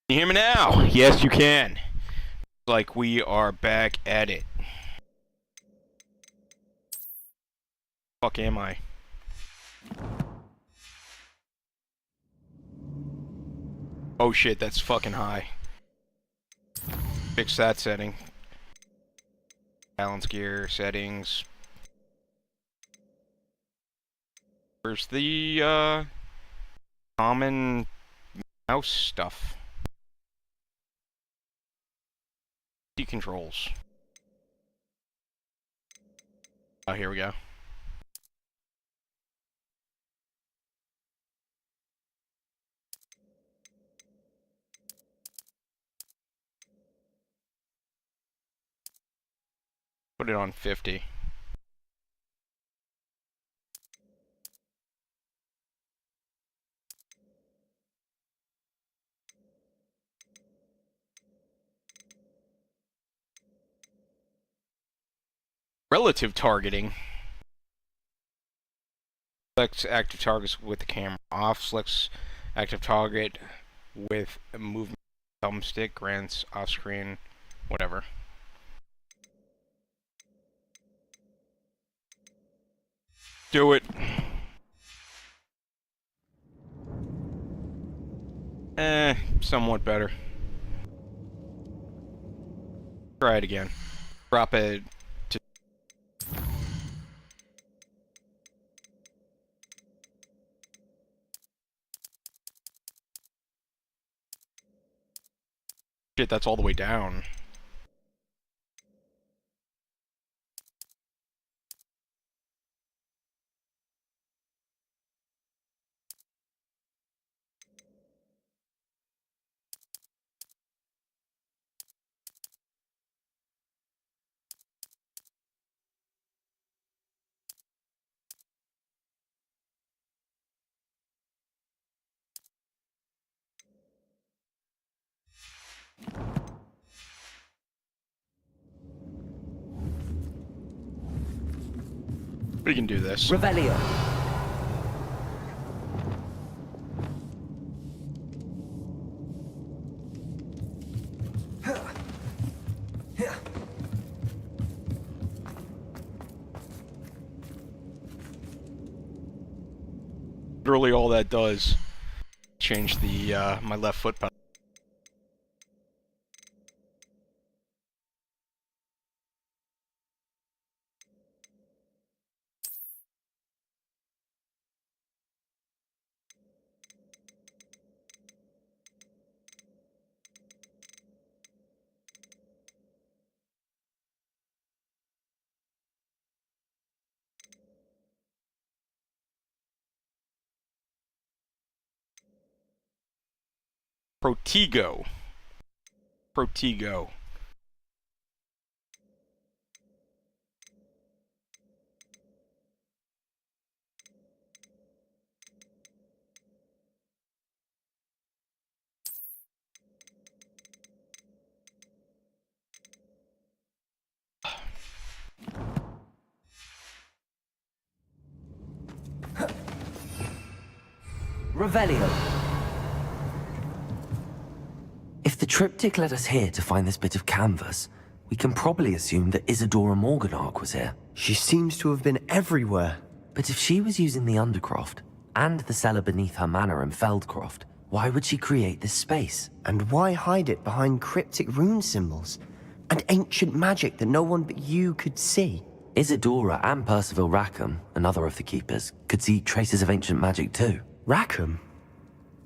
Can you hear me now? Yes, you can. Like we are back at it. Fuck am I? Oh shit, that's fucking high. Fix that setting. Balance gear settings. Where's the common mouse stuff? Key controls. Oh, here we go. Put it on 50. Relative targeting. Selects active targets with the camera off. Selects active target with a movement thumbstick. Grants off screen. Whatever. Do it. Somewhat better. Try it again. Drop it to... Shit, that's all the way down. We can do this. Revelio. Literally all that does change the my left foot pedal. Protego. Protego. Revelio. If the triptych led us here to find this bit of canvas, we can probably assume that Isadora Morganark was here. She seems to have been everywhere. But if she was using the Undercroft, and the cellar beneath her manor in Feldcroft, why would she create this space? And why hide it behind cryptic rune symbols? And ancient magic that no one but you could see? Isadora and Percival Rackham, another of the Keepers, could see traces of ancient magic too. Rackham?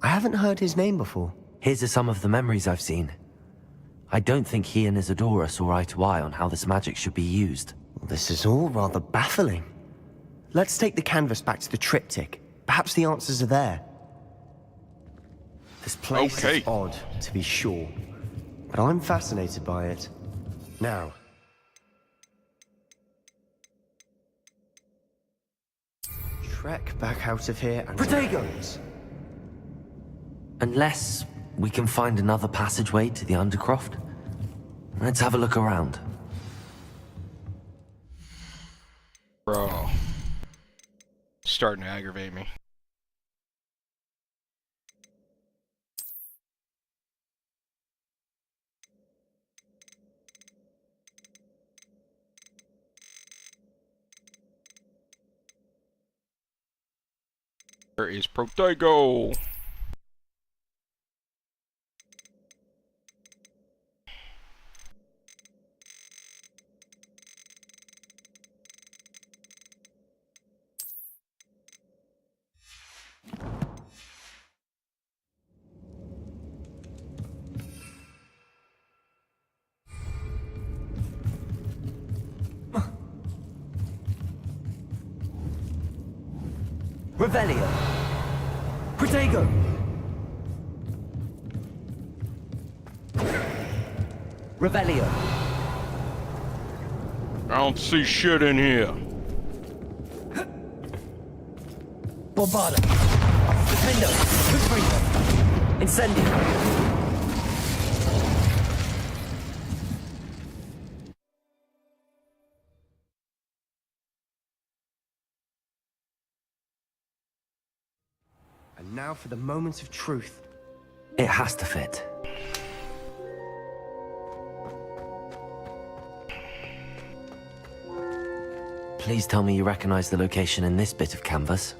I haven't heard his name before. His are some of the memories I've seen. I don't think he and Isadora saw eye to eye on how this magic should be used. This is all rather baffling. Let's take the canvas back to the triptych. Perhaps the answers are there. This place is odd, to be sure, but I'm fascinated by it. Now, trek back out of here and... Protego! Unless we can find another passageway to the Undercroft. Let's have a look around. Bro. Starting to aggravate me. Where is Protego? Revelio. Protego. Revelio. I don't see shit in here. Bombarda. Defendo. Confringo. Incendio. And now for the moment of truth. It has to fit. Please tell me you recognize the location in this bit of canvas.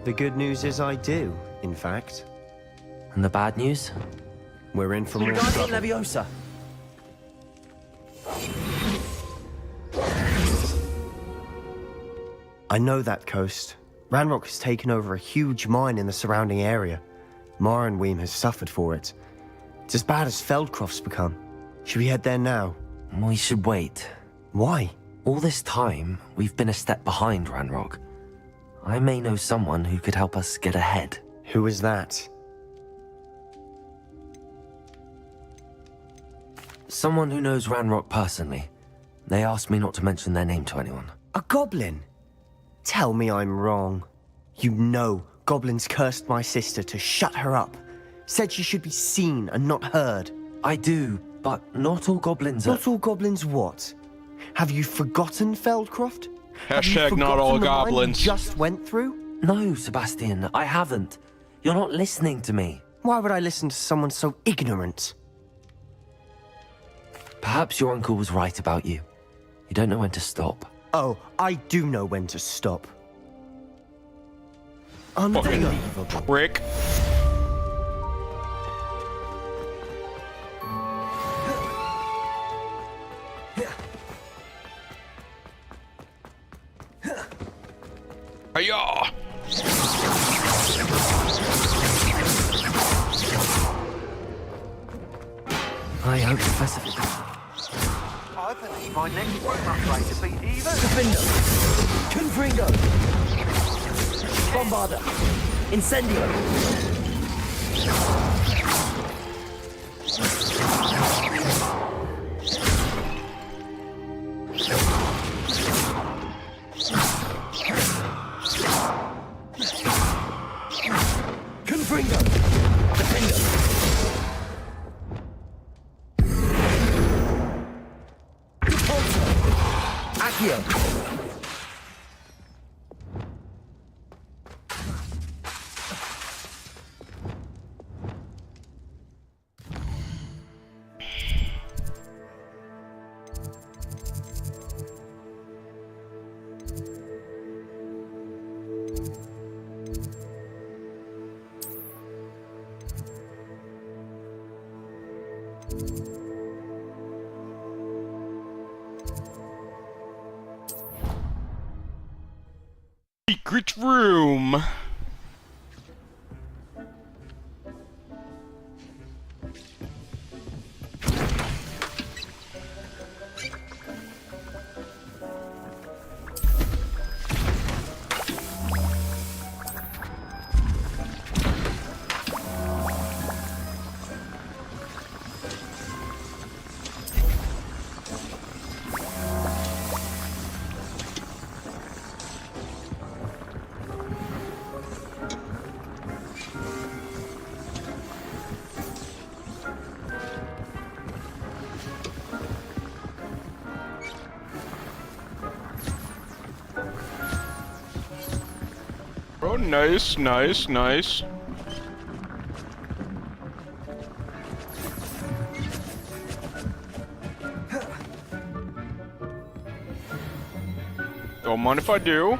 The good news is I do, in fact. And the bad news? We're in for more Guardian trouble. Leviosa. I know that coast. Ranrock has taken over a huge mine in the surrounding area. Morinweem has suffered for it. It's as bad as Feldcroft's become. Should we head there now? We should wait. Why? All this time, we've been a step behind Ranrock. I may know someone who could help us get ahead. Who is that? Someone who knows Ranrock personally. They asked me not to mention their name to anyone. A goblin? Tell me I'm wrong. You know goblins cursed my sister to shut her up. Said she should be seen and not heard. I do, but not all goblins are... Not all goblins what? Have you forgotten Feldcroft? Have you Hashtag not all forgotten the mine we goblins. just went through? No, Sebastian, I haven't. You're not listening to me. Why would I listen to someone so ignorant? Perhaps your uncle was right about you. You don't know when to stop. Oh, I do know when to stop. Fucking Unbelievable. prick. Hiya! I hope Professor... I believe my next room upgrade to be even. Defendo! Confringo! Bombarda! Incendio! Confringo! Defendo! Accio! Secret room. Oh, nice, nice, nice. Don't mind if I do.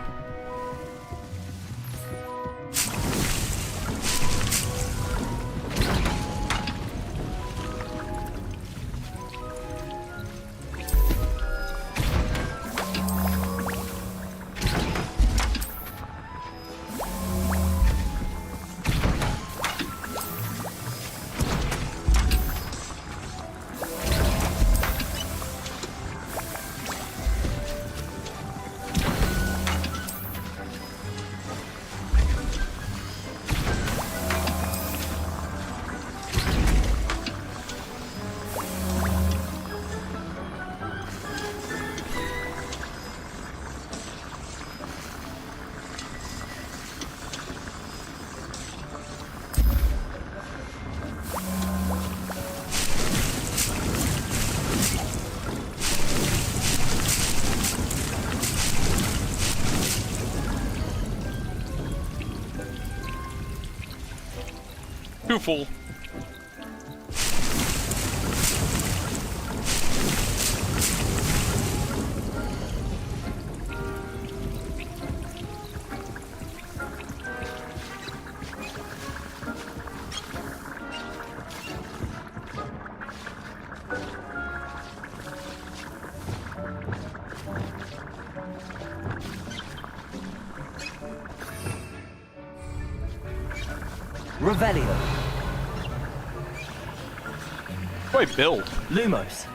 Too full. Revelio. Wait, build. Lumos.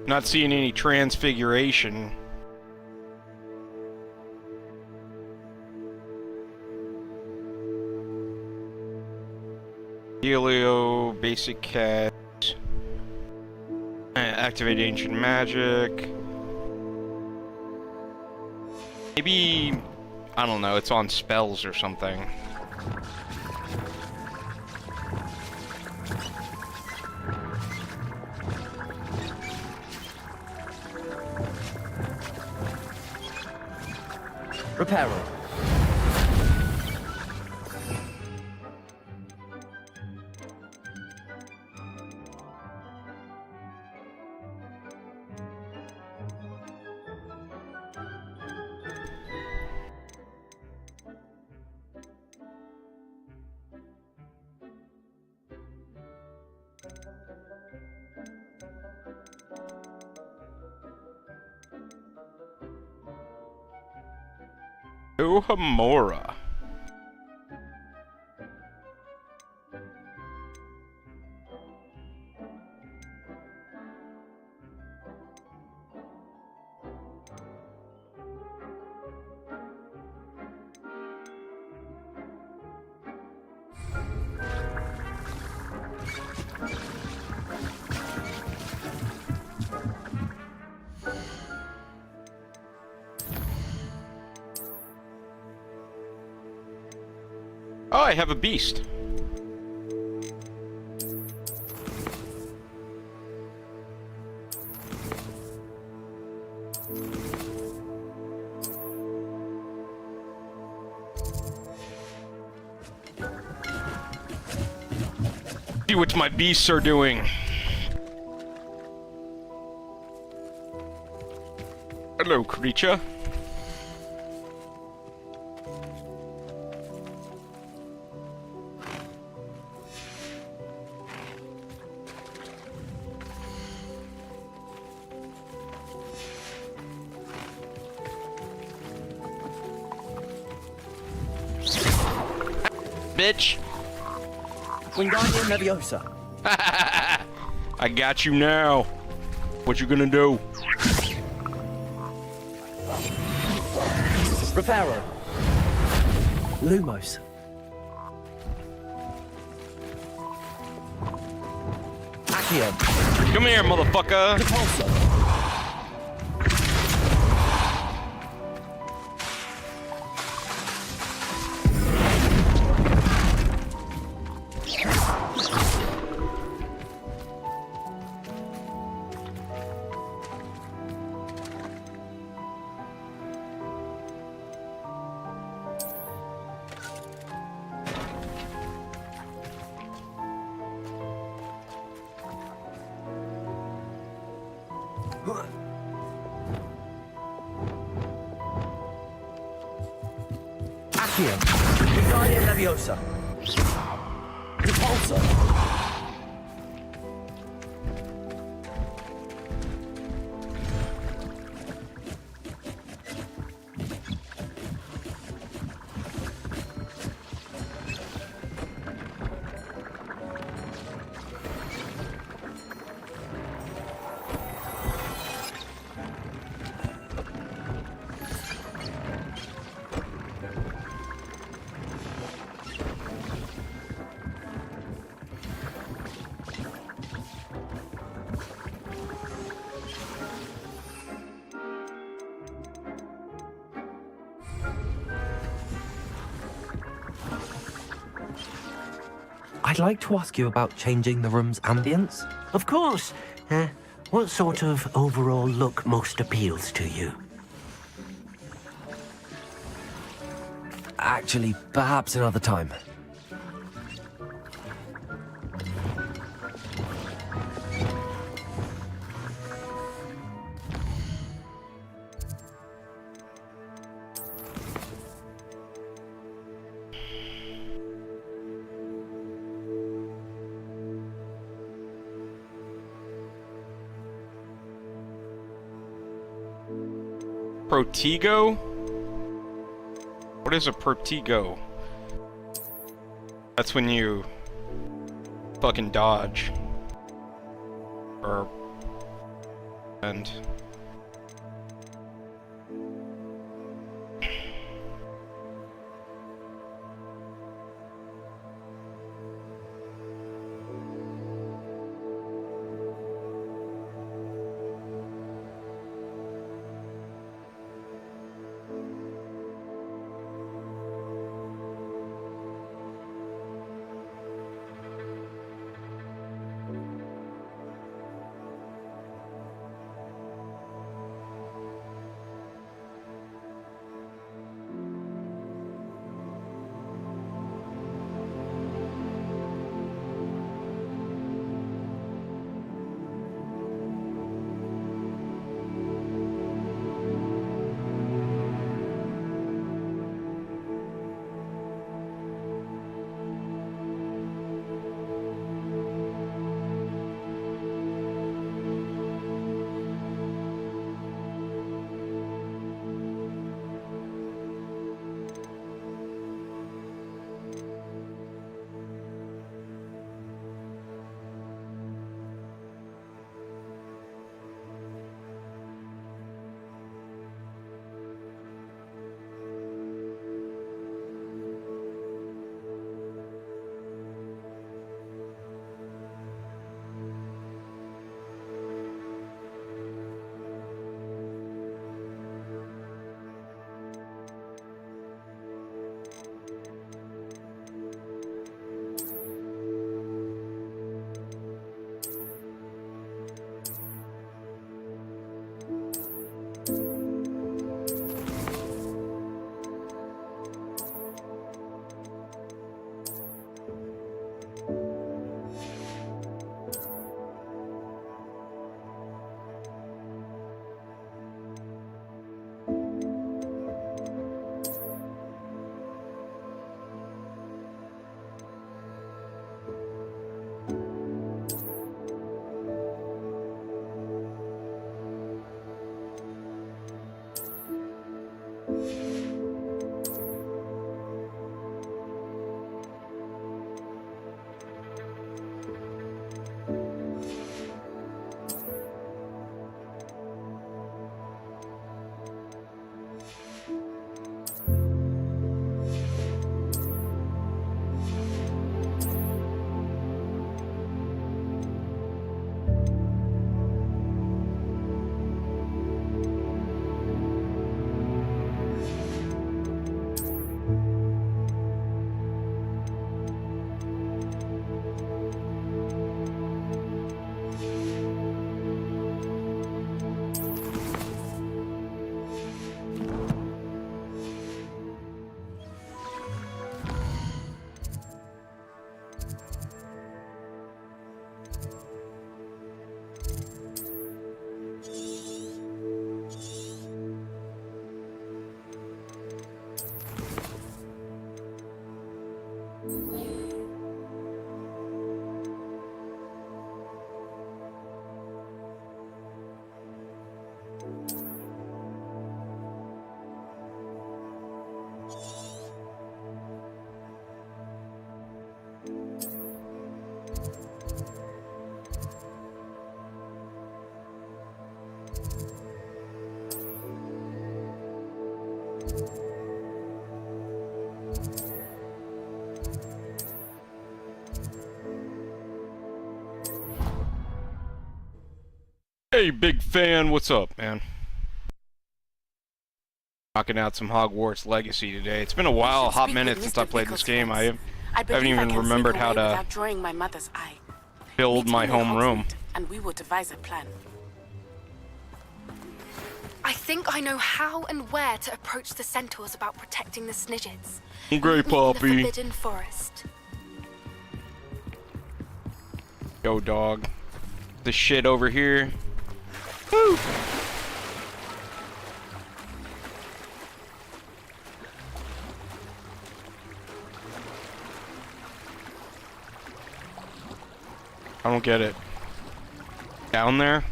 Not seeing any transfiguration. Helio, basic cat. Activate ancient magic. Maybe, I don't know, it's on spells or something. Reparo. Hamora. Oh, I have a beast. See what my beasts are doing. Hello, creature. bitch. Wingardium Leviosa. I got you now. What you gonna do? Reparo. Lumos. Accio. Come here, motherfucker. Repulsor. Accio. Wingardium Leviosa. Repulsor. I'd like to ask you about changing the room's ambience. Of course. What sort of overall look most appeals to you? Actually, perhaps another time. Protego? What is a Protego? That's when you fucking dodge. Or and Hey, big fan, what's up, man? Knocking out some Hogwarts Legacy today. It's been a while, a hot minute since I played this game. I haven't even remembered how to drawing my mother's eye. build my home room. And we will devise a plan. I think I know how and where to approach the centaurs about protecting the Snidgets. Great puppy. The Forbidden Forest. Yo, dog. The shit over here. Woo! I don't get it. Down there?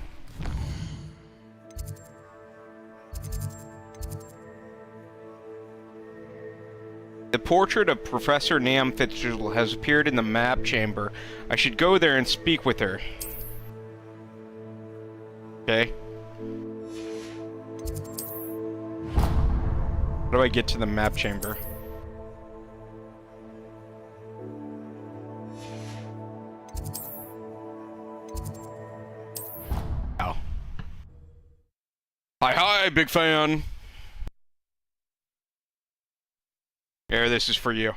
The portrait of Professor Nam Fitzgerald has appeared in the map chamber. I should go there and speak with her. Okay. How do I get to the map chamber? Oh. Hi, big fan. Here, this is for you.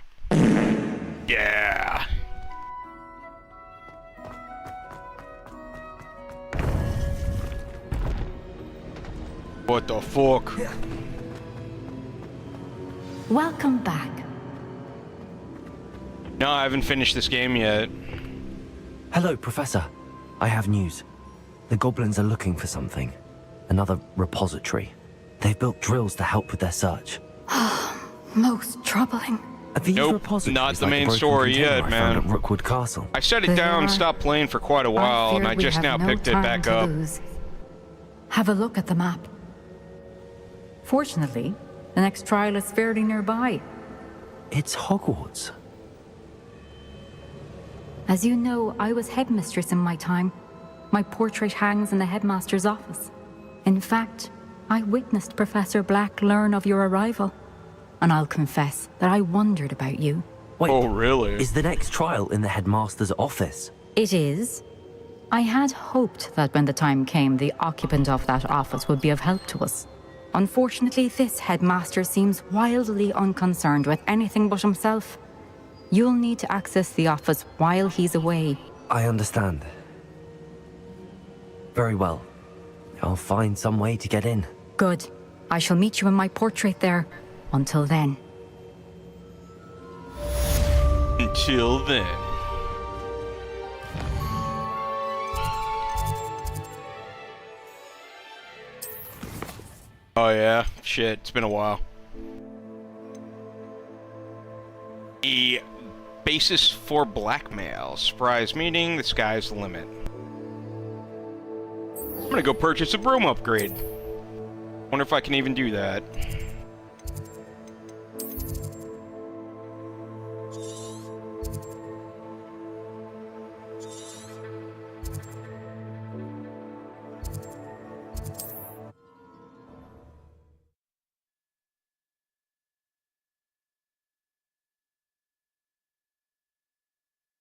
Yeah. What the fuck? Welcome back. No, I haven't finished this game yet. Hello, Professor. I have news. The goblins are looking for something. Another repository. They've built drills to help with their search. Most troubling. Are these Nope, repositories not the like main broken story container yet, I man. found at Rookwood Castle? I shut it They down and are. stopped playing for quite a while, and I just now picked it back up. Have a look at the map. Fortunately, the next trial is fairly nearby. It's Hogwarts. As you know, I was headmistress in my time. My portrait hangs in the headmaster's office. In fact, I witnessed Professor Black learn of your arrival. And I'll confess that I wondered about you. Wait, Oh, really? is the next trial in the headmaster's office? It is. I had hoped that when the time came, the occupant of that office would be of help to us. Unfortunately, this headmaster seems wildly unconcerned with anything but himself. You'll need to access the office while he's away. I understand. Very well. I'll find some way to get in. Good. I shall meet you in my portrait there. Until then. Until then. Oh yeah, shit, it's been a while. The basis for blackmail. Surprise meeting, the sky's the limit. I'm gonna go purchase a broom upgrade. Wonder if I can even do that.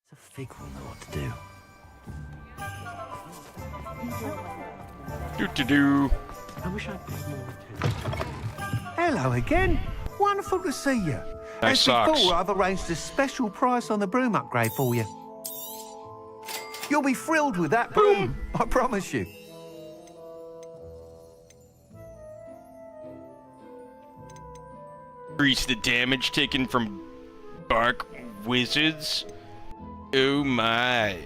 The fig will know what to do. Do-do-do. I wish I'd paid more attention. Hello again. Wonderful to see you. Nice As socks. before, I've arranged a special price on the broom upgrade for you. You'll be thrilled with that broom, I promise you. Increase the damage taken from bark wizards. Oh my.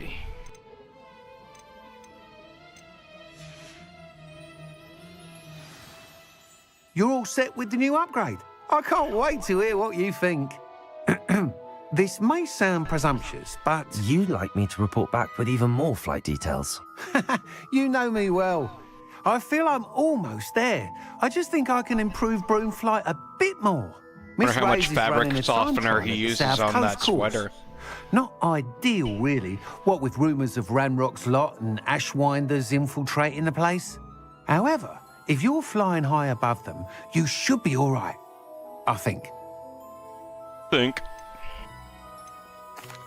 You're all set with the new upgrade. I can't wait to hear what you think. This may sound presumptuous, but You'd like me to report back with even more flight details. you know me well. I feel I'm almost there. I just think I can improve broom flight a bit more. Wonder Miss how much Ray's is fabric running a softener time he trial at the uses South on Coast that course. sweater. Not ideal, really, what with rumours of Ranrock's lot and Ashwinders infiltrating the place. However, if you're flying high above them, you should be all right, I think.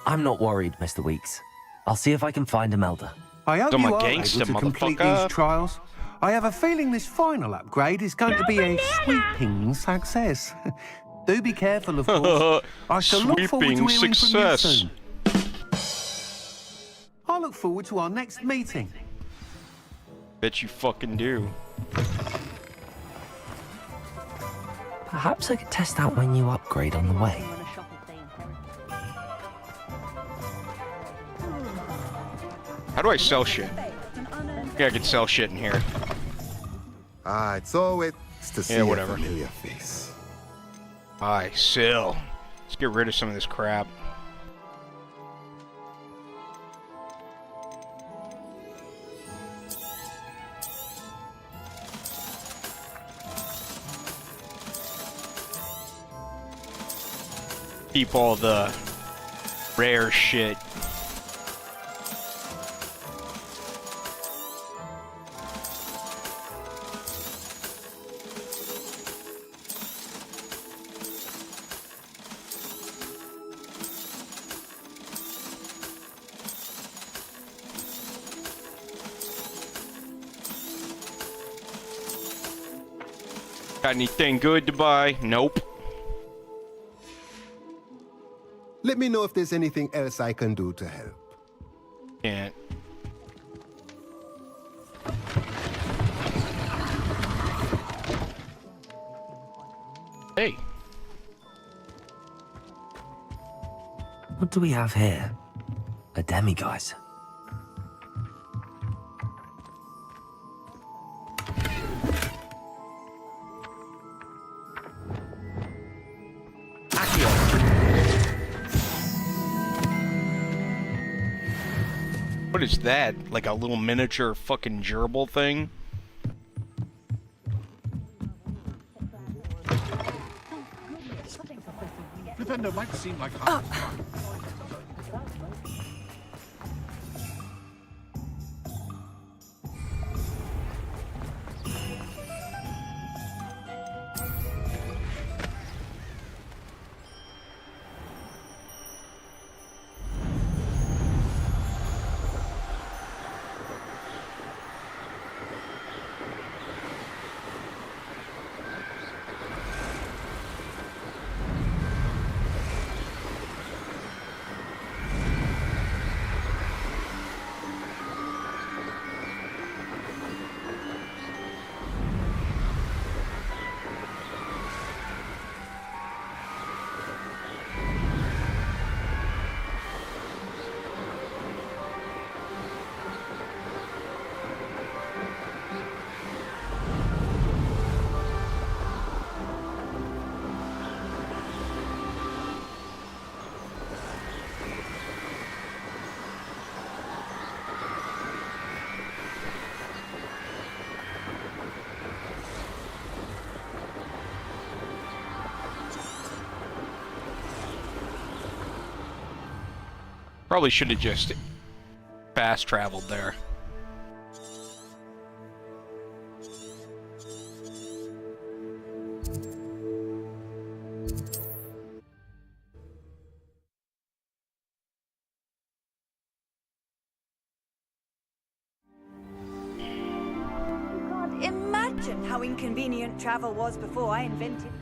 I'm not worried, Mr. Weeks. I'll see if I can find Imelda. I hope I'm you a are gangster, able to complete motherfucker. these trials. I have a feeling this final upgrade is going to be a sweeping success. Do be careful, of course. I shall look forward to Sweeping hearing success. from you soon. I look forward to our next meeting. Bet you fucking do. Perhaps I could test out my new upgrade on the way. How do I sell shit? Yeah, I can sell shit in here. It's always to see whatever. a familiar face. Aye, sell. Let's get rid of some of this crap. Keep all the rare shit. Got anything good to buy? Nope. Let me know if there's anything else I can do to help. Can't. Hey. What do we have here? A demiguise. What is that? Like a little miniature fucking gerbil thing? Defender might seem like Probably should have just fast traveled there. Can't imagine how inconvenient travel was before I invented.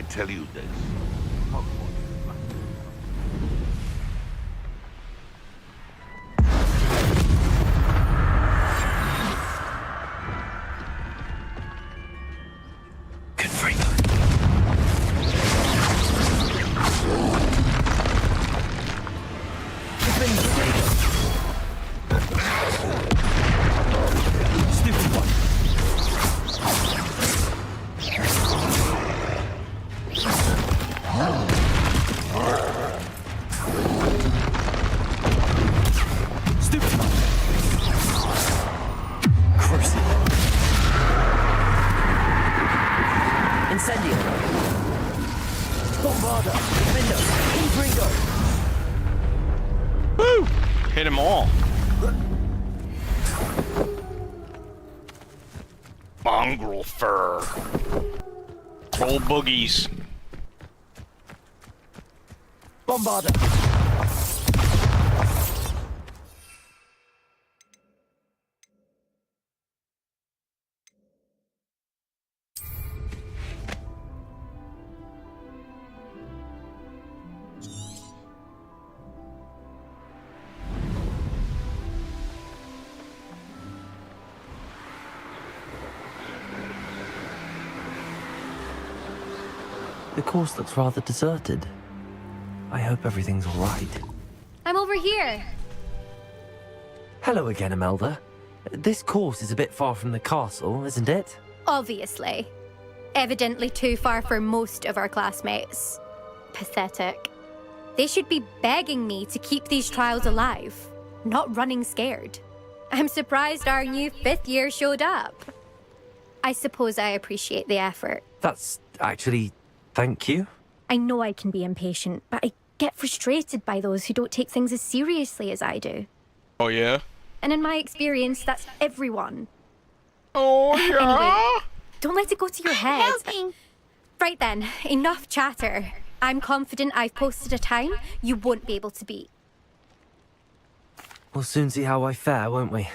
tell you this. Hit them all. Mongrel fur. Roll boogies. Bombarder. The course looks rather deserted. I hope everything's all right. I'm over here. Hello again, Imelda. This course is a bit far from the castle, isn't it? Obviously. Evidently too far for most of our classmates. Pathetic. They should be begging me to keep these trials alive, not running scared. I'm surprised our new 5th year showed up. I suppose I appreciate the effort. That's actually... thank you. I know I can be impatient, but I get frustrated by those who don't take things as seriously as I do. Oh, yeah? And in my experience, that's everyone. Oh, yeah? Anyway, don't let it go to your head. Helping. Right then, enough chatter. I'm confident I've posted a time you won't be able to beat. We'll soon see how I fare, won't we?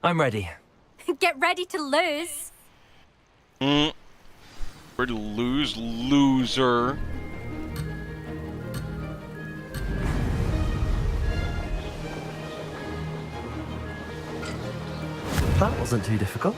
I'm ready. Get ready to lose. Ready to lose, loser. That wasn't too difficult.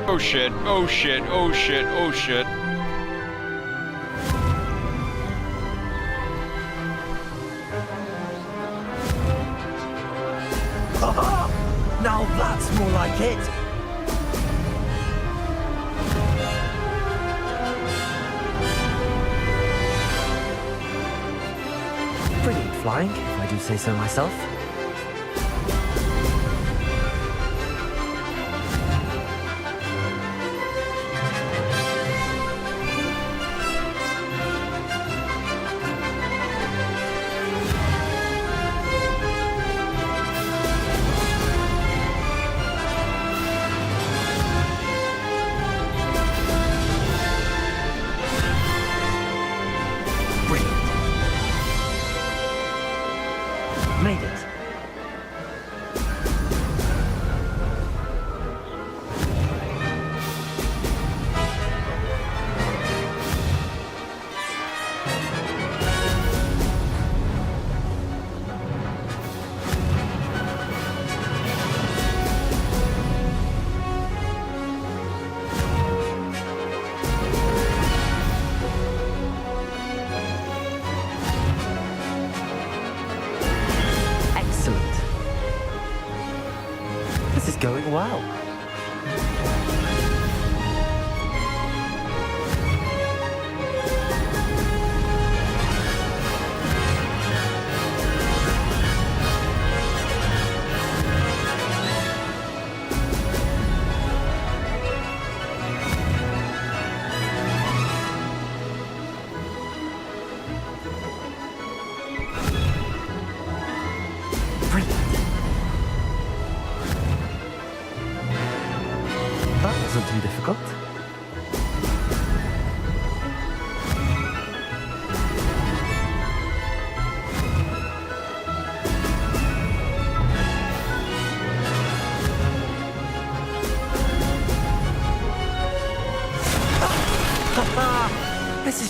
Oh shit, oh shit, oh shit, oh shit. Now that's more like it! Brilliant flying, if I do say so myself. Made it. This is going well. That wasn't too difficult.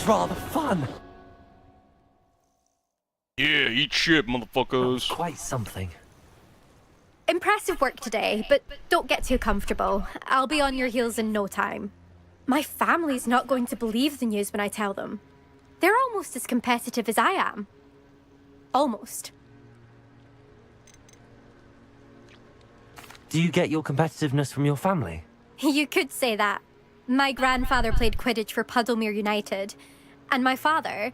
was rather fun. Yeah, eat shit, motherfuckers. Quite something. Impressive work today, but don't get too comfortable. I'll be on your heels in no time. My family's not going to believe the news when I tell them. They're almost as competitive as I am. Almost. Do you get your competitiveness from your family? You could say that. My grandfather played Quidditch for Puddlemere United. And my father,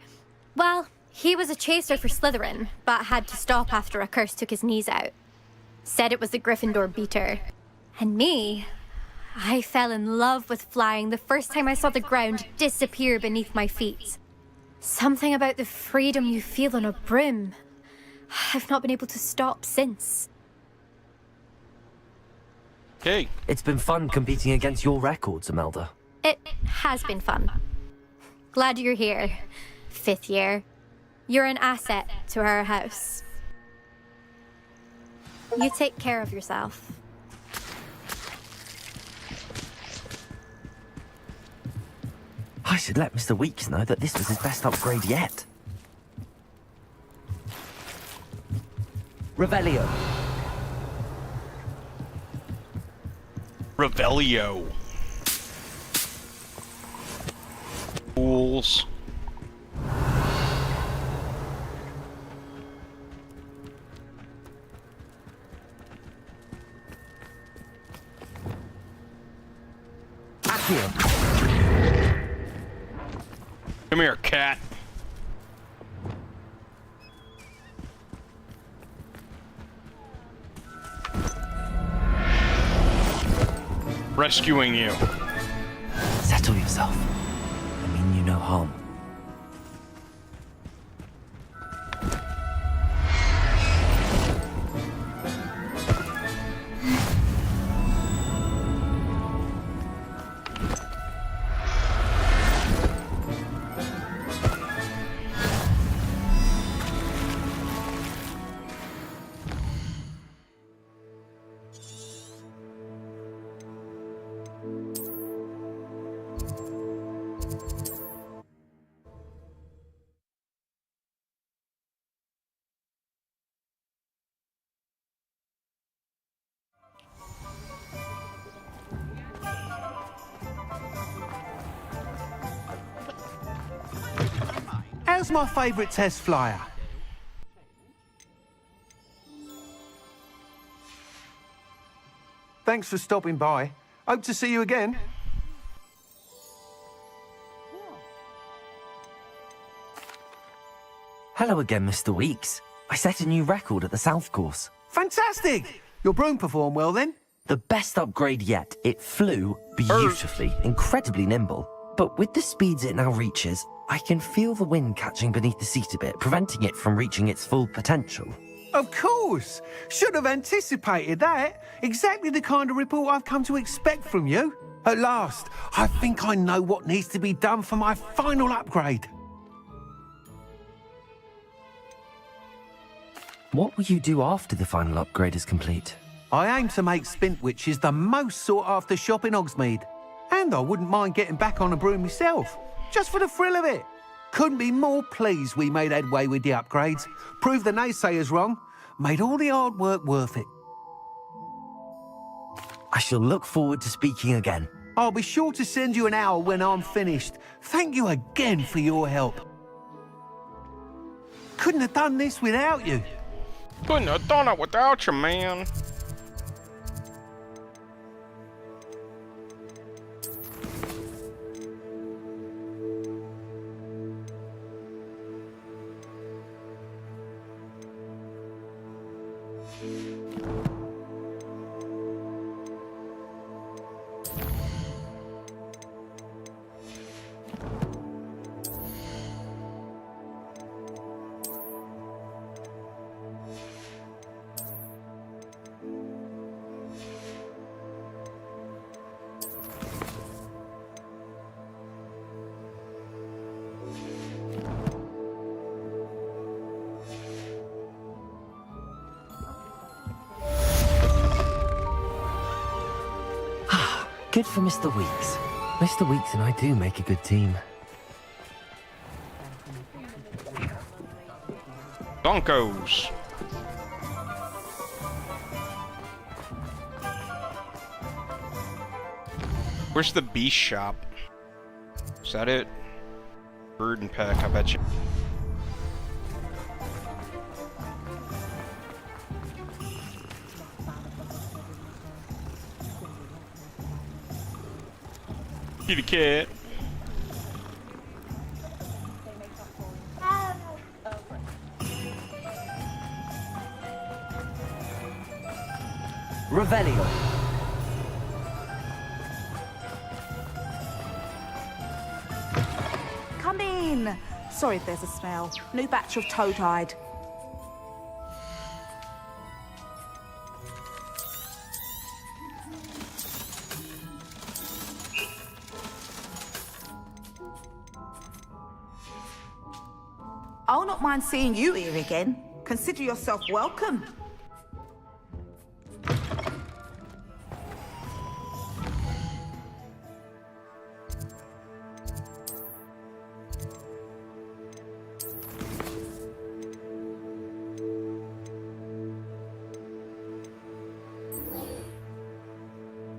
well, he was a chaser for Slytherin, but had to stop after a curse took his knees out. Said it was the Gryffindor beater. And me, I fell in love with flying the first time I saw the ground disappear beneath my feet. Something about the freedom you feel on a broom. I've not been able to stop since. Okay. It's been fun competing against your records, Imelda. It has been fun. Glad you're here. 5th year. You're an asset to our house. You take care of yourself. I should let Mr. Weeks know that this was his best upgrade yet. Revelio. Revelio. Fools. Accio. Come here, cat. Rescuing you. Settle yourself. I mean you no harm. How's my favourite test flyer? Thanks for stopping by. Hope to see you again. Hello again, Mr. Weeks. I set a new record at the South Course. Fantastic! Your broom performed well then? The best upgrade yet. It flew beautifully, incredibly nimble. But with the speeds it now reaches, I can feel the wind catching beneath the seat a bit, preventing it from reaching its full potential. Of course! Should have anticipated that. Exactly the kind of report I've come to expect from you. At last, I think I know what needs to be done for my final upgrade. What will you do after the final upgrade is complete? I aim to make Spintwitches the most sought-after shop in Hogsmeade. And I wouldn't mind getting back on a broom myself, just for the thrill of it. Couldn't be more pleased we made headway with the upgrades, proved the naysayers wrong, made all the hard work worth it. I shall look forward to speaking again. I'll be sure to send you an owl when I'm finished. Thank you again for your help. Couldn't have done this without you. Couldn't have done it without you, man. Good for Mr. Weeks. Mr. Weeks and I do make a good team. Donkos. Where's the beast shop? Is that it? Bird and peck, I bet you. Kitty cat. Revelio. Come in. Sorry if there's a smell. New batch of toad-hide. I'll not mind seeing you here again. Consider yourself welcome.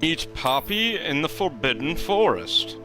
Meet Poppy in the Forbidden Forest.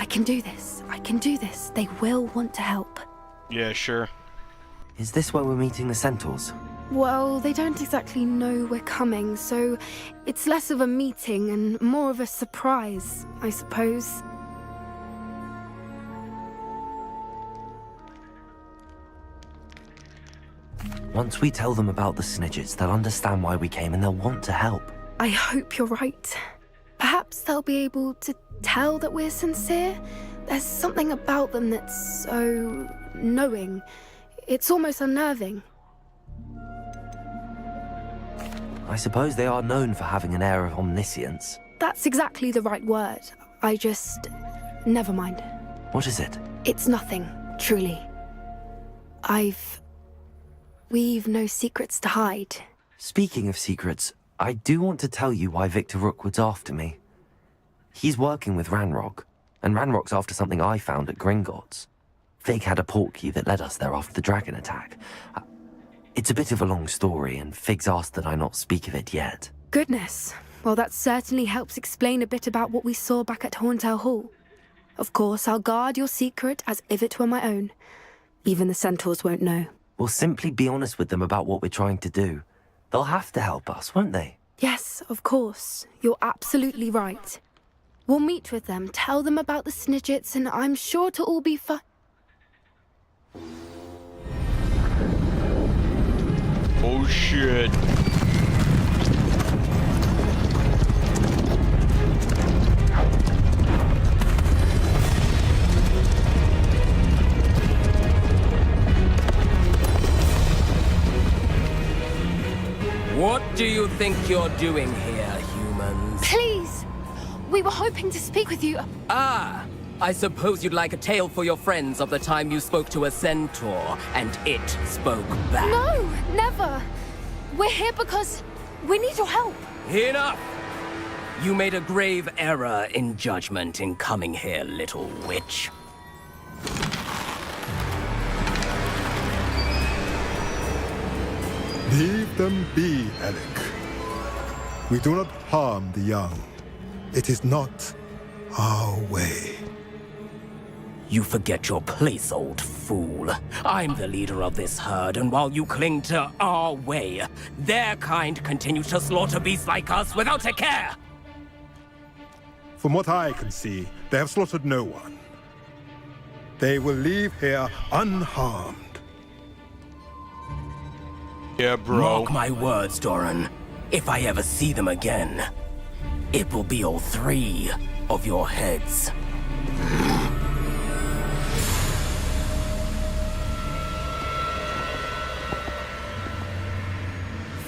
I can do this. I can do this. They will want to help. Yeah, sure. Is this where we're meeting the centaurs? Well, they don't exactly know we're coming, so it's less of a meeting and more of a surprise, I suppose. Once we tell them about the Snidgets, they'll understand why we came and they'll want to help. I hope you're right. Perhaps they'll be able to tell that we're sincere. There's something about them that's so knowing. It's almost unnerving. I suppose they are known for having an air of omniscience. That's exactly the right word. I just... never mind. What is it? It's nothing, truly. We've no secrets to hide. Speaking of secrets, I do want to tell you why Victor Rookwood's after me. He's working with Ranrock, and Ranrock's after something I found at Gringotts. Fig had a portkey that led us there after the dragon attack. It's a bit of a long story, and Fig's asked that I not speak of it yet. Goodness. Well, that certainly helps explain a bit about what we saw back at Horntail Hall. Of course, I'll guard your secret as if it were my own. Even the centaurs won't know. We'll simply be honest with them about what we're trying to do. They'll have to help us, won't they? Yes, of course. You're absolutely right. We'll meet with them, tell them about the Snidgets, and I'm sure it'll all be fine. Oh shit. What do you think you're doing here, humans? Please! We were hoping to speak with you. Ah! I suppose you'd like a tale for your friends of the time you spoke to a centaur, and it spoke back. No! Never! We're here because we need your help. Enough! You made a grave error in judgment in coming here, little witch. Leave them be, Alec. We do not harm the young. It is not our way. You forget your place, old fool. I'm the leader of this herd, and while you cling to our way, their kind continues to slaughter beasts like us without a care! From what I can see, they have slaughtered no one. They will leave here unharmed. Yeah, bro. Mark my words, Doran. If I ever see them again, it will be all 3 of your heads.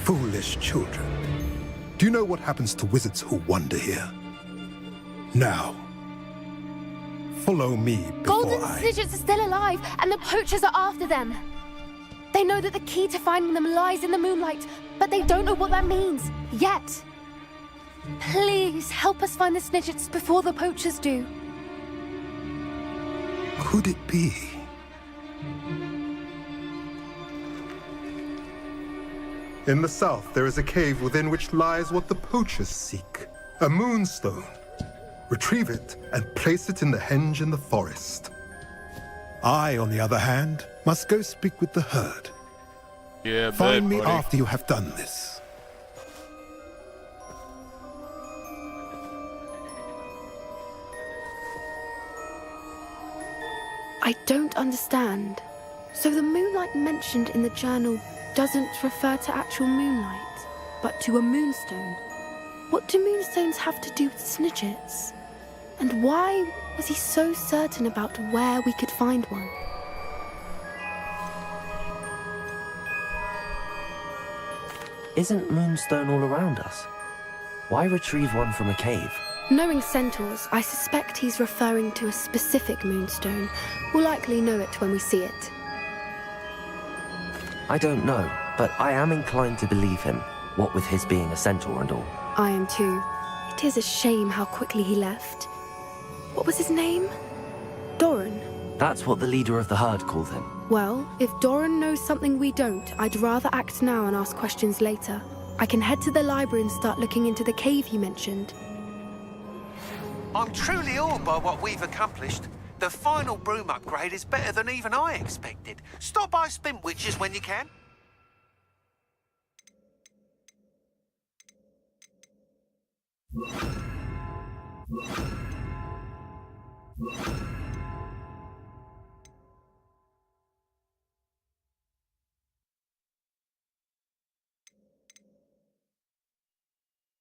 Foolish children. Do you know what happens to wizards who wander here? Now, follow me before Golden Snidgets are still alive, and the poachers are after them. They know that the key to finding them lies in the moonlight, but they don't know what that means, yet. Please, help us find the Snidgets before the poachers do. Could it be? In the south, there is a cave within which lies what the poachers seek. A moonstone. Retrieve it and place it in the henge in the forest. I, on the other hand, must go speak with the herd. Yeah, Find me buddy. after you have done this. I don't understand. So the moonlight mentioned in the journal doesn't refer to actual moonlight, but to a moonstone. What do moonstones have to do with Snidgets? And why was he so certain about where we could find one? Isn't Moonstone all around us? Why retrieve one from a cave? Knowing centaurs, I suspect he's referring to a specific moonstone. We'll likely know it when we see it. I don't know, but I am inclined to believe him, what with his being a centaur and all. I am too. It is a shame how quickly he left. What was his name? Doran. That's what the leader of the herd called him. Well, if Doran knows something we don't, I'd rather act now and ask questions later. I can head to the library and start looking into the cave you mentioned. I'm truly awed by what we've accomplished. The final broom upgrade is better than even I expected. Stop by Spintwitches when you can.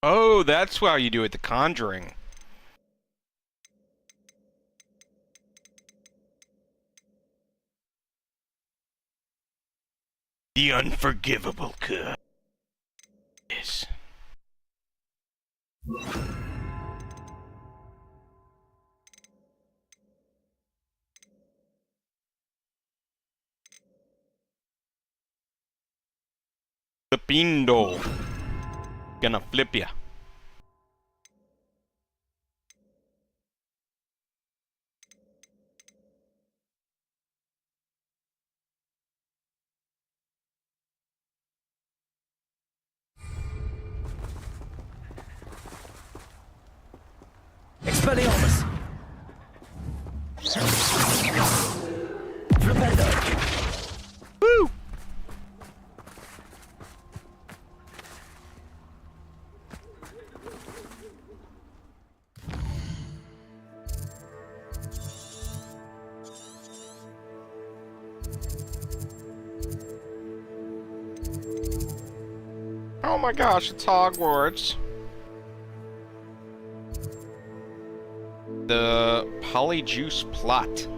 Oh, that's how you do it, the Conjuring. The unforgivable curse. Yes. Flipindo. Gonna flip ya. Expelliarmus! Flipendo! Woo! Oh my gosh, it's Hogwarts. The Polyjuice plot.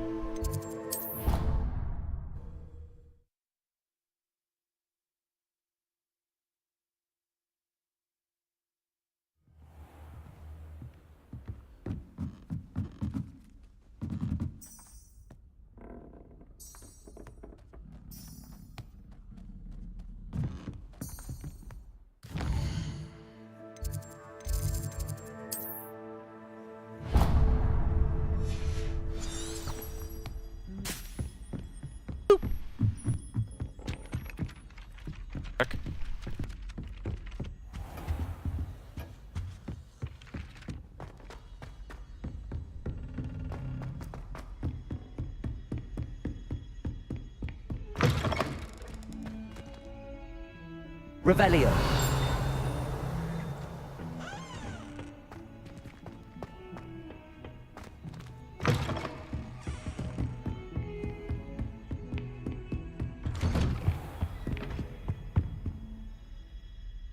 Revelio.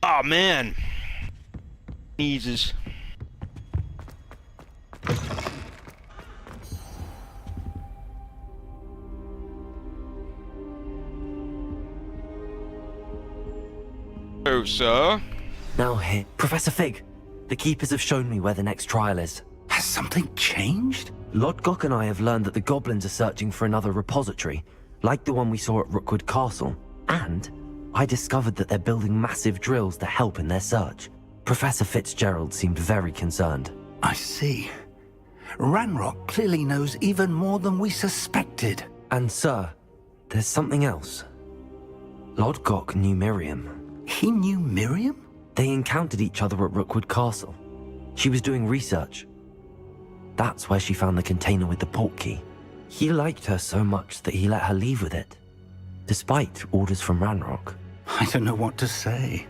Oh man. Sneezes. Oh, sir. Now here, Professor Fig. The Keepers have shown me where the next trial is. Has something changed? Lodgok and I have learned that the goblins are searching for another repository, like the one we saw at Rookwood Castle. And I discovered that they're building massive drills to help in their search. Professor Fitzgerald seemed very concerned. I see. Ranrock clearly knows even more than we suspected. And sir, there's something else. Lodgok knew Miriam. He knew Miriam? They encountered each other at Rookwood Castle. She was doing research. That's where she found the container with the port key. He liked her so much that he let her leave with it, despite orders from Ranrock. I don't know what to say.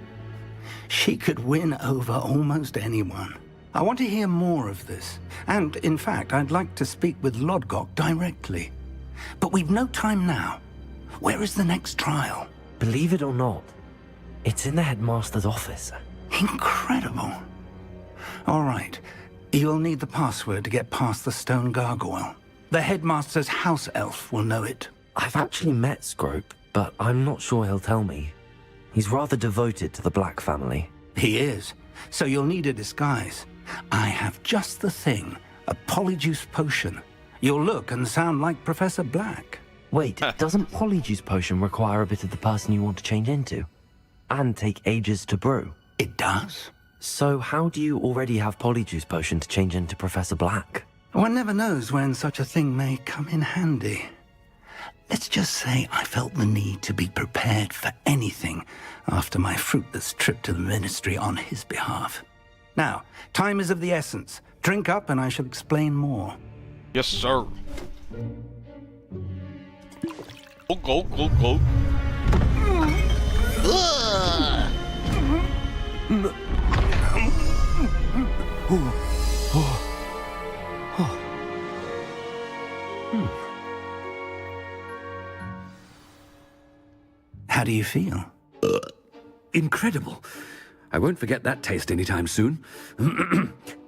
She could win over almost anyone. I want to hear more of this. And, in fact, I'd like to speak with Lodgok directly. But we've no time now. Where is the next trial? Believe it or not, it's in the headmaster's office. Incredible. All right. You'll need the password to get past the stone gargoyle. The headmaster's house elf will know it. I've actually met Scrope, but I'm not sure he'll tell me. He's rather devoted to the Black family. He is. So you'll need a disguise. I have just the thing. A polyjuice potion. You'll look and sound like Professor Black. Wait, doesn't polyjuice potion require a bit of the person you want to change into? And take ages to brew? It does. So how do you already have polyjuice potion to change into Professor Black? One never knows when such a thing may come in handy. Let's just say I felt the need to be prepared for anything after my fruitless trip to the Ministry on his behalf. Now, time is of the essence. Drink up and I shall explain more. Yes, sir. Go, go, go. How do you feel? Incredible. I won't forget that taste anytime soon.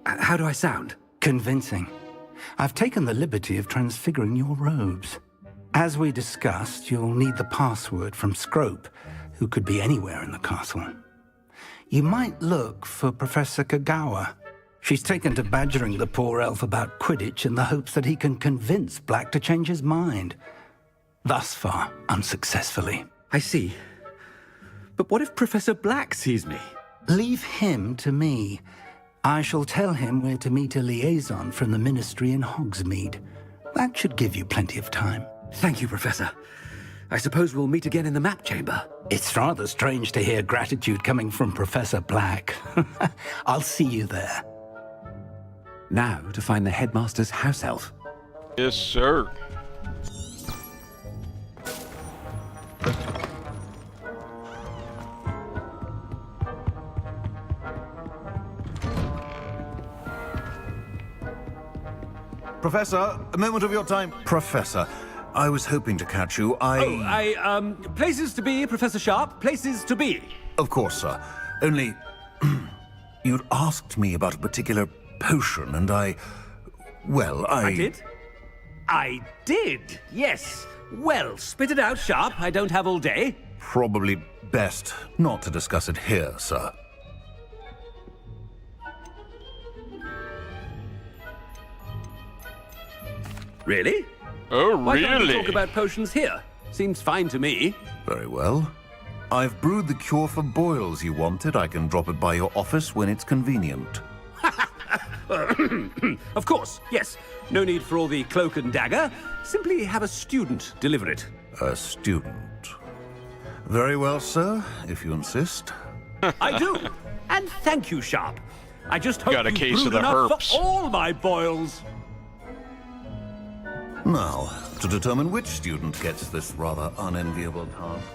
How do I sound? Convincing. I've taken the liberty of transfiguring your robes. As we discussed, you'll need the password from Scrope, who could be anywhere in the castle. You might look for Professor Kagawa. She's taken to badgering the poor elf about Quidditch in the hopes that he can convince Black to change his mind. Thus far, unsuccessfully. I see. But what if Professor Black sees me? Leave him to me. I shall tell him where to meet a liaison from the Ministry in Hogsmeade. That should give you plenty of time. Thank you, Professor. I suppose we'll meet again in the map chamber. It's rather strange to hear gratitude coming from Professor Black. I'll see you there. Now to find the headmaster's house elf. Yes, sir. Professor, a moment of your time. Professor, I was hoping to catch you. Places to be, Professor Sharp. Places to be. Of course, sir. Only, you'd asked me about a particular potion, and I did? I did, yes. Well, spit it out, Sharp. I don't have all day. Probably best not to discuss it here, sir. Really? Oh, Why can't we really? talk about potions here? Seems fine to me. Very well. I've brewed the cure for boils you wanted. I can drop it by your office when it's convenient. Of course, yes. No need for all the cloak and dagger. Simply have a student deliver it. A student. Very well, sir, if you insist. I do. And thank you, Sharp. I just hope Got a you've case of brewed the enough herps. for all my boils. Now, to determine which student gets this rather unenviable task.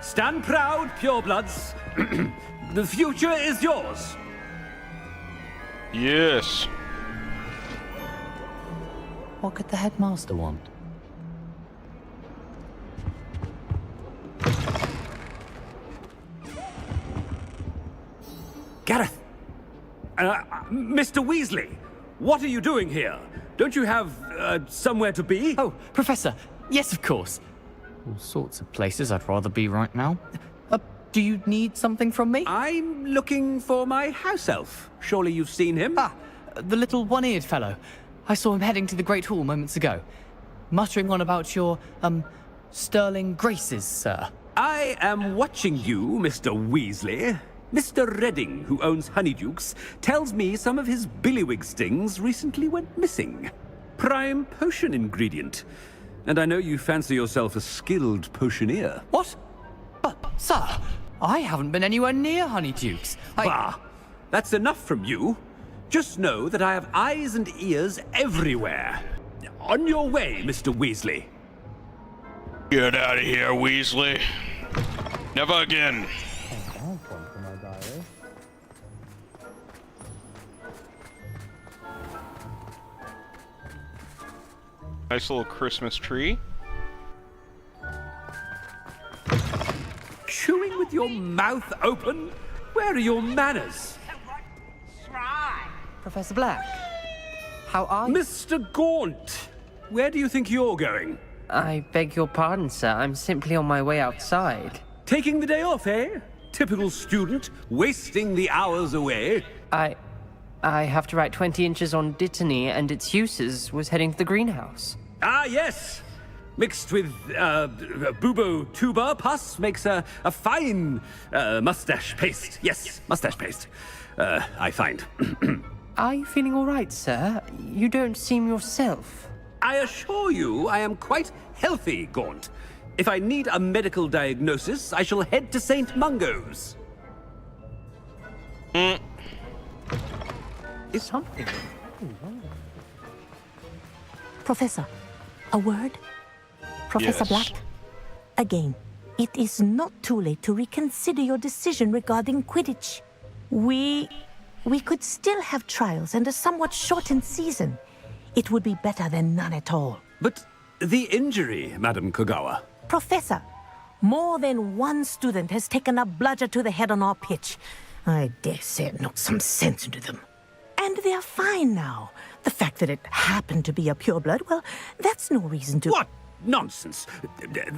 Stand proud, purebloods. The future is yours. Yes. What could the headmaster want? Gareth! Mr. Weasley, what are you doing here? Don't you have, somewhere to be? Oh, Professor, yes, of course. All sorts of places I'd rather be right now. Do you need something from me? I'm looking for my house elf. Surely you've seen him? Ah, the little one-eared fellow. I saw him heading to the Great Hall moments ago, muttering on about your, sterling graces, sir. I am watching you, Mr. Weasley. Mr. Redding, who owns Honeydukes, tells me some of his billywig stings recently went missing. Prime potion ingredient. And I know you fancy yourself a skilled potioneer. What? But, sir, I haven't been anywhere near Honeydukes. Bah! That's enough from you. Just know that I have eyes and ears everywhere. On your way, Mr. Weasley. Get out of here, Weasley. Never again. Nice little Christmas tree. Chewing with your mouth open? Where are your manners? Professor Black, how are you? Mr. Gaunt, where do you think you're going? I beg your pardon, sir. I'm simply on my way outside. Taking the day off, eh? Typical student, wasting the hours away. I have to write 20 inches on Dittany and its uses. Was heading to the greenhouse. Ah, yes! Mixed with bubo tuber pus makes a fine mustache paste. Yes, mustache paste. I find. Are you feeling all right, sir? You don't seem yourself. I assure you I am quite healthy, Gaunt. If I need a medical diagnosis, I shall head to St. Mungo's. Is something... Professor, a word? Professor Yes. Black? Again, it is not too late to reconsider your decision regarding Quidditch. We could still have trials and a somewhat shortened season. It would be better than none at all. But the injury, Madam Kogawa. Professor, more than one student has taken a bludger to the head on our pitch. I dare say it knocked some sense into them. And they're fine now. The fact that it happened to be a pureblood, well, that's no reason to... What nonsense!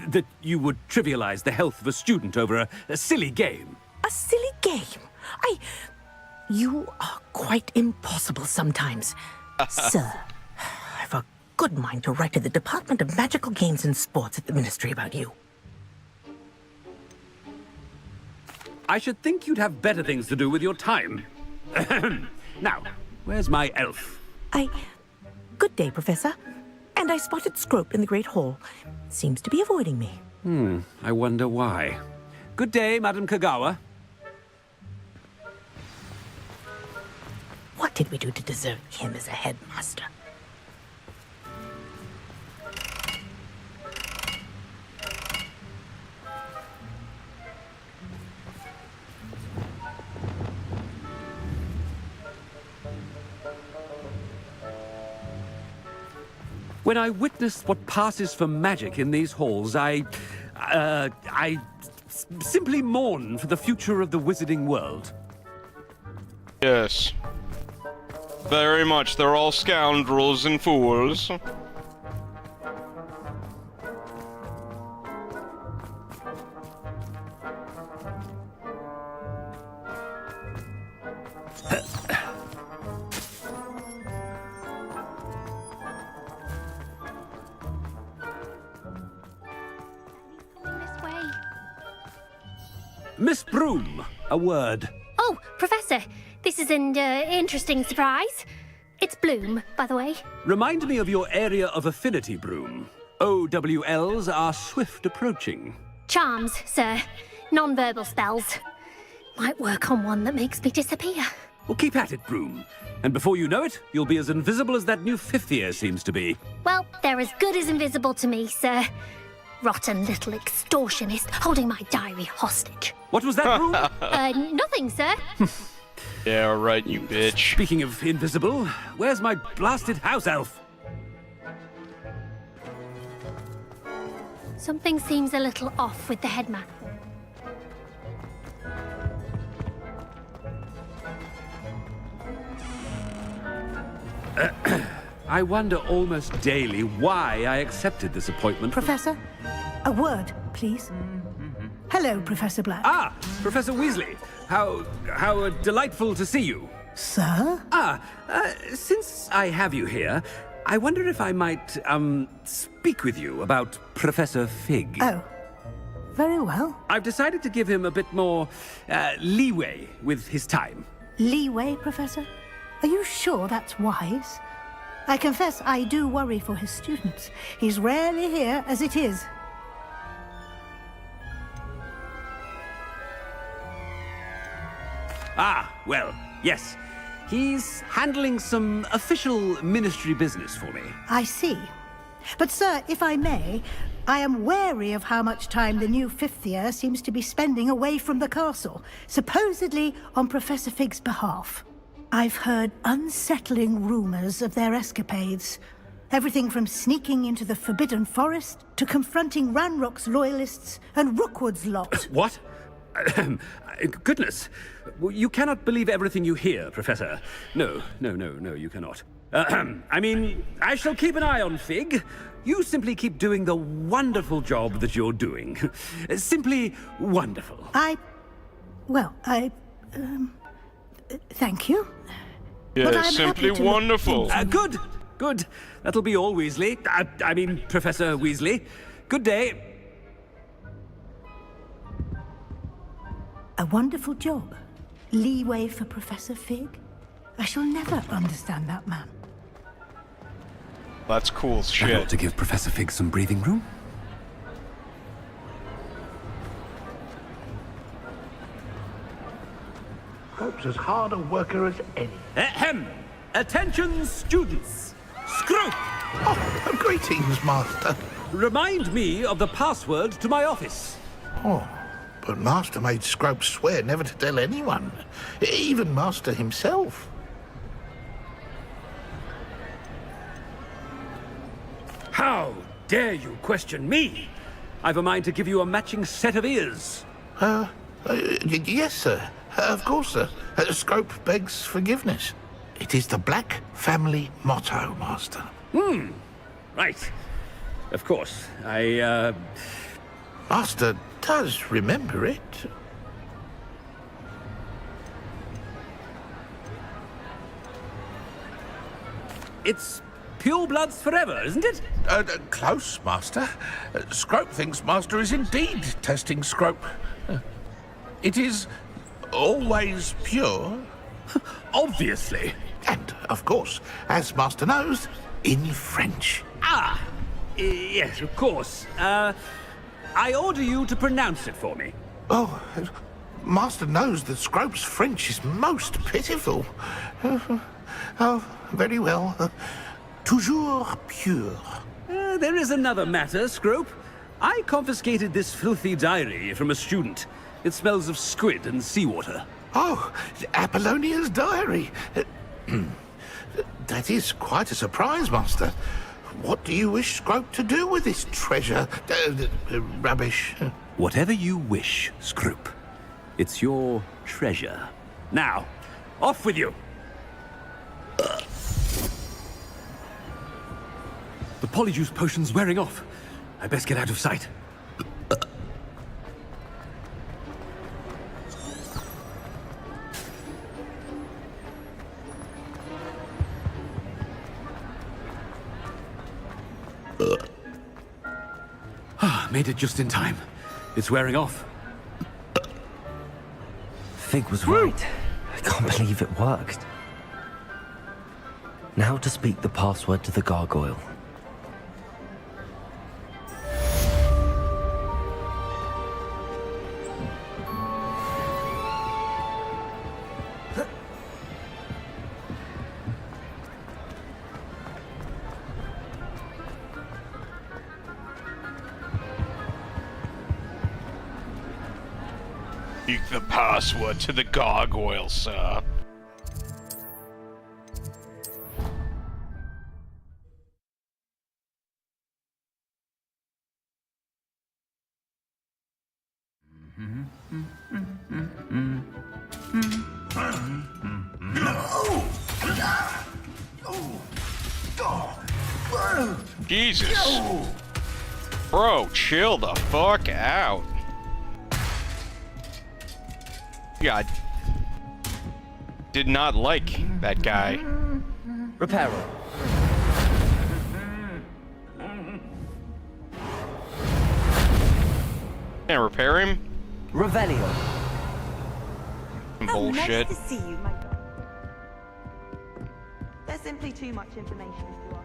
That you would trivialize the health of a student over a silly game. A silly game? You are quite impossible sometimes. Sir, I've a good mind to write to the Department of Magical Games and Sports at the Ministry about you. I should think you'd have better things to do with your time. Now, where's my elf? Good day, Professor. And I spotted Scrope in the Great Hall. Seems to be avoiding me. I wonder why. Good day, Madam Kogawa. What did we do to deserve him as a headmaster? When I witness what passes for magic in these halls, I simply mourn for the future of the wizarding world. Yes. Very much. They're all scoundrels and fools. Miss Broom, a word. Oh, Professor, this is an interesting surprise. It's Bloom, by the way. Remind me of your area of affinity, Broom. OWLs are swift approaching. Charms, sir. Non-verbal spells. Might work on one that makes me disappear. Well, keep at it, Broom. And before you know it, you'll be as invisible as that new fifth year seems to be. Well, they're as good as invisible to me, sir. Rotten little extortionist holding my diary hostage. What was that, Broom? Nothing, sir. Yeah, right, you bitch. Speaking of invisible, where's my blasted house elf? Something seems a little off with the headmaster. I wonder almost daily why I accepted this appointment. Professor, a word, please. Hello, Professor Black. Ah, Professor Weasley. How delightful to see you. Sir? Since I have you here, I wonder if I might, speak with you about Professor Fig. Oh, very well. I've decided to give him a bit more, leeway with his time. Leeway, Professor? Are you sure that's wise? I confess I do worry for his students. He's rarely here as it is. Ah, well, yes. He's handling some official ministry business for me. I see. But, sir, if I may, I am wary of how much time the new fifth year seems to be spending away from the castle, supposedly on Professor Fig's behalf. I've heard unsettling rumors of their escapades. Everything from sneaking into the Forbidden Forest to confronting Ranrock's loyalists and Rookwood's lot. What? Goodness. You cannot believe everything you hear, Professor. No, you cannot. I mean, I shall keep an eye on Fig. You simply keep doing the wonderful job that you're doing. Simply wonderful. Thank you. Yeah, But I'm simply happy to look wonderful. Good, good. That'll be all, Weasley. I mean, Professor Weasley. Good day. A wonderful job. Leeway for Professor Fig? I shall never understand that man. That's cool as shit. I ought to give Professor Fig some breathing room. Scrope's as hard a worker as any. Ahem! Attention, students! Scrope! Oh, greetings, Master. Remind me of the password to my office. Oh, but Master made Scrope swear never to tell anyone, even Master himself. How dare you question me? I've a mind to give you a matching set of ears. Yes, sir. Of course, sir. Scrope begs forgiveness. It is the Black family motto, Master. Right. Of course. Master does remember it. It's pure bloods forever, isn't it? Close, Master. Scrope thinks Master is indeed testing Scrope. It is always pure. Obviously. And, of course, as Master knows, in French. Yes, of course. I order you to pronounce it for me. Oh, Master knows that Scrope's French is most pitiful. Oh, very well. Toujours pure. There is another matter, Scrope. I confiscated this filthy diary from a student. It smells of squid and seawater. Oh, Apollonia's diary. That is quite a surprise, Master. What do you wish Scrope to do with this treasure? Rubbish. Whatever you wish, Scrope. It's your treasure. Now, off with you. The polyjuice potion's wearing off. I best get out of sight. Made it just in time. It's wearing off. Fig was right. I can't believe it worked. Now to speak the password to the gargoyle. Speak the password to the gargoyle, sir. Jesus. Bro, chill the fuck out. Yeah, I did not like that guy. Reparo. Can't repair him? Revelio. Bullshit. Nice to see you, my God. There's simply too much information to ask.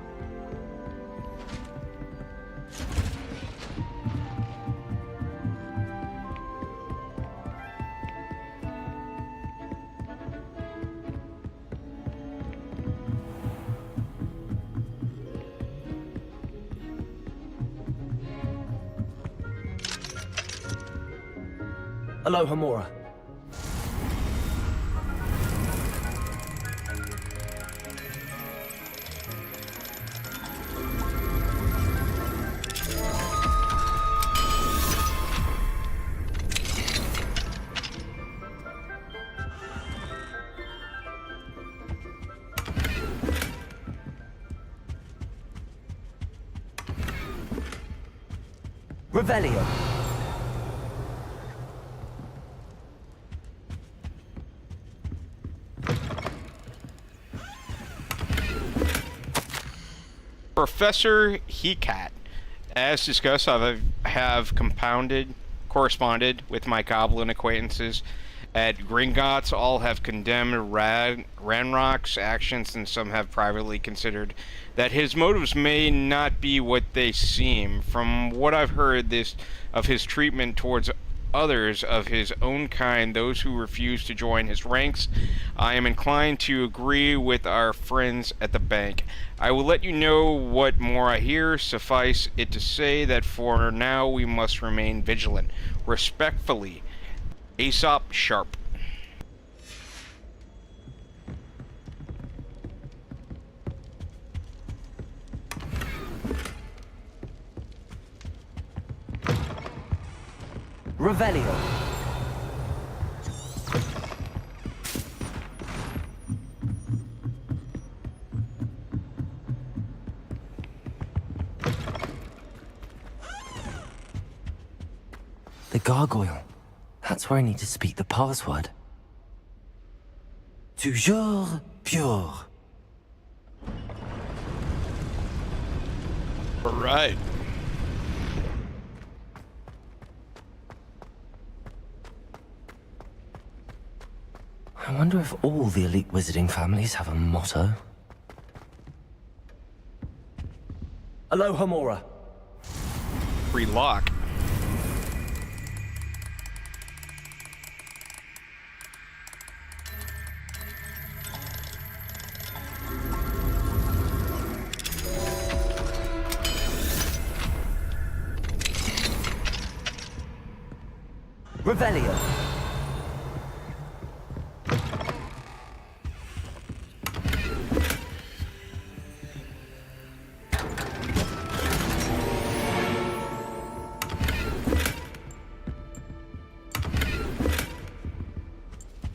Aloha Mora. Revelio. Professor Hecat. As discussed, I have corresponded with my goblin acquaintances at Gringotts. All have condemned Ranrock's actions, and some have privately considered that his motives may not be what they seem. From what I've heard of his treatment towards others of his own kind, those who refuse to join his ranks, I am inclined to agree with our friends at the bank. I will let you know what more I hear. Suffice it to say that for now we must remain vigilant. Respectfully, Aesop Sharp. Revelio. The gargoyle. That's where I need to speak the password. Toujours pure. All right. I wonder if all the elite wizarding families have a motto. Aloha Mora. Relock. Revelio.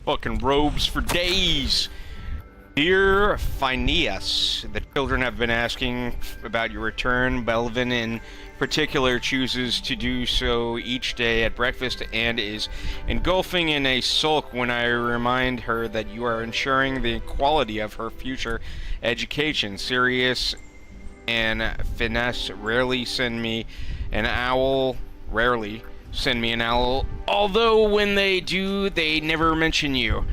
Fucking robes for days. Dear Phineas, the children have been asking about your return. Belvin in particular chooses to do so each day at breakfast and is engulfing in a sulk when I remind her that you are ensuring the quality of her future education. Sirius and Finesse rarely send me an owl, although when they do, they never mention you.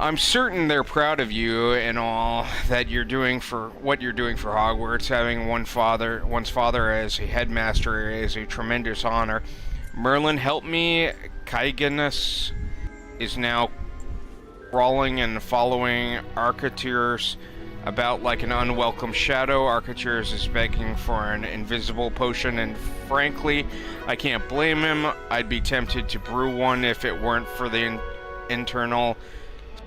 I'm certain they're proud of you and all that you're doing for Hogwarts. Having one's father as a headmaster is a tremendous honor. Merlin, help me. Kyganus is now crawling and following Arcatures about like an unwelcome shadow. Arcatures is begging for an invisible potion, and frankly, I can't blame him. I'd be tempted to brew one if it weren't for the internal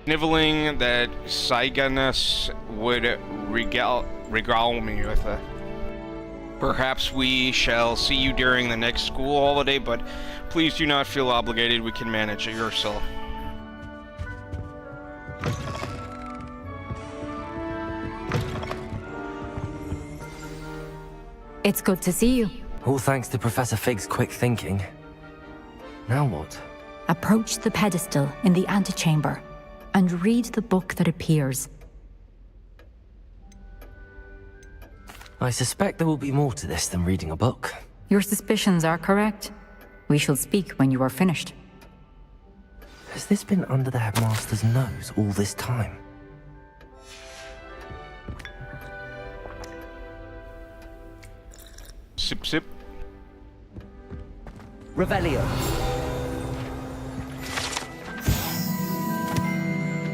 sniveling that Cyganus would regale me with. Perhaps we shall see you during the next school holiday, but please do not feel obligated. We can manage it yourself. It's good to see you. All thanks to Professor Fig's quick thinking. Now what? Approach the pedestal in the antechamber and read the book that appears. I suspect there will be more to this than reading a book. Your suspicions are correct. We shall speak when you are finished. Has this been under the headmaster's nose all this time? Sip, sip. Revelio.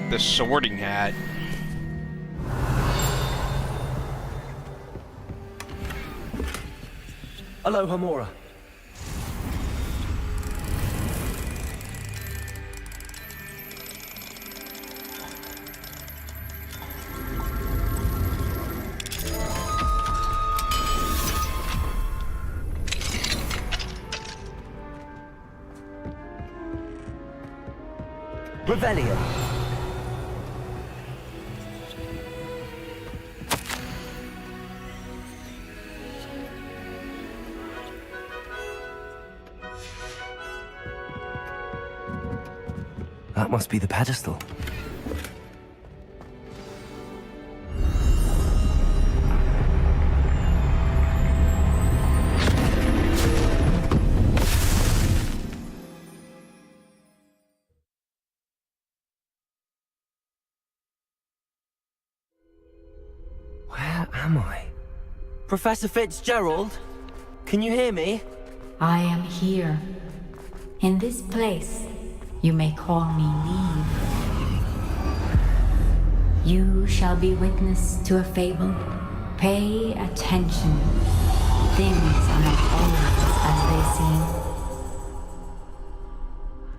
The sorting hat. Aloha Mora. Revelio. That must be the pedestal. Where am I? Professor Fitzgerald? Can you hear me? I am here. In this place, you may call me Neve. You shall be witness to a fable. Pay attention. Things are not always as they seem.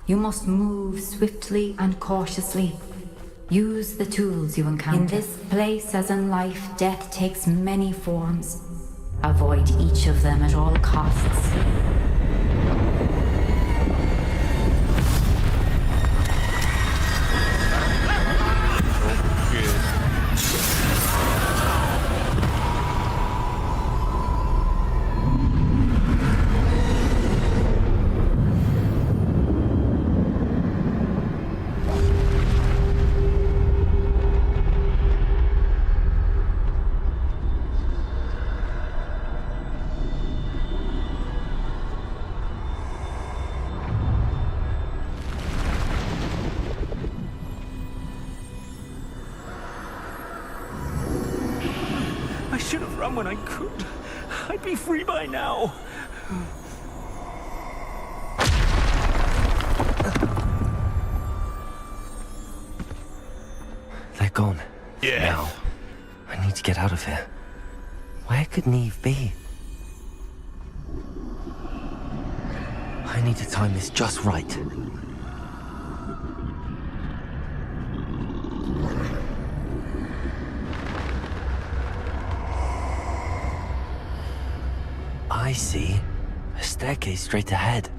You must move swiftly and cautiously. Use the tools you encounter. In this place, as in life, death takes many forms. Avoid each of them at all costs. I should have run when I could. I'd be free by now. They're gone. Yeah. Now, I need to get out of here. Where could Neve be? I need to time this just right. I see a staircase straight ahead.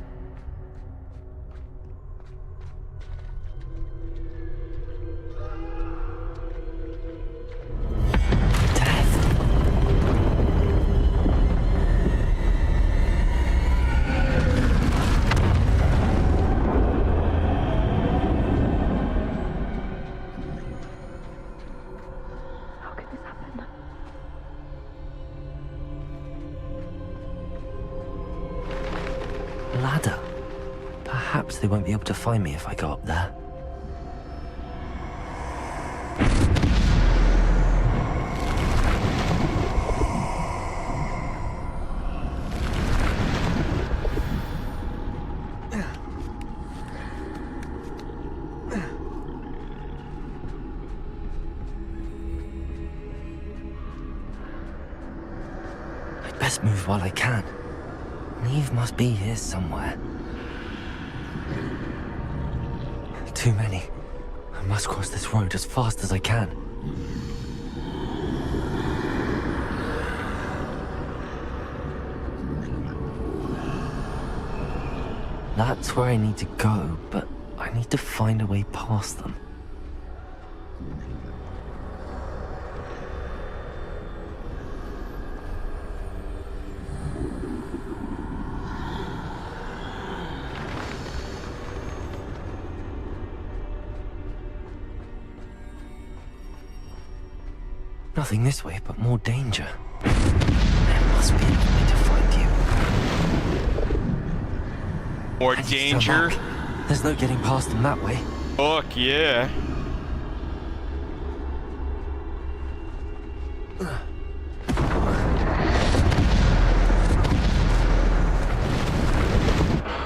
Ladder. Perhaps they won't be able to find me if I go up there. I'd best move while I can. Neve must be here somewhere. Too many. I must cross this road as fast as I can. That's where I need to go, but I need to find a way past them. Nothing this way, but more danger. There must be a way to find you. More danger? There's no getting past them that way. Fuck yeah.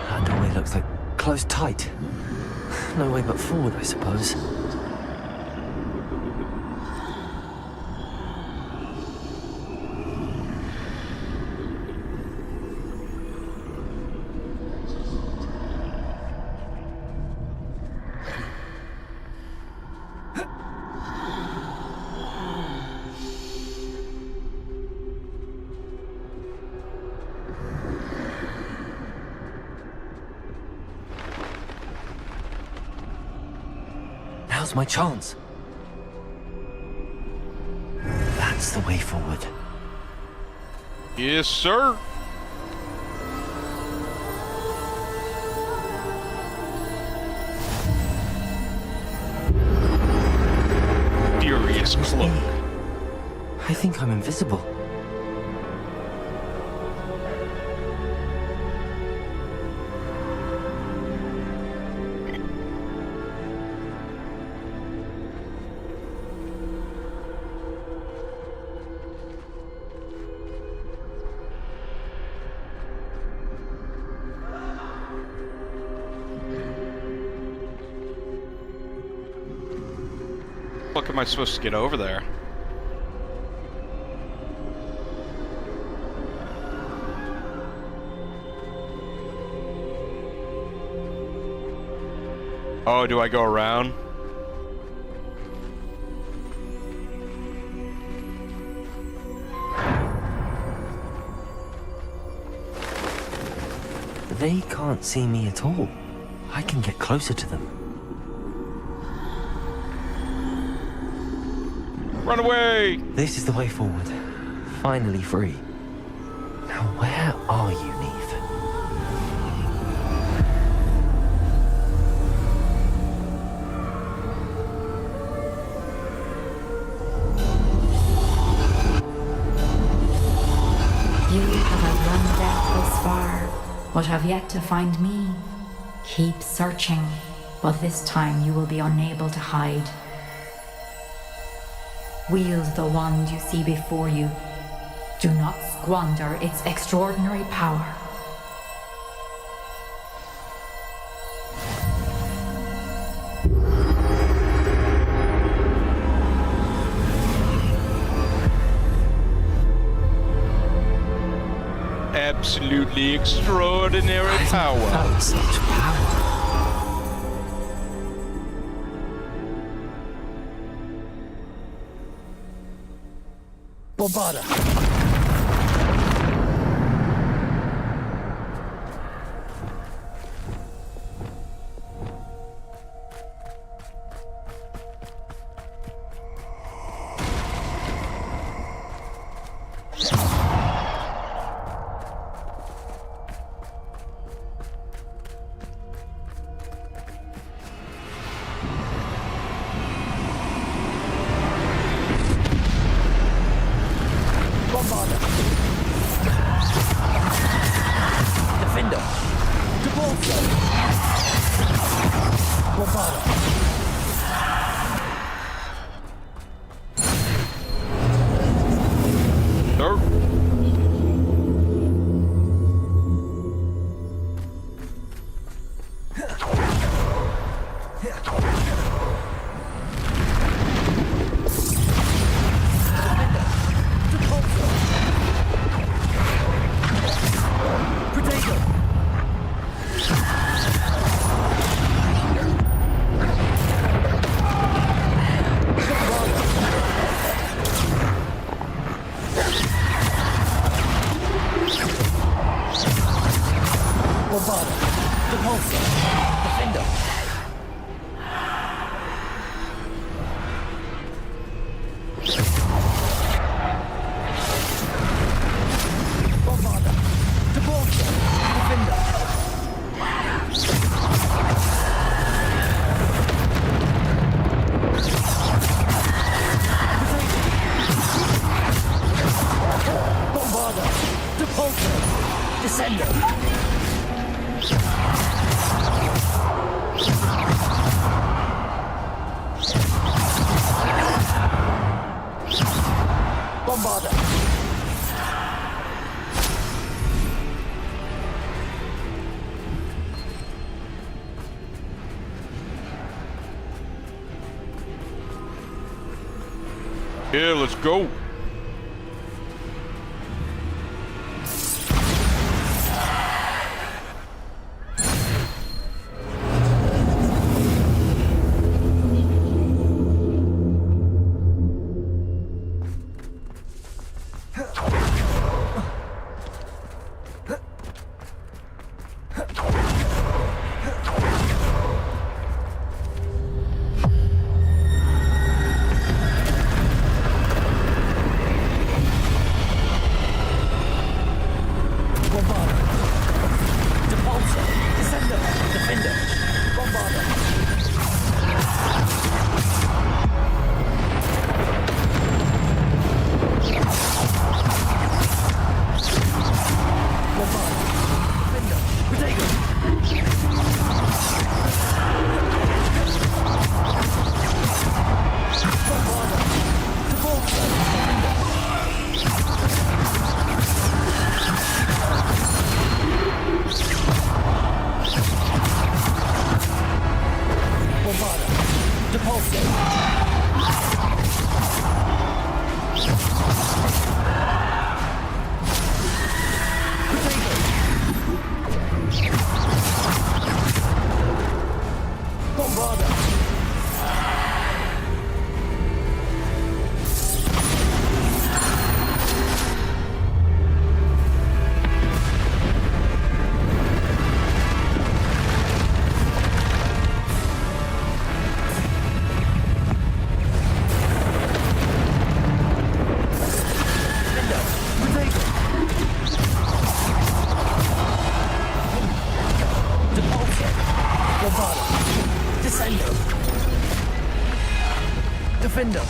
That doorway looks like closed tight. No way but forward, I suppose. Now's my chance. That's the way forward. Yes, sir. cloak. I think I'm invisible. What am I supposed to get over there? Oh, do I go around? They can't see me at all. I can get closer to them. Run away! This is the way forward. Finally free. Now where are you, Neve? You have outrun death thus far, but have yet to find me. Keep searching, but this time you will be unable to hide. Wield the wand you see before you. Do not squander its extraordinary power. Absolutely extraordinary power. Felt such power. Bombarda! Yeah, let's go. Defender.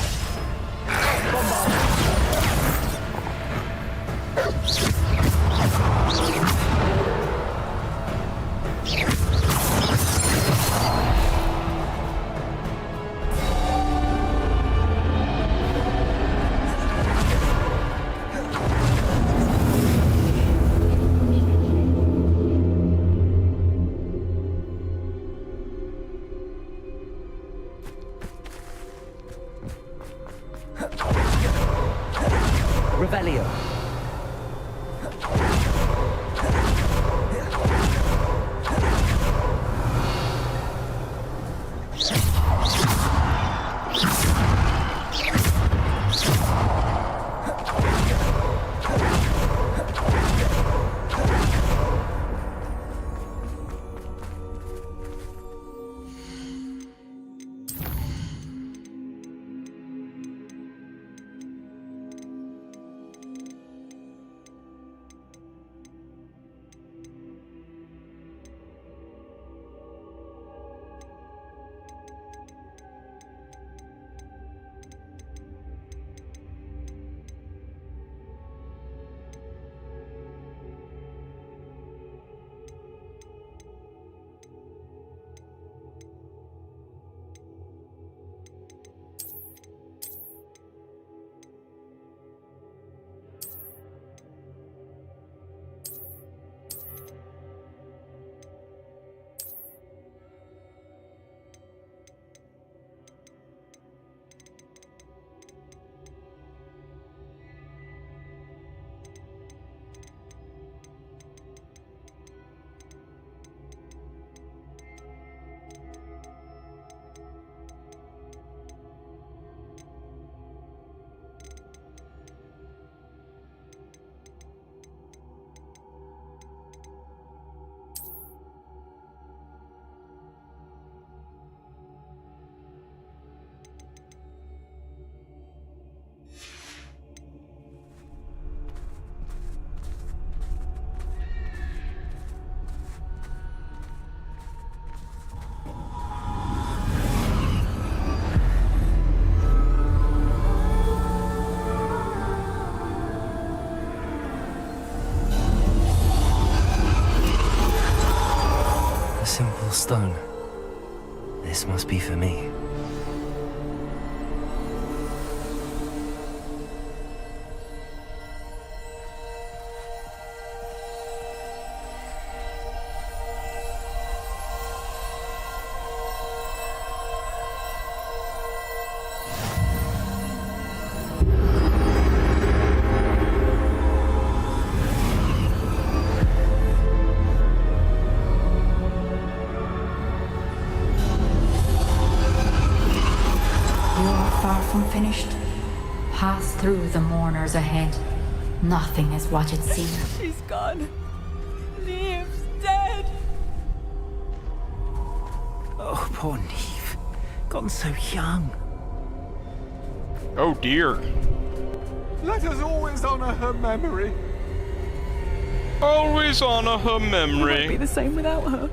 Revelio. Simple stone. This must be for me. Finished. Pass through the mourners ahead. Nothing is what it seems. She's gone. Neve's dead. Oh, poor Neve. Gone so young. Oh dear. Let us always honor her memory. Always honor her memory. It won't be the same without her.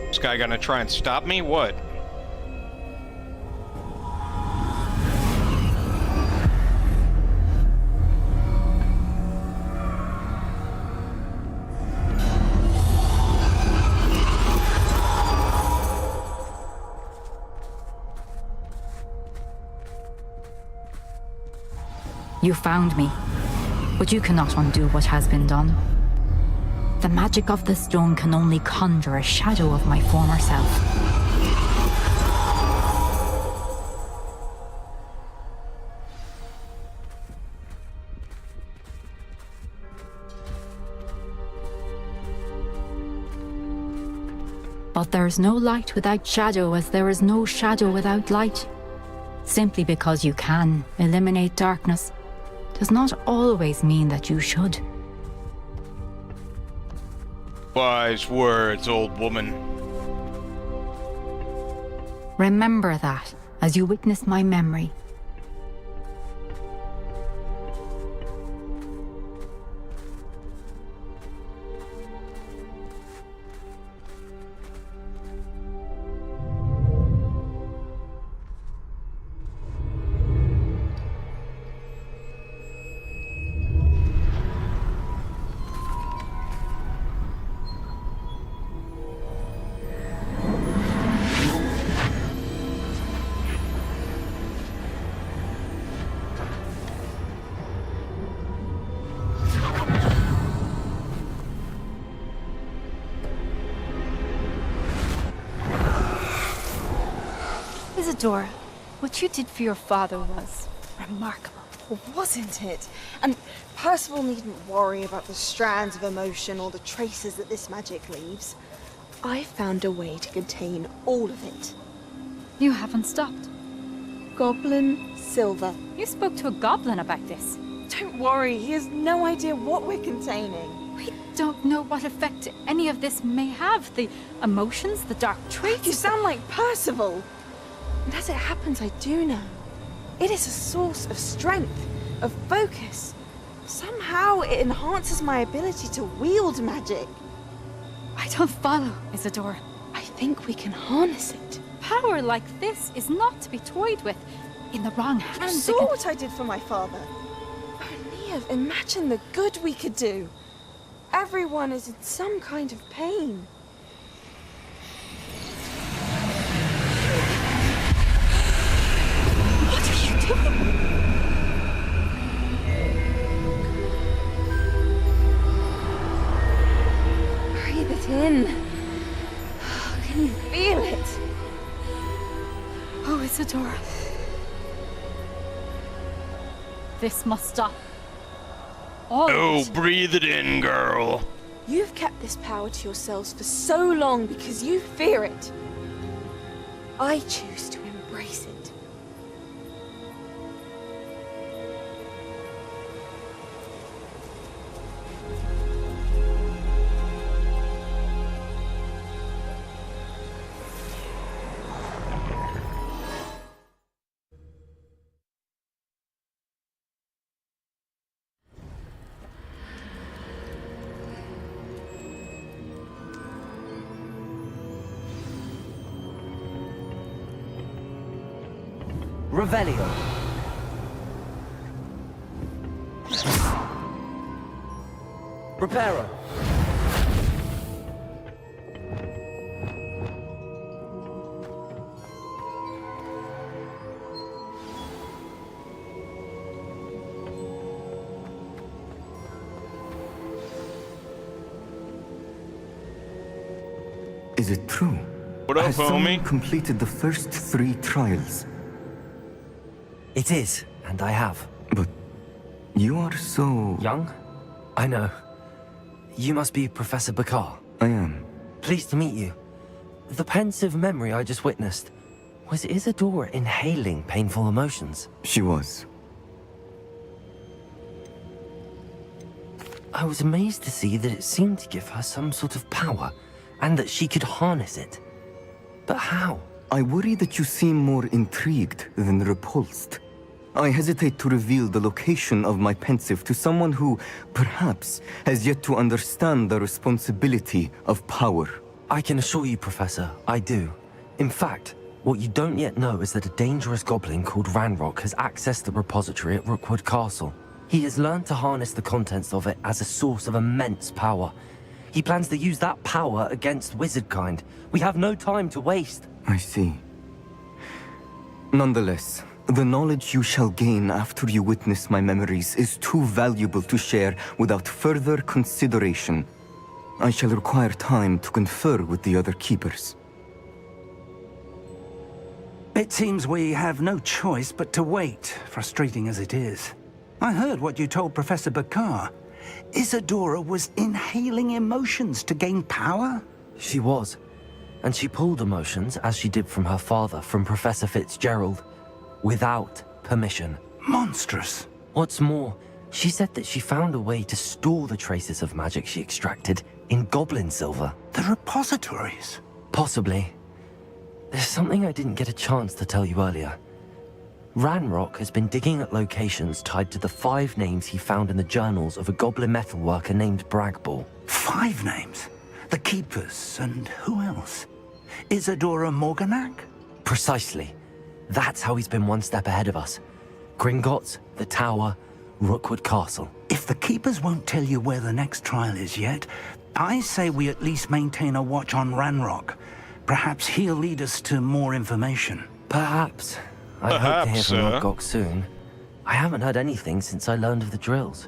This guy gonna try and stop me? What? You found me, but you cannot undo what has been done. The magic of the stone can only conjure a shadow of my former self. But there is no light without shadow, as there is no shadow without light. Simply because you can eliminate darkness does not always mean that you should. Wise words, old woman. Remember that as you witness my memory. Isadora, what you did for your father was remarkable, wasn't it? And Percival needn't worry about the strands of emotion or the traces that this magic leaves. I found a way to contain all of it. You haven't stopped. Goblin Silver. You spoke to a goblin about this. Don't worry, he has no idea what we're containing. We don't know what effect any of this may have. The emotions, the dark traits. You sound like Percival. And as it happens, I do know. It is a source of strength, of focus. Somehow it enhances my ability to wield magic. I don't follow, Isadora. I think we can harness it. Power like this is not to be toyed with. In the wrong hands. You saw what I did for my father. Oh, Neve, imagine the good we could do. Everyone is in some kind of pain. What are you doing? Breathe it in. Can you feel it? Oh, Isadora. This must stop. Oh, breathe it in, girl. You've kept this power to yourselves for so long because you fear it. I choose to embrace it. Revelio. Reparo. Is it true? What up, Has someone homie? completed the first 3 trials? It is, and I have. But you are so... Young? I know. You must be Professor Bakar. I am. Pleased to meet you. The pensive memory I just witnessed, was Isadora inhaling painful emotions? She was. I was amazed to see that it seemed to give her some sort of power, and that she could harness it. But how? I worry that you seem more intrigued than repulsed. I hesitate to reveal the location of my pensive to someone who, perhaps, has yet to understand the responsibility of power. I can assure you, Professor, I do. In fact, what you don't yet know is that a dangerous goblin called Ranrock has accessed the repository at Rookwood Castle. He has learned to harness the contents of it as a source of immense power. He plans to use that power against wizardkind. We have no time to waste. I see. Nonetheless, the knowledge you shall gain after you witness my memories is too valuable to share without further consideration. I shall require time to confer with the other keepers. It seems we have no choice but to wait, frustrating as it is. I heard what you told Professor Bakar. Isadora was inhaling emotions to gain power? She was. And she pulled emotions, as she did from her father, from Professor Fitzgerald, without permission. Monstrous. What's more, she said that she found a way to store the traces of magic she extracted in goblin silver. The repositories? Possibly. There's something I didn't get a chance to tell you earlier. Ranrock has been digging at locations tied to the 5 names he found in the journals of a goblin metalworker named Bragball. 5 names? The Keepers, and who else? Isadora Morganac? Precisely. That's how he's been one step ahead of us. Gringotts, the Tower, Rookwood Castle. If the Keepers won't tell you where the next trial is yet, I say we at least maintain a watch on Ranrock. Perhaps he'll lead us to more information. Perhaps. I hope to hear from Rodgok soon. I haven't heard anything since I learned of the drills.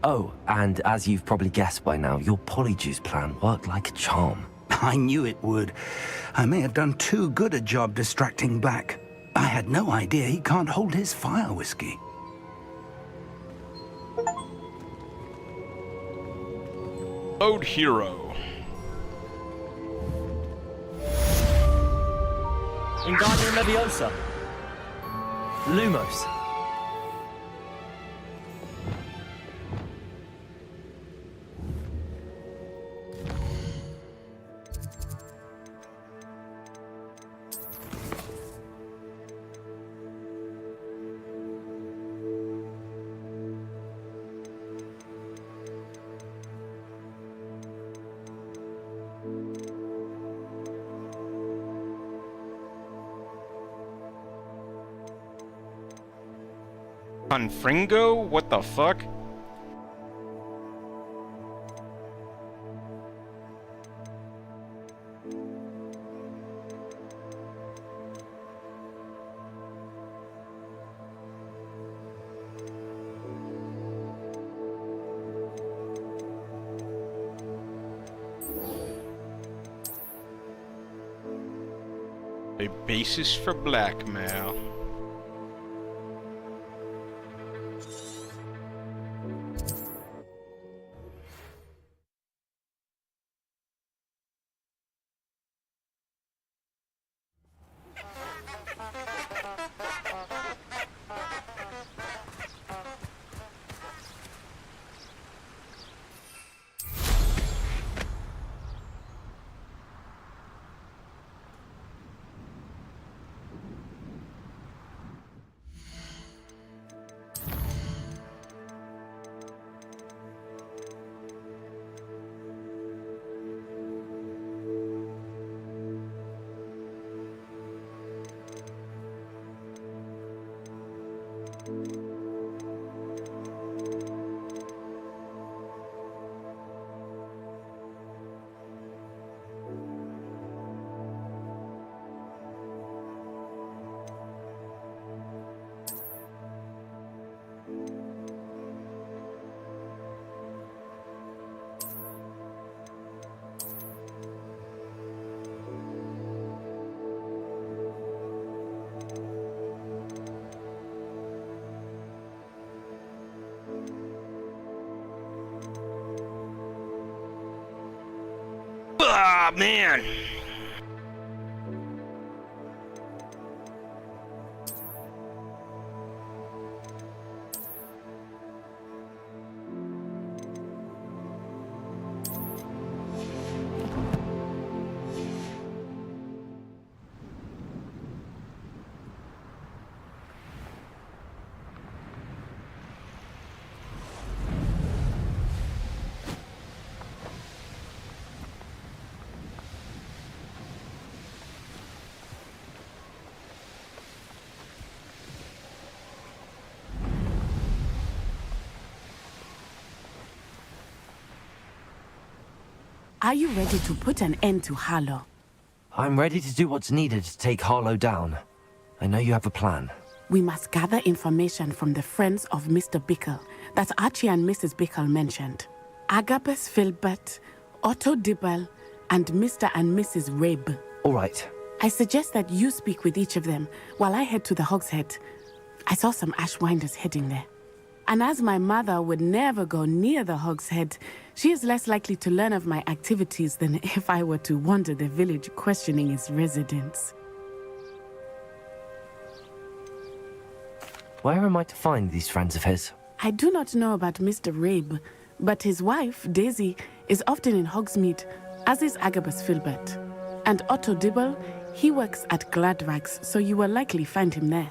Oh, and as you've probably guessed by now, your polyjuice plan worked like a charm. I knew it would. I may have done too good a job distracting Black. I had no idea he can't hold his fire whiskey. Ode Hero. Wingardium Leviosa. Lumos. Confringo? What the fuck? A basis for blackmail. Ah, man. Are you ready to put an end to Harlow? I'm ready to do what's needed to take Harlow down. I know you have a plan. We must gather information from the friends of Mr. Bickle that Archie and Mrs. Bickle mentioned. Agabus Filbert, Otto Dibble, and Mr. and Mrs. Rabe. All right. I suggest that you speak with each of them while I head to the Hog's Head. I saw some Ashwinders heading there. And as my mother would never go near the Hog's Head, she is less likely to learn of my activities than if I were to wander the village questioning its residents. Where am I to find these friends of his? I do not know about Mr. Rabe, but his wife, Daisy, is often in Hogsmeade, as is Agabus Filbert. And Otto Dibble, he works at Gladrags, so you will likely find him there.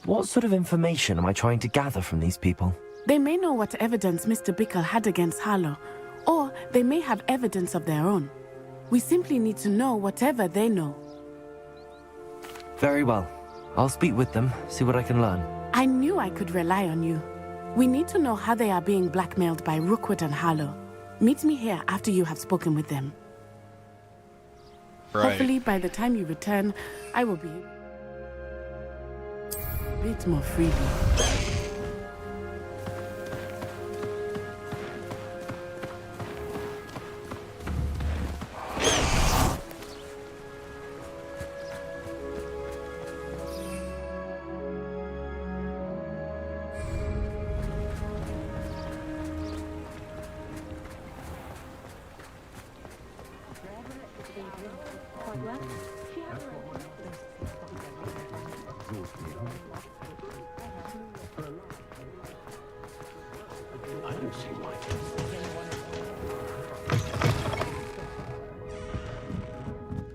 What sort of information am I trying to gather from these people? They may know what evidence Mr. Bickle had against Harlow, or they may have evidence of their own. We simply need to know whatever they know. Very well. I'll speak with them, see what I can learn. I knew I could rely on you. We need to know how they are being blackmailed by Rookwood and Harlow. Meet me here after you have spoken with them. Right. Hopefully, by the time you return, I will be a bit more freely.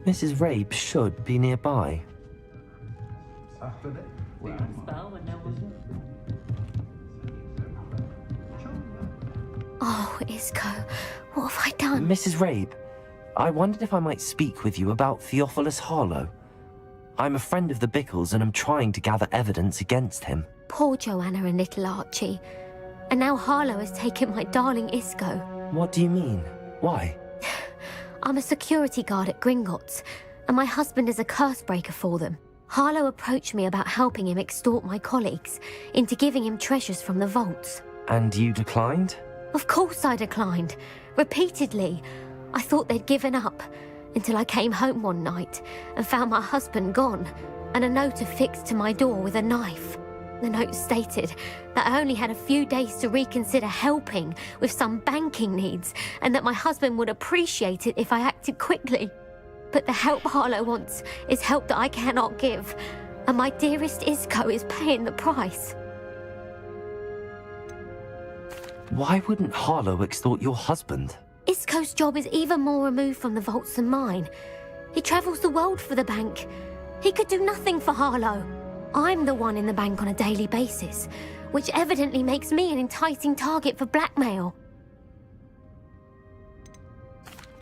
Mrs. Rabe should be nearby. Oh, Isco, what have I done? Mrs. Rabe, I wondered if I might speak with you about Theophilus Harlow. I'm a friend of the Bickles and I'm trying to gather evidence against him. Poor Joanna and little Archie. And now Harlow has taken my darling Isco. What do you mean? Why? I'm a security guard at Gringotts, and my husband is a curse breaker for them. Harlow approached me about helping him extort my colleagues into giving him treasures from the vaults. And you declined? Of course I declined. Repeatedly. I thought they'd given up, until I came home one night and found my husband gone, and a note affixed to my door with a knife. The note stated that I only had a few days to reconsider helping with some banking needs, and that my husband would appreciate it if I acted quickly. But the help Harlow wants is help that I cannot give, and my dearest Isco is paying the price. Why wouldn't Harlow extort your husband? Isco's job is even more removed from the vaults than mine. He travels the world for the bank. He could do nothing for Harlow. I'm the one in the bank on a daily basis, which evidently makes me an enticing target for blackmail.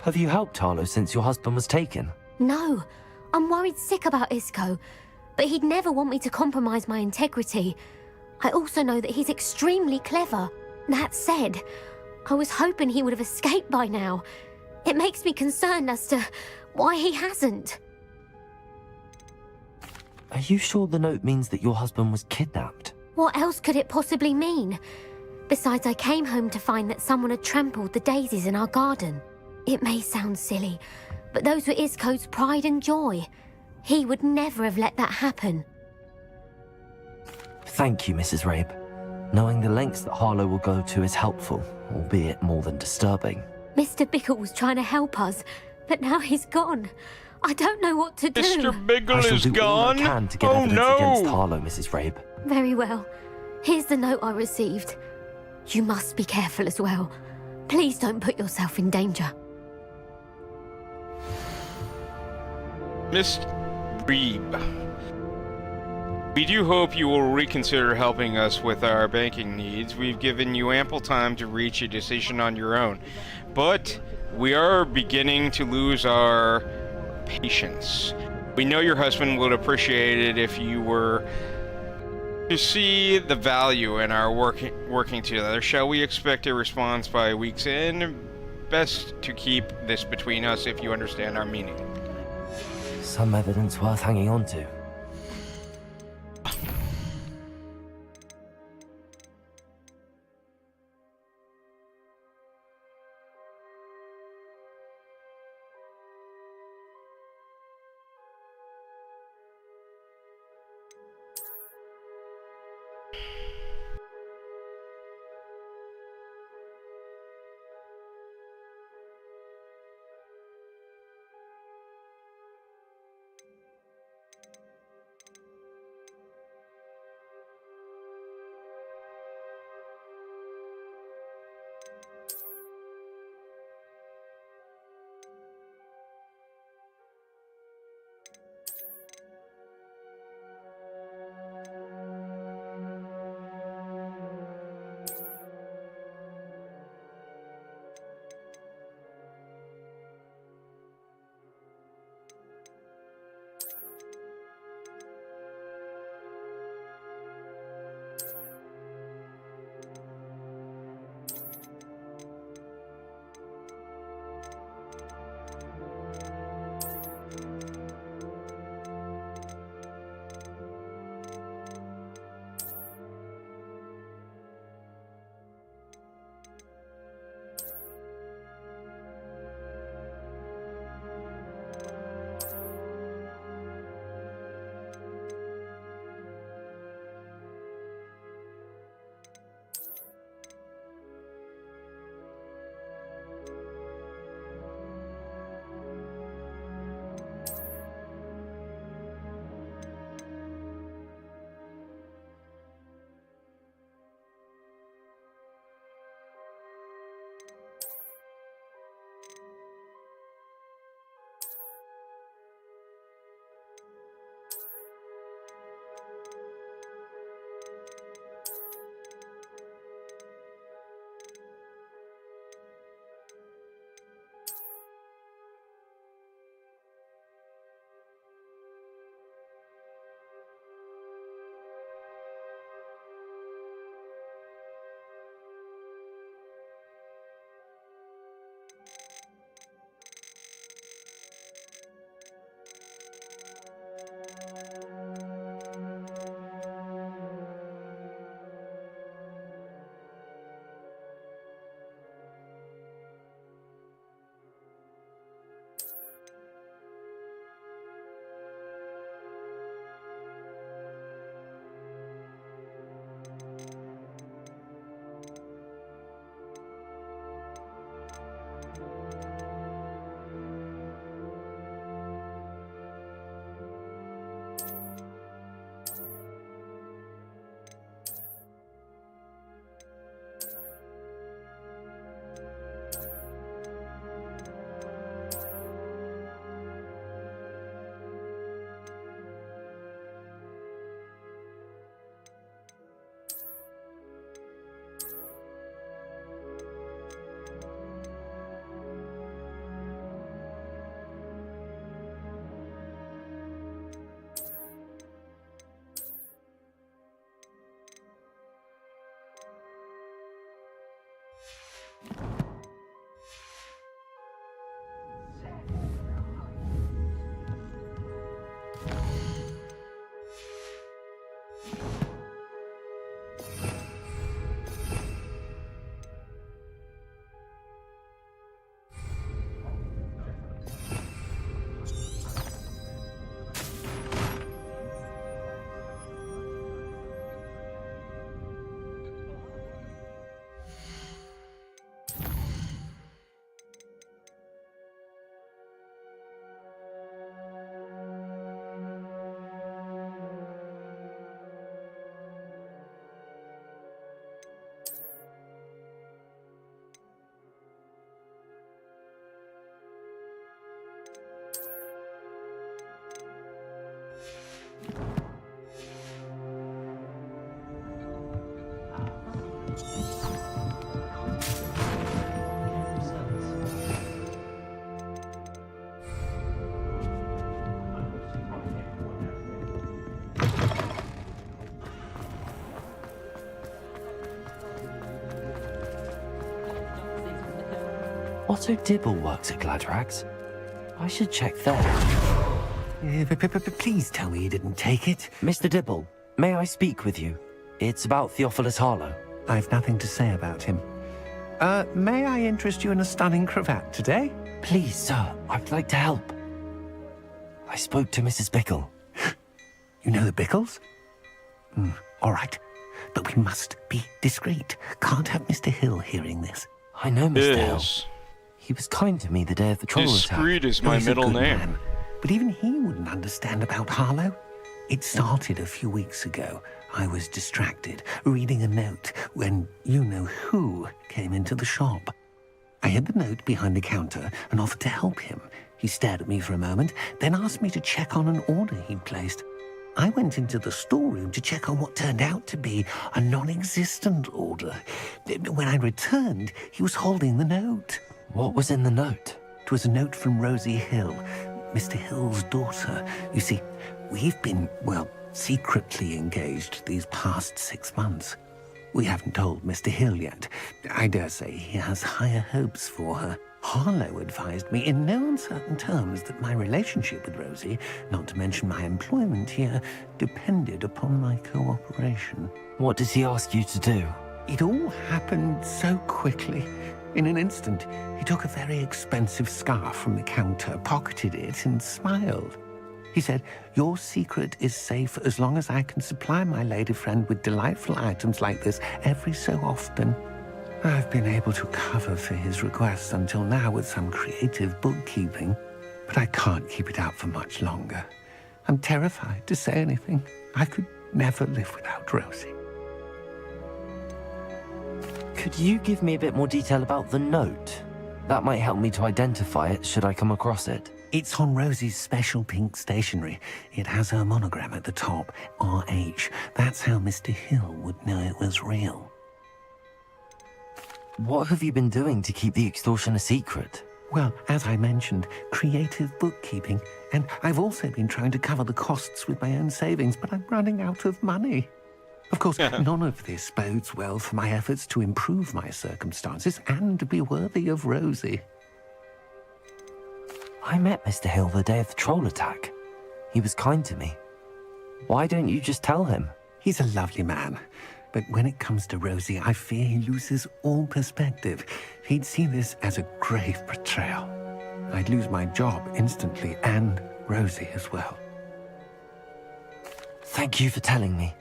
Have you helped Harlow since your husband was taken? No, I'm worried sick about Isco, but he'd never want me to compromise my integrity. I also know that he's extremely clever. That said, I was hoping he would have escaped by now. It makes me concerned as to why he hasn't. Are you sure the note means that your husband was kidnapped? What else could it possibly mean? Besides, I came home to find that someone had trampled the daisies in our garden. It may sound silly, but those were Isco's pride and joy. He would never have let that happen. Thank you, Mrs. Rabe. Knowing the lengths that Harlow will go to is helpful, albeit more than disturbing. Mr. Bickle was trying to help us, but now he's gone. I don't know what to do. Mr. Bickle I shall is do all I gone? can to get Oh, evidence no! against Harlow, Mrs. Rabe. Very well. Here's the note I received. You must be careful as well. Please don't put yourself in danger. Miss Reeb, we do hope you will reconsider helping us with our banking needs. We've given you ample time to reach a decision on your own, but we are beginning to lose our patience. We know your husband would appreciate it if you were to see the value in our working together. Shall we expect a response by week's end? Best to keep this between us, if you understand our meaning. Some evidence worth hanging on to. Otto Dibble works at Gladrags. I should check there. Please tell me you didn't take it. Mr. Dibble, may I speak with you? It's about Theophilus Harlow. I've nothing to say about him. May I interest you in a stunning cravat today? Please, sir, I'd like to help. I spoke to Mrs. Bickle. You know the Bickles? All right. But we must be discreet. Can't have Mr. Hill hearing this. I know Mr. Hill. He was kind to me the day of the troll attack. Discreet is my He's a middle good name. man, but even he wouldn't understand about Harlow. It started a few weeks ago. I was distracted, reading a note, when you-know-who came into the shop. I hid the note behind the counter and offered to help him. He stared at me for a moment, then asked me to check on an order he'd placed. I went into the storeroom to check on what turned out to be a non-existent order. When I returned, he was holding the note. What was in the note? It was a note from Rosie Hill, Mr. Hill's daughter. You see, we've been, well, secretly engaged these past 6 months. We haven't told Mr. Hill yet. I dare say he has higher hopes for her. Harlow advised me in no uncertain terms that my relationship with Rosie, not to mention my employment here, depended upon my cooperation. What does he ask you to do? It all happened so quickly. In an instant, he took a very expensive scarf from the counter, pocketed it, and smiled. He said, "Your secret is safe as long as I can supply my lady friend with delightful items like this every so often." I've been able to cover for his requests until now with some creative bookkeeping, but I can't keep it out for much longer. I'm terrified to say anything. I could never live without Rosie. Could you give me a bit more detail about the note? That might help me to identify it should I come across it. It's on Rosie's special pink stationery. It has her monogram at the top, RH. That's how Mr. Hill would know it was real. What have you been doing to keep the extortion a secret? Well, as I mentioned, creative bookkeeping. And I've also been trying to cover the costs with my own savings, but I'm running out of money. Of course, none of this bodes well for my efforts to improve my circumstances and be worthy of Rosie. I met Mr. Hill the day of the troll attack. He was kind to me. Why don't you just tell him? He's a lovely man. But when it comes to Rosie, I fear he loses all perspective. He'd see this as a grave betrayal. I'd lose my job instantly, and Rosie as well. Thank you for telling me.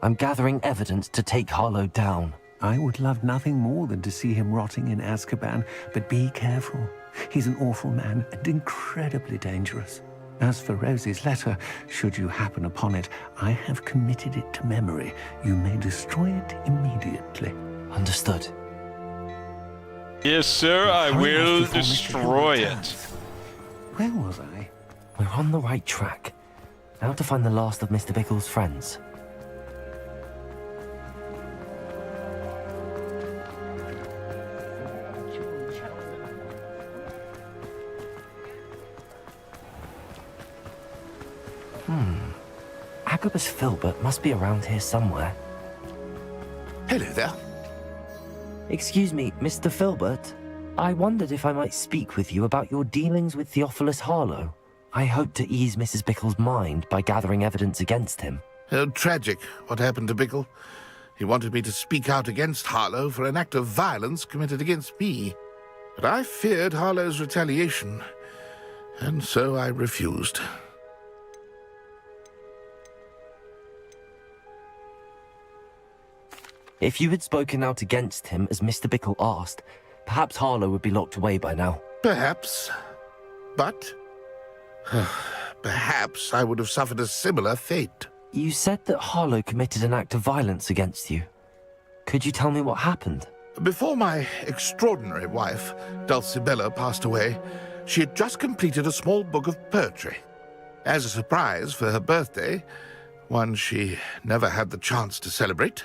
I'm gathering evidence to take Harlow down. I would love nothing more than to see him rotting in Azkaban, but be careful. He's an awful man and incredibly dangerous. As for Rosie's letter, should you happen upon it, I have committed it to memory. You may destroy it immediately. Understood. Yes, sir, I will destroy it. Where was I? We're on the right track. Now to find the last of Mr. Bickle's friends. Agabus Filbert must be around here somewhere. Hello there. Excuse me, Mr. Filbert. I wondered if I might speak with you about your dealings with Theophilus Harlow. I hope to ease Mrs. Bickle's mind by gathering evidence against him. Tragic, what happened to Bickle. He wanted me to speak out against Harlow for an act of violence committed against me. But I feared Harlow's retaliation, and so I refused. If you had spoken out against him as Mr. Bickle asked, perhaps Harlow would be locked away by now. Perhaps. But perhaps I would have suffered a similar fate. You said that Harlow committed an act of violence against you. Could you tell me what happened? Before my extraordinary wife, Dulcibella, passed away, she had just completed a small book of poetry. As a surprise for her birthday, one she never had the chance to celebrate,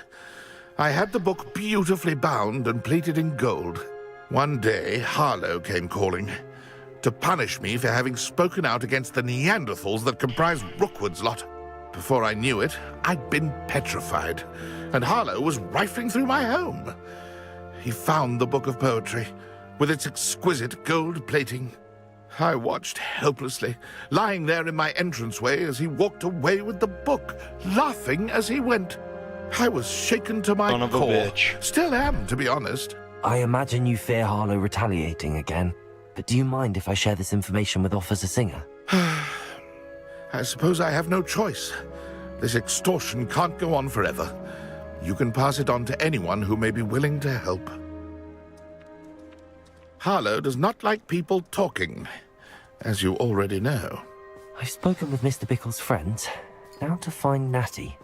I had the book beautifully bound and plated in gold. One day, Harlow came calling to punish me for having spoken out against the Neanderthals that comprised Rookwood's lot. Before I knew it, I'd been petrified, and Harlow was rifling through my home. He found the book of poetry, with its exquisite gold plating. I watched helplessly, lying there in my entranceway as he walked away with the book, laughing as he went. I was shaken to my Son of a core. bitch. Still am, to be honest. I imagine you fear Harlow retaliating again, but do you mind if I share this information with Officer Singer? I suppose I have no choice. This extortion can't go on forever. You can pass it on to anyone who may be willing to help. Harlow does not like people talking, as you already know. I've spoken with Mr. Bickle's friends. Now to find Natty.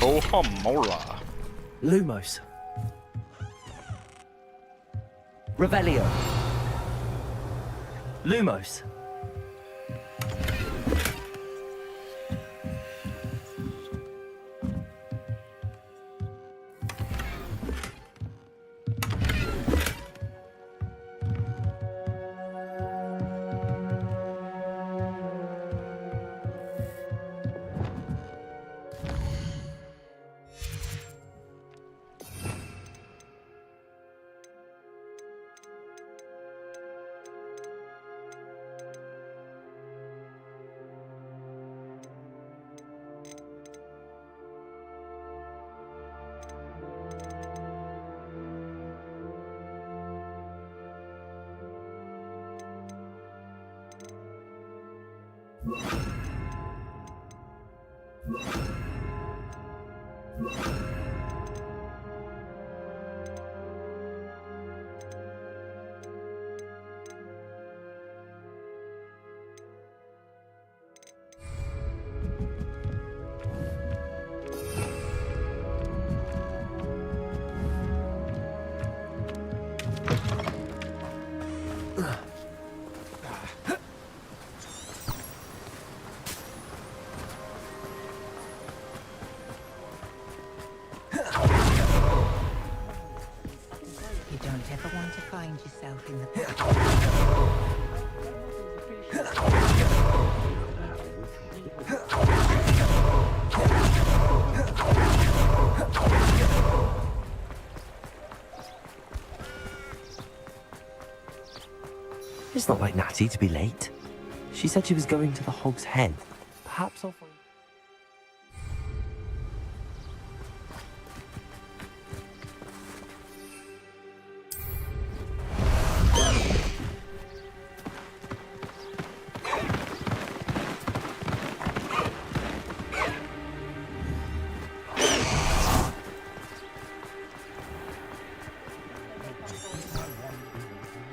Oh, Hamora. Lumos. Revelio. Lumos. You don't ever want to find yourself in the It's not like Natty to be late. She said she was going to the Hog's Head. Perhaps I'll find...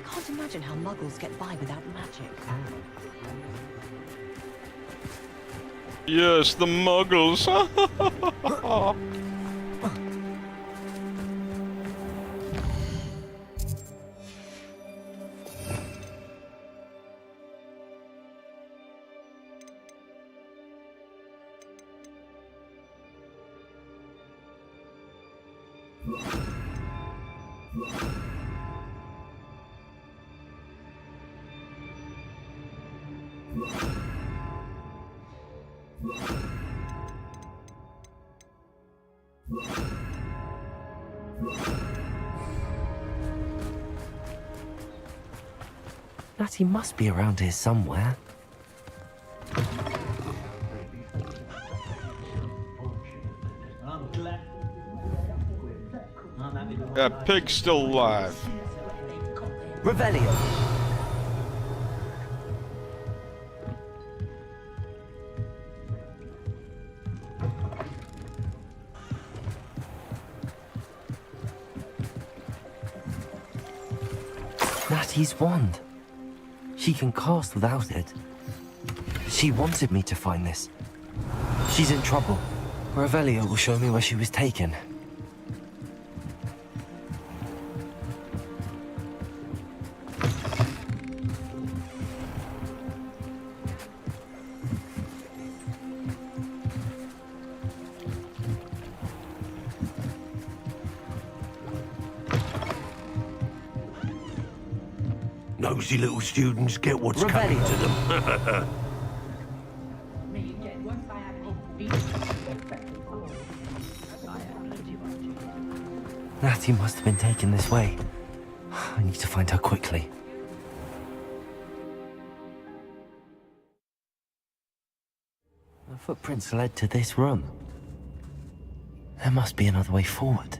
Can't imagine how muggles get by without magic. Yes, the muggles. Natty must be around here somewhere. That pig's still alive. Revelio. Natty's wand. She can cast without it. She wanted me to find this. She's in trouble. Revelio will show me where she was taken. Nosy little students get what's coming to them. Natty must have been taken this way. I need to find her quickly. The footprints led to this room. There must be another way forward.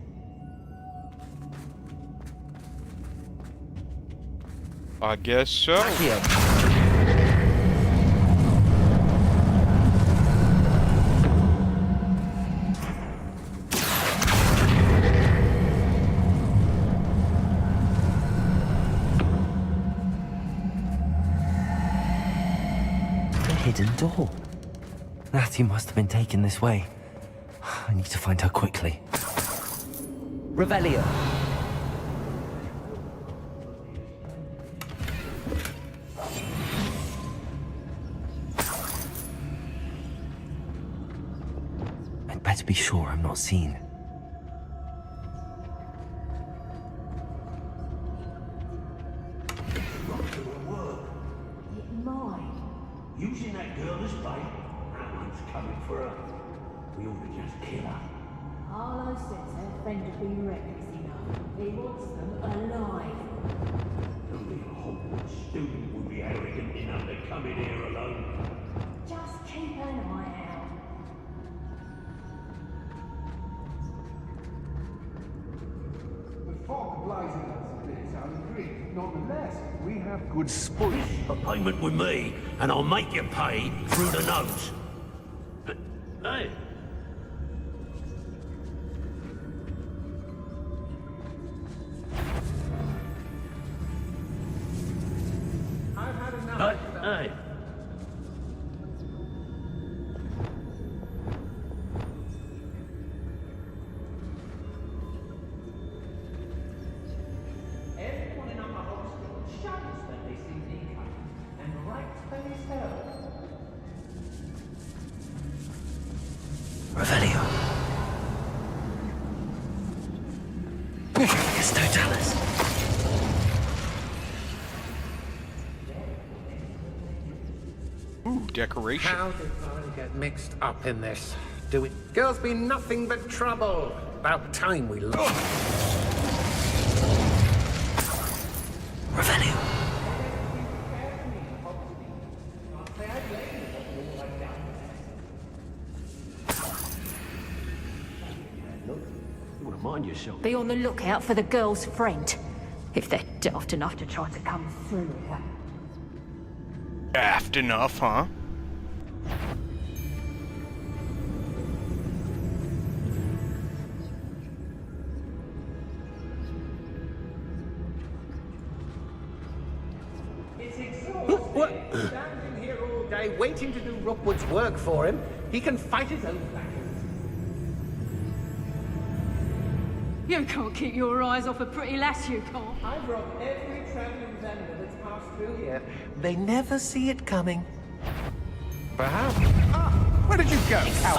I guess so. Hidden door. Natty must have been taken this way. I need to find her quickly. Revelio. I'd better be sure I'm not seen. Using that girl as bait, that one's coming for her. We ought to just kill her. Arlo says her friend would be reckless enough. He wants them alive. Only a Hogwarts student would be arrogant enough to come in here alone. Just keep an eye out. The fog blazing us a bit, I agree. Nonetheless, we have good sport. A payment with me, and I'll make you pay through the nose. Hey. I've had enough. Hey. Everyone in our hospital shouts when they see me coming, and rightfully so. Revelio. It's Totalis. Ooh, decoration. How did I get mixed up in this? Do it? Girls be nothing but trouble. About time we lost. Revelio. You want to mind yourself. Be on the lookout for the girl's friend. If they're daft enough to try to come through here. Daft enough, huh? It's exhausting. Standing here all day waiting to do Rookwood's work for him. He can fight his own battles. You can't keep your eyes off a pretty lass, you can't. I've robbed every travelling vendor that's passed through here. They never see it coming. Perhaps. Ah, where did you go? How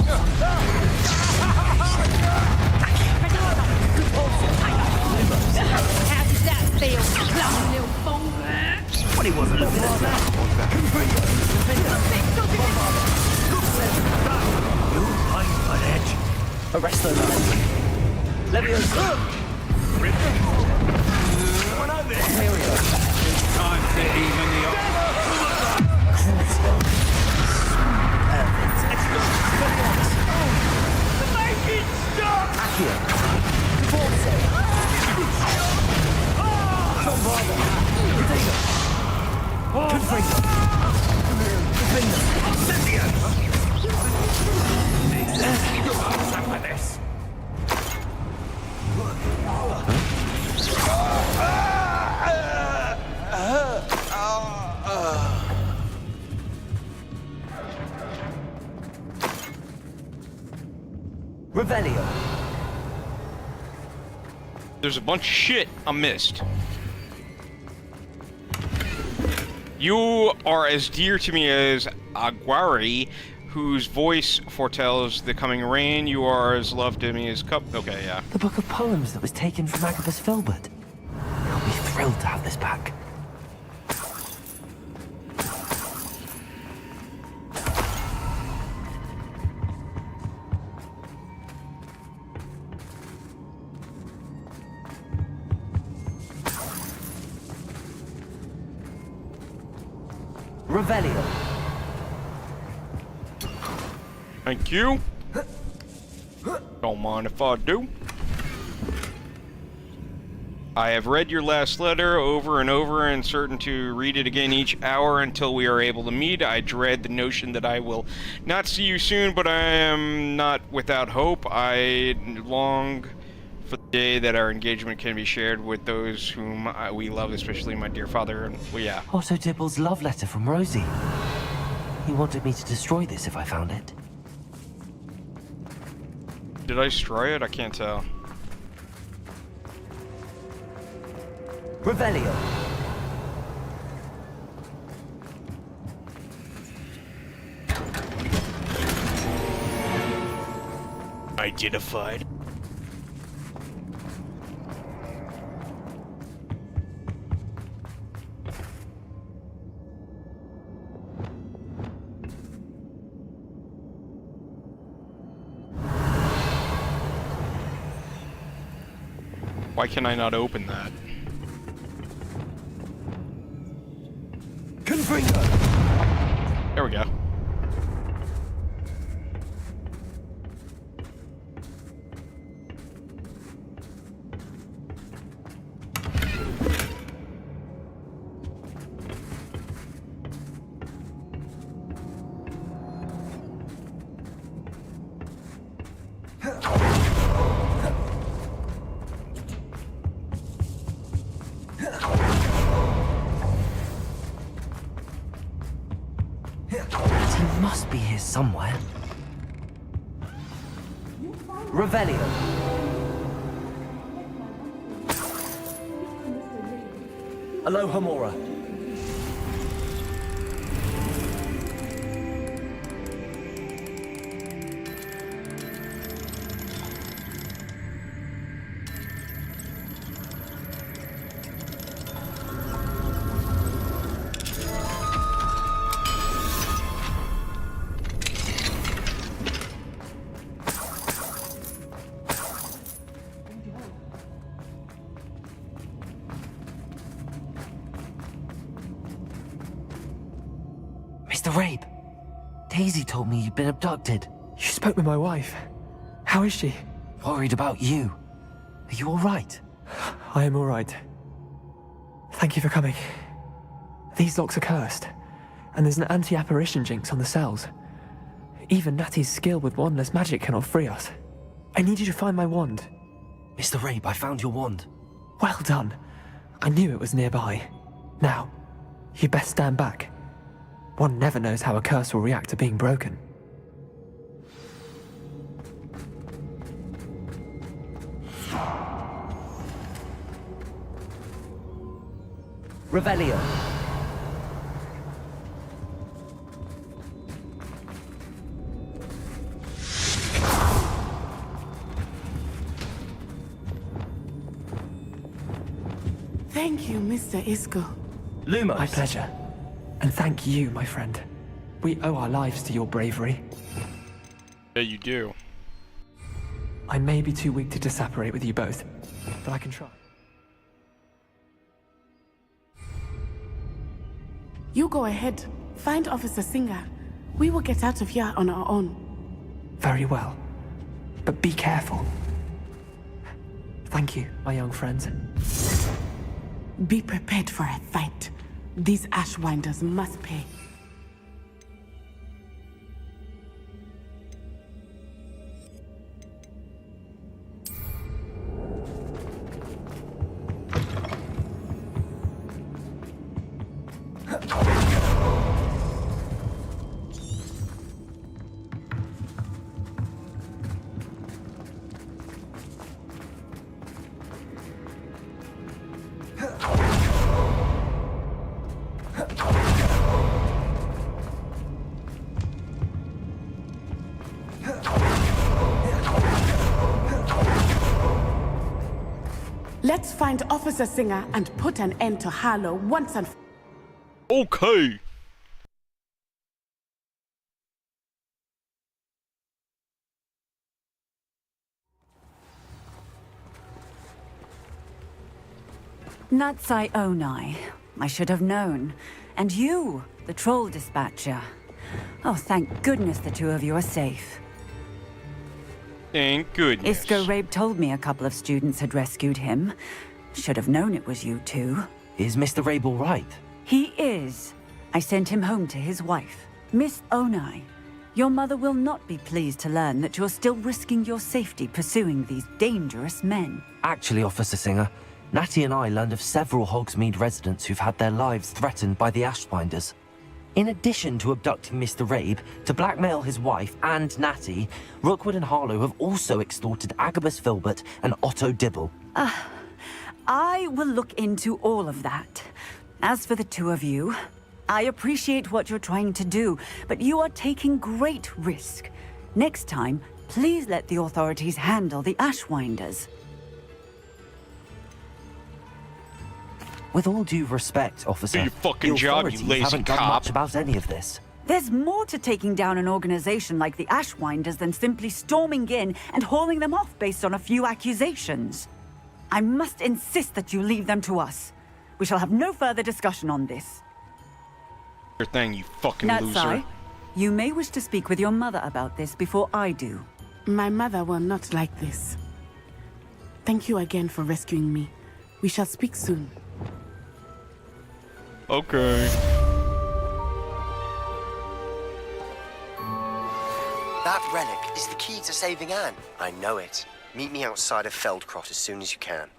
does that feel, clumsy little fool? Well, he wasn't looking at that. Arrest the line. Leviosa! Time to even the Make it stop! Accio. Forza. Don't bother. Potato. Confringo. Stop with this. Revelio. There's a bunch of shit I missed. You are as dear to me as Aguari, whose voice foretells the coming rain. You are as loved to me as Cup. Okay, yeah. The book of poems that was taken from Agabus Filbert. I'll be thrilled to have this back. Revelio. Thank you. Don't mind if I do. I have read your last letter over and over and certain to read it again each hour until we are able to meet. I dread the notion that I will not see you soon, but I am not without hope. I long for the day that our engagement can be shared with those whom we love, especially my dear father. And, well, yeah. Otto Dibble's love letter from Rosie. He wanted me to destroy this if I found it. Did I destroy it? I can't tell. Revelio. Identified. Why can I not open that? Confringo. There we go. He must be here somewhere. Revelio. Aloha Mora. Mr. Rabe, Daisy told me you'd been abducted. You spoke with my wife. How is she? Worried about you. Are you all right? I am all right. Thank you for coming. These locks are cursed, and there's an anti-apparition jinx on the cells. Even Natty's skill with wandless magic cannot free us. I need you to find my wand. Mr. Rabe, I found your wand. Well done. I knew it was nearby. Now, you best stand back. One never knows how a curse will react to being broken. Revelio. Thank you, Mr. Isco. Lumos. My pleasure. And thank you, my friend. We owe our lives to your bravery. Yeah, you do. I may be too weak to disapparate with you both, but I can try. You go ahead. Find Officer Singer. We will get out of here on our own. Very well. But be careful. Thank you, my young friends. Be prepared for a fight. These Ashwinders must pay. Let's find Officer Singer and put an end to Harlow once and for all. Okay. Natsai Onai. I should have known. And you, the troll dispatcher. Oh, thank goodness the two of you are safe. Thank goodness. Isco Rabe told me a couple of students had rescued him. Should have known it was you two. Is Mr. Rabe all right? He is. I sent him home to his wife. Miss Onai, your mother will not be pleased to learn that you're still risking your safety pursuing these dangerous men. Actually, Officer Singer, Natty and I learned of several Hogsmeade residents who've had their lives threatened by the Ashwinders. In addition to abducting Mr. Rabe to blackmail his wife and Natty, Rookwood and Harlow have also extorted Agabus Filbert and Otto Dibble. I will look into all of that. As for the two of you, I appreciate what you're trying to do, but you are taking great risk. Next time, please let the authorities handle the Ashwinders. With all due respect, officer, do your fucking the job, authorities you lazy haven't done cop. much about any of this. There's more to taking down an organization like the Ashwinders than simply storming in and hauling them off based on a few accusations. I must insist that you leave them to us. We shall have no further discussion on this. Your thing, you fucking Natsai, loser. you may wish to speak with your mother about this before I do. My mother will not like this. Thank you again for rescuing me. We shall speak soon. Okay. That relic is the key to saving Anne. I know it. Meet me outside of Feldcroft as soon as you can.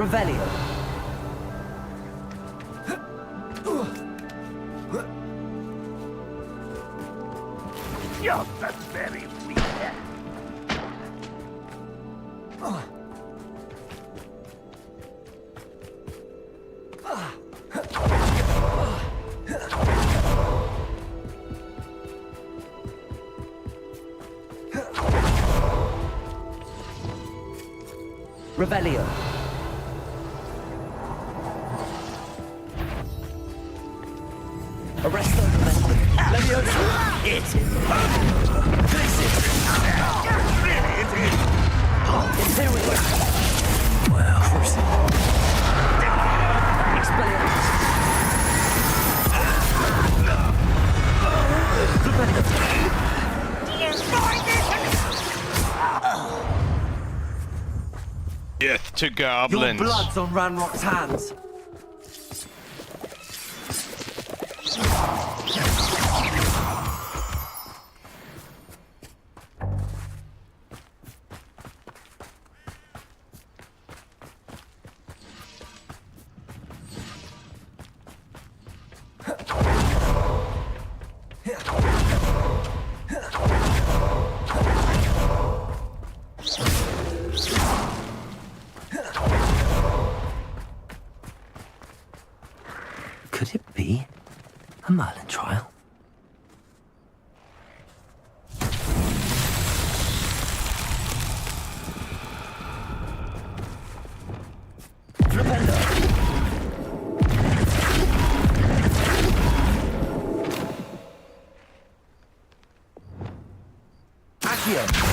Revelio. You're the very weakest. Revelio. Arresto. Leviosa. It. Here we go. Well, Death to goblins. Your blood's on Ranrock's hands. Could it be a Merlin trial? Flipendo! Accio!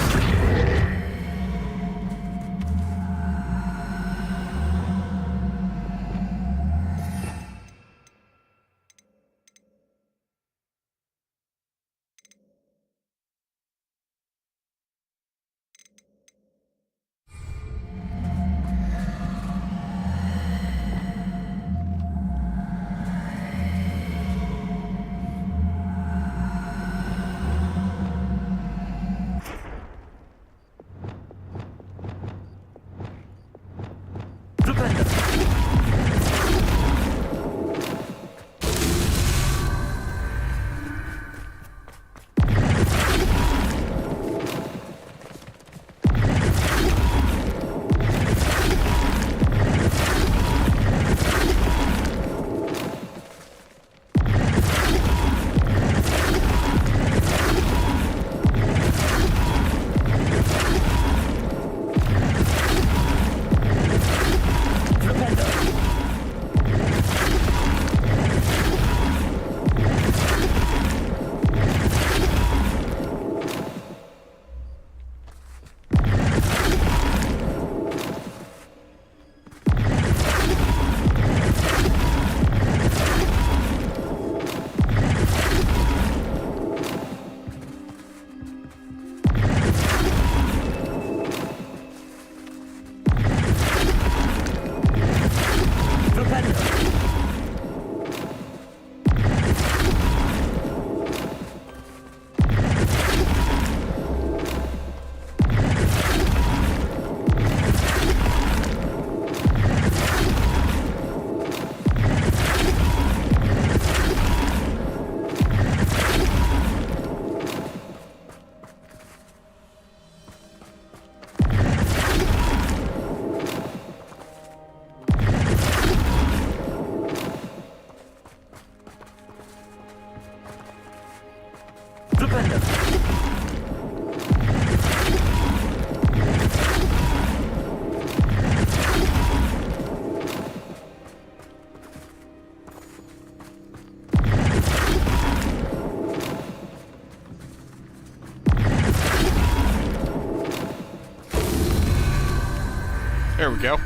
There we go.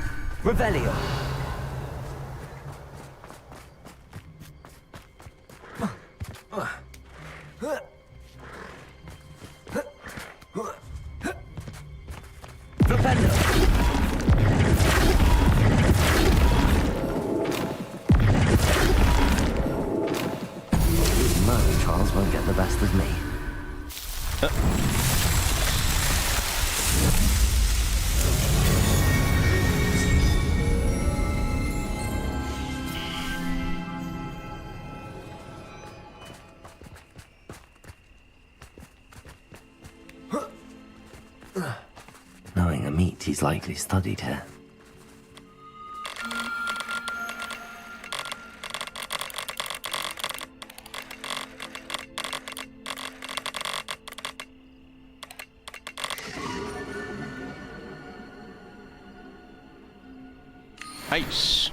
Revelio. Merlin trials won't get the best of me. Knowing the meat he's likely studied here. Nice.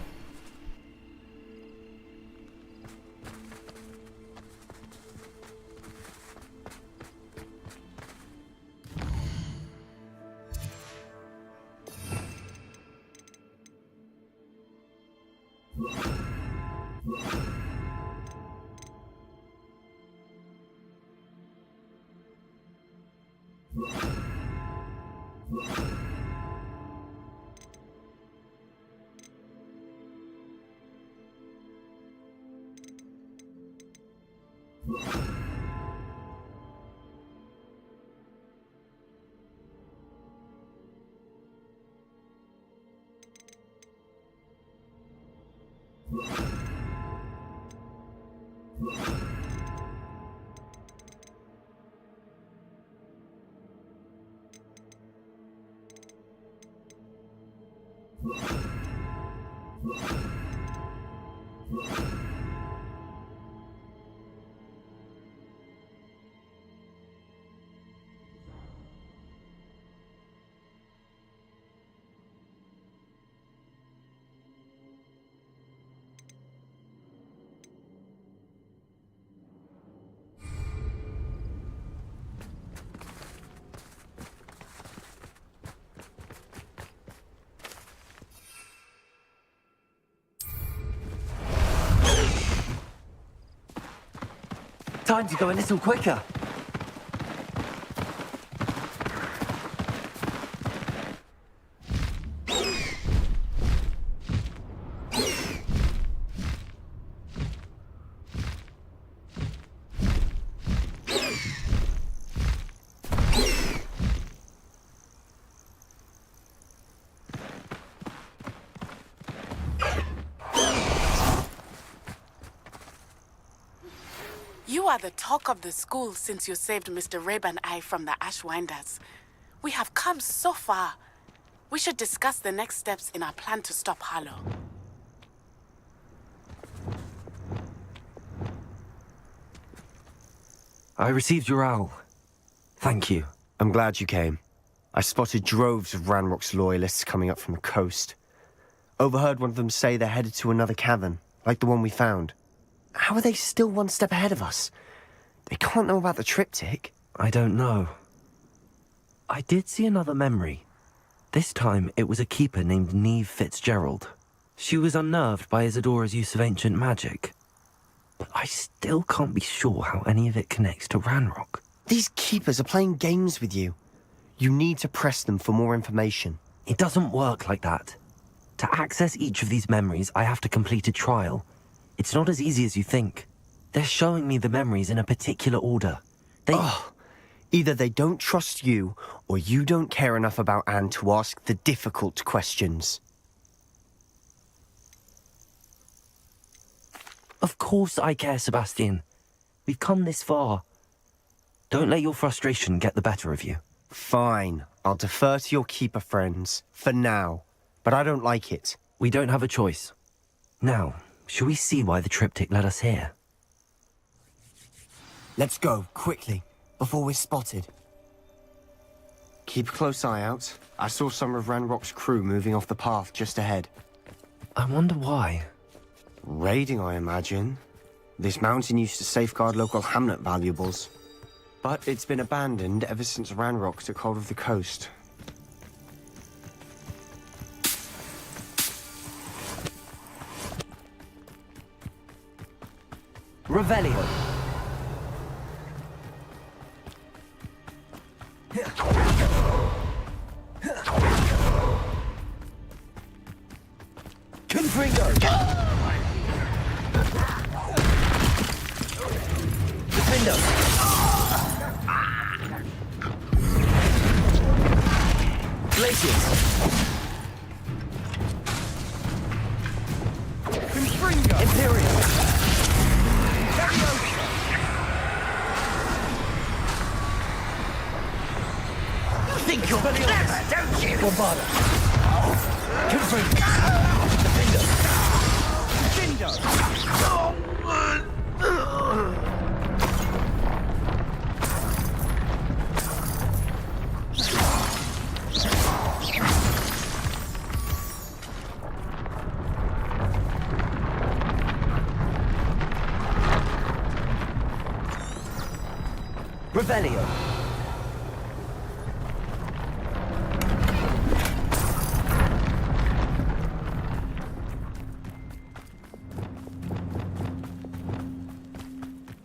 Time to go a little quicker. You are the talk of the school since you saved Mr. Rabe and I from the Ashwinders. We have come so far. We should discuss the next steps in our plan to stop Harlow. I received your owl. Thank you. I'm glad you came. I spotted droves of Ranrock's loyalists coming up from the coast. Overheard one of them say they're headed to another cavern, like the one we found. How are they still one step ahead of us? They can't know about the triptych. I don't know. I did see another memory. This time, it was a keeper named Neve Fitzgerald. She was unnerved by Isadora's use of ancient magic. But I still can't be sure how any of it connects to Ranrock. These keepers are playing games with you. You need to press them for more information. It doesn't work like that. To access each of these memories, I have to complete a trial. It's not as easy as you think. They're showing me the memories in a particular order. Either they don't trust you, or you don't care enough about Anne to ask the difficult questions. Of course I care, Sebastian. We've come this far. Don't let your frustration get the better of you. Fine. I'll defer to your keeper friends, for now. But I don't like it. We don't have a choice. Now, shall we see why the triptych led us here? Let's go, quickly, before we're spotted. Keep a close eye out. I saw some of Ranrock's crew moving off the path just ahead. I wonder why. Raiding, I imagine. This mountain used to safeguard local hamlet valuables. But it's been abandoned ever since Ranrock took hold of the coast. Revelio. Confringo! Defender! Glaciers! Confringo! Imperial! think you're clever, don't you? Bombarda. Confirm. Revelio.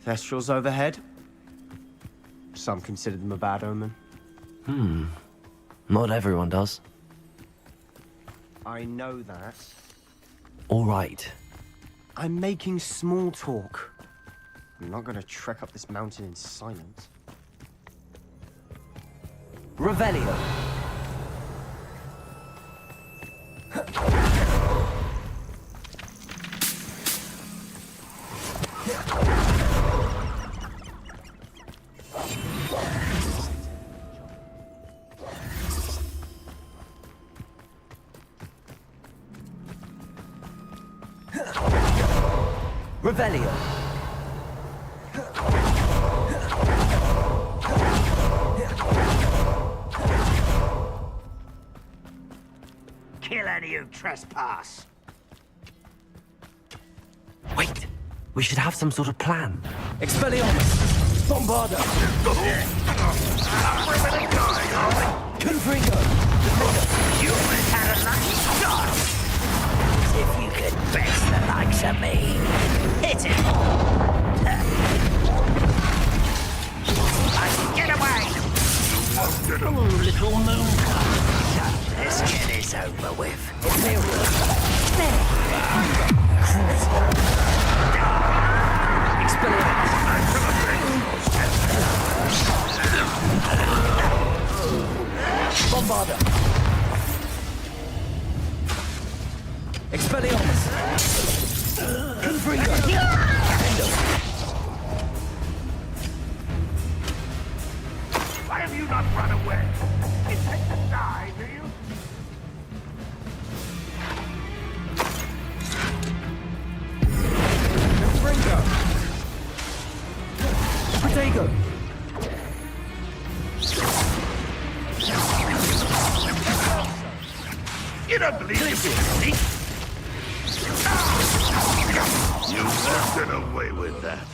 Thestrals overhead. Some consider them a bad omen. Not everyone does. I know that. All right. I'm making small talk. I'm not gonna trek up this mountain in silence. Revelio. Revelio. Kill any who trespass. Wait. We should have some sort of plan. Expelliarmus. Bombarda. Confringo. Humans had a lucky start. As if you could best the likes of me. Hit it. Get away. Little moon. Let's get this over with. Bombarda. Expelliarmus. Confringo. Why have you not run away? Intend to die, do you? Confringo. Potato. You don't believe this is me? You won't get away with that.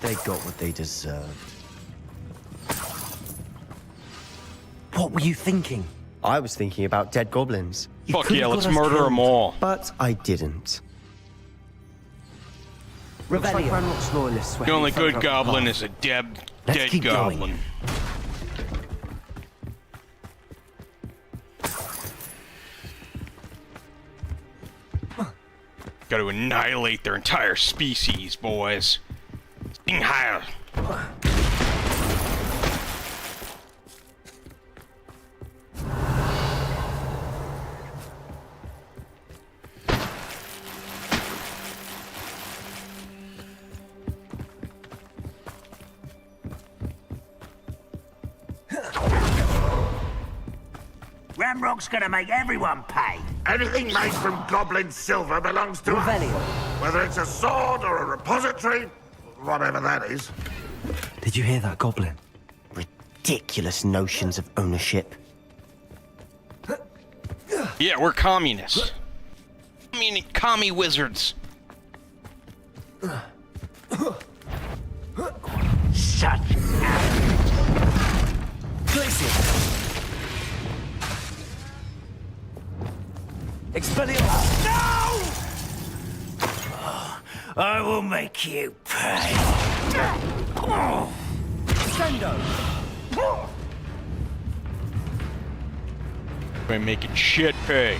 They got what they deserved. What were you thinking? I was thinking about dead goblins. Fuck yeah, let's murder them all. But I didn't. Looks like Revelio. Ranrock's loyalists were The only heading good further up the goblin path. is a Let's dead keep going. goblin. Got to annihilate their entire species, boys. Sting higher. Ramrock's gonna make everyone pay. Anything made from goblin silver belongs to us. Revelio. Whether it's a sword or a repository, whatever that is. Did you hear that, Goblin? Ridiculous notions of ownership. Yeah, we're communists. I mean, commie wizards. Such Expelliarmus! No! I will make you pay. Sendo! By making shit pay.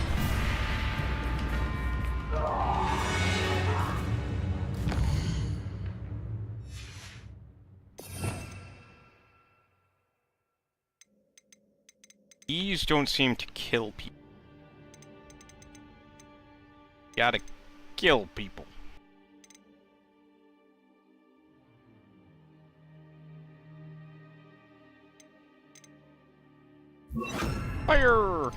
These don't seem to kill people. Gotta kill people. Fire!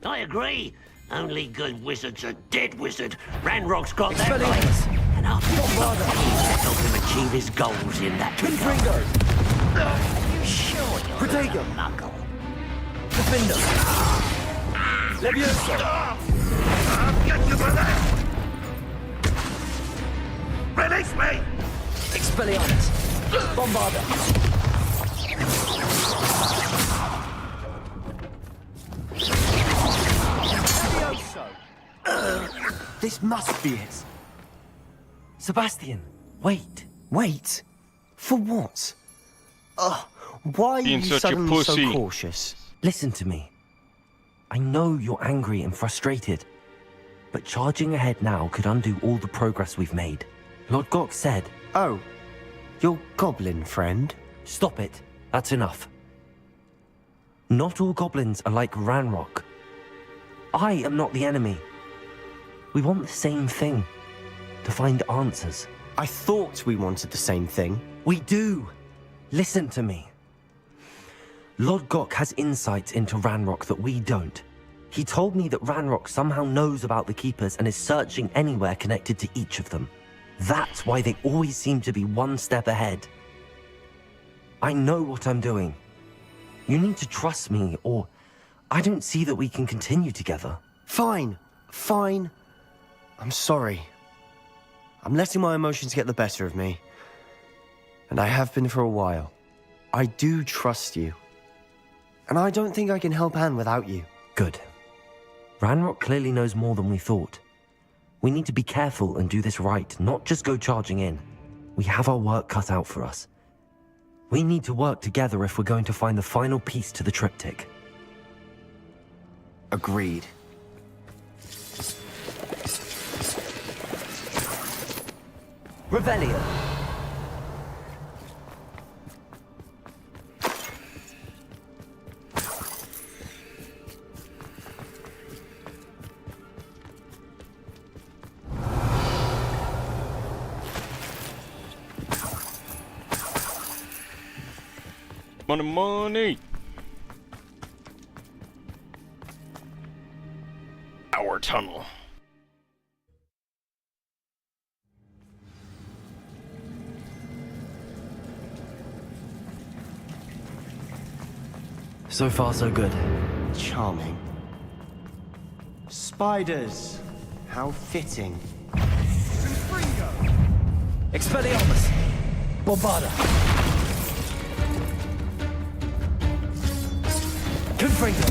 I agree. Only good wizard's a dead wizard. Ranrock's got that right. And I'll help him achieve his goals in that regard. Are you sure you're a muggle? Defender! Levioso! I'll get you for that! Release me! Expelliarmus! Bombarda! This must be it. Sebastian, wait. Wait? For what? Why are you suddenly so cautious? Listen to me. I know you're angry and frustrated, but charging ahead now could undo all the progress we've made. Lord Gok said... Oh, your goblin friend? Stop it. That's enough. Not all goblins are like Ranrock. I am not the enemy. We want the same thing. To find answers. I thought we wanted the same thing. We do. Listen to me. Lord Gok has insights into Ranrock that we don't. He told me that Ranrock somehow knows about the Keepers and is searching anywhere connected to each of them. That's why they always seem to be one step ahead. I know what I'm doing. You need to trust me, or I don't see that we can continue together. Fine. Fine. I'm sorry. I'm letting my emotions get the better of me. And I have been for a while. I do trust you. And I don't think I can help Anne without you. Good. Ranrock clearly knows more than we thought. We need to be careful and do this right, not just go charging in. We have our work cut out for us. We need to work together if we're going to find the final piece to the triptych. Agreed. Revelio. Money! Our tunnel. So far, so good. Charming. Spiders. How fitting. Expelliarmus! Bombarda! Confringo!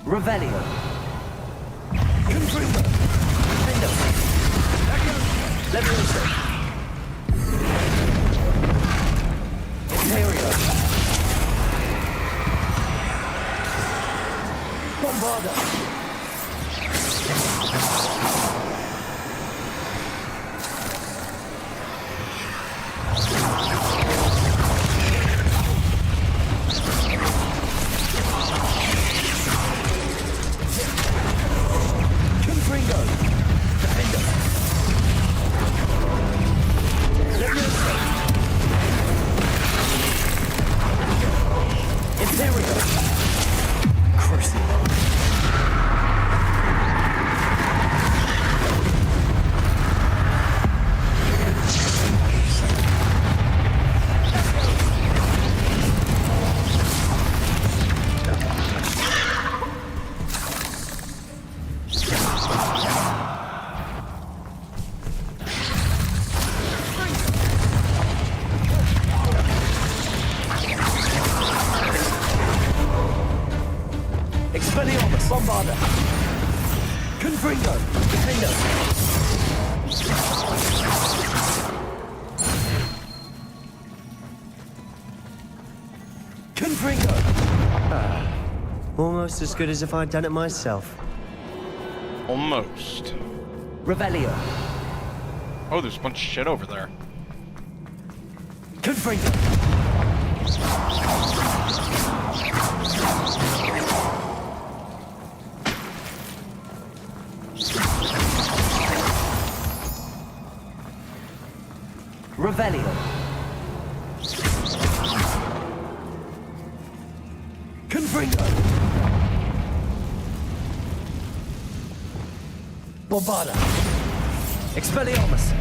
Revelio! Confringo! Defendo! Levioso! Imperio! Bombarda! Bombarder! Confringo! Defender! Confringo! Almost as good as if I'd done it myself. Almost. Revelio! Oh, there's a bunch of shit over there. Confringo! Revelio! Confringo! Bombarda! Expelliarmus!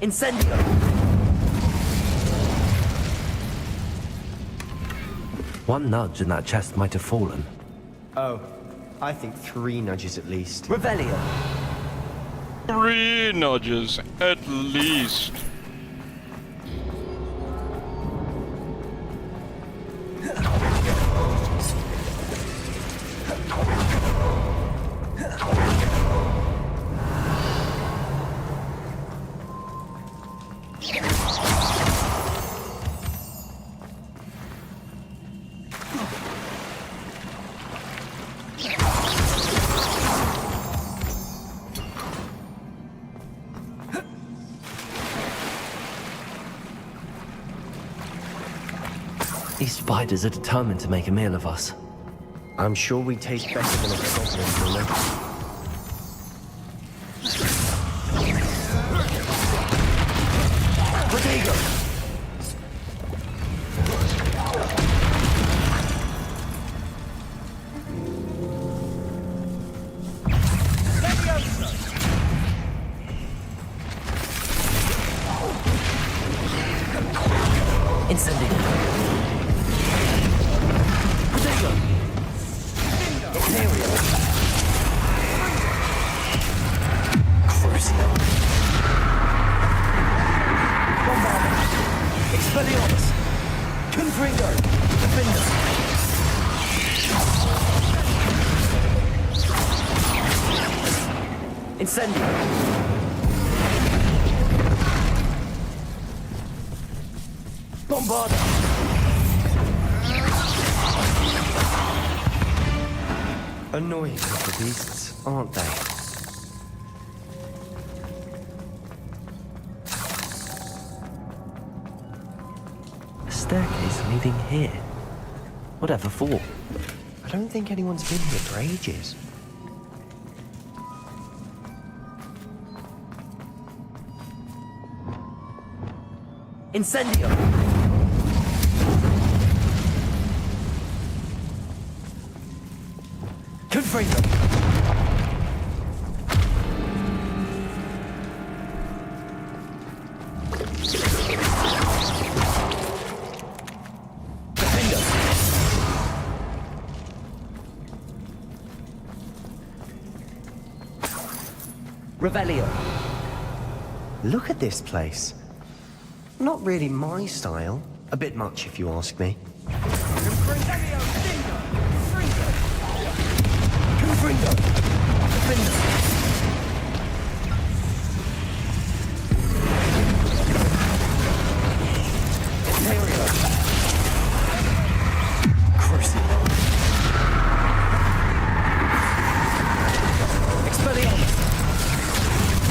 Incendio! One nudge and that chest might have fallen. Oh, I think 3 nudges at least. Revelio! 3 nudges, at least. These spiders are determined to make a meal of us. I'm sure we taste better than a goblin, Bruno. Protego! Incendio! Protego! Imperial! Crucio! Bombarda! Expelliarmus! Confringo! Defender! Incendio! Bombarda! Annoying little beasts, aren't they? A staircase leading here. Whatever for? I don't think anyone's been here for ages. Incendio! Confringo! Defender! Revelio! Look at this place. Not really my style. A bit much, if you ask me. Confringo! Defender! Imperial! Crucio! Expelliarmus!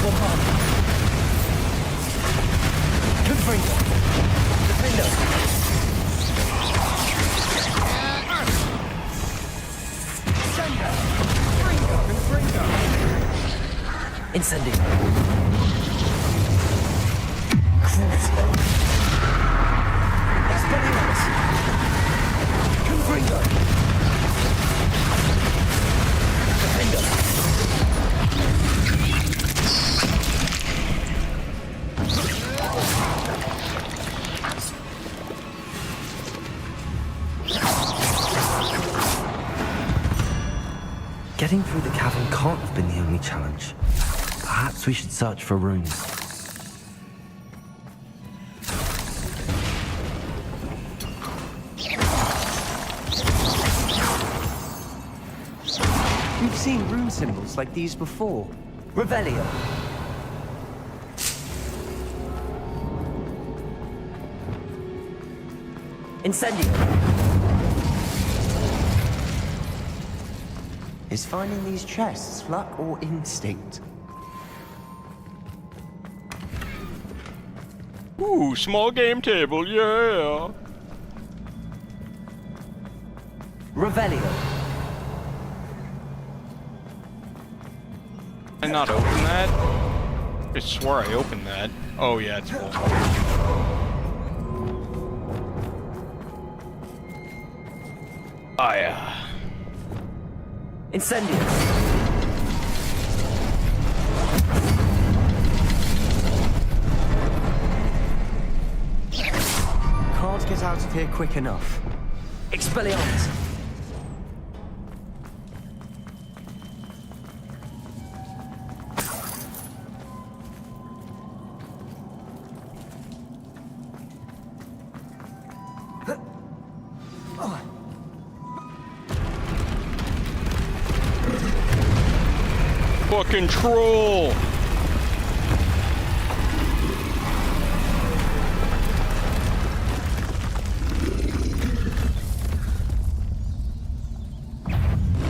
Bombarda! Confringo! Defender! Incendio! Crucio! Expelliarmus! Confringo! Defender! Getting through the cavern can't have been the only challenge. Perhaps we should search for runes. We've seen rune symbols like these before. Revelio. Incendio. Is finding these chests luck or instinct? Ooh, small game table, yeah. Revelio. Did I not open that? I swore I opened that. Oh yeah, it's full. Oh yeah. Incendio. Can't get out of here quick enough. Expelliarmus. Fucking troll!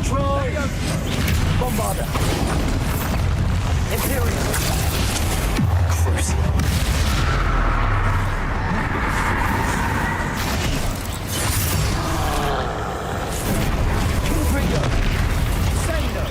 Troll! Bombarder. Imperial. Crucible. Confringo. Sando.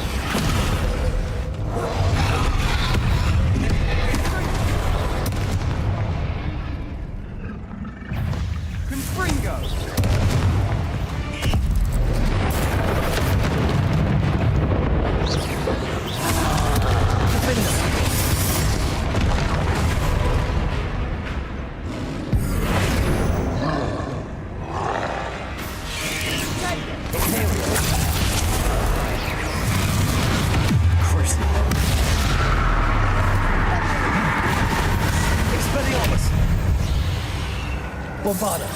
Bombarder.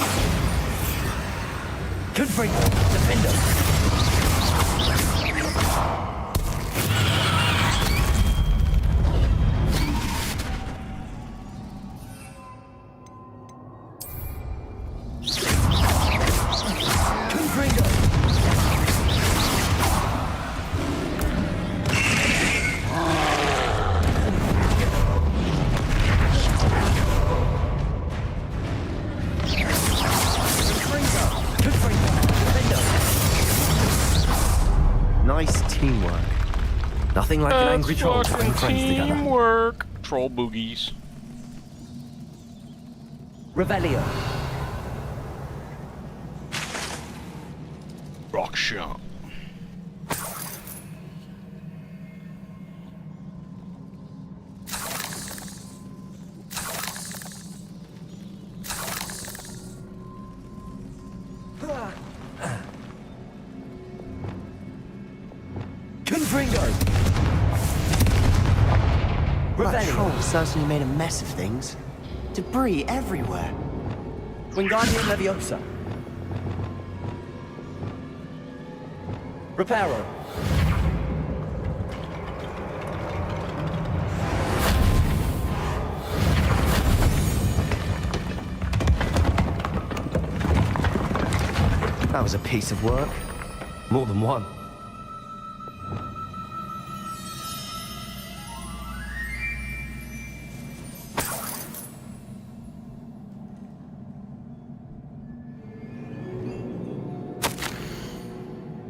Confringo. Defender. Confringo. Nice teamwork. Nothing like an angry troll putting friends together. Teamwork. Troll boogies. Revelio. Rock shot. Confringo. That troll certainly made a mess of things. Debris everywhere. Wingardium Leviosa. Reparo. That was a piece of work. More than one.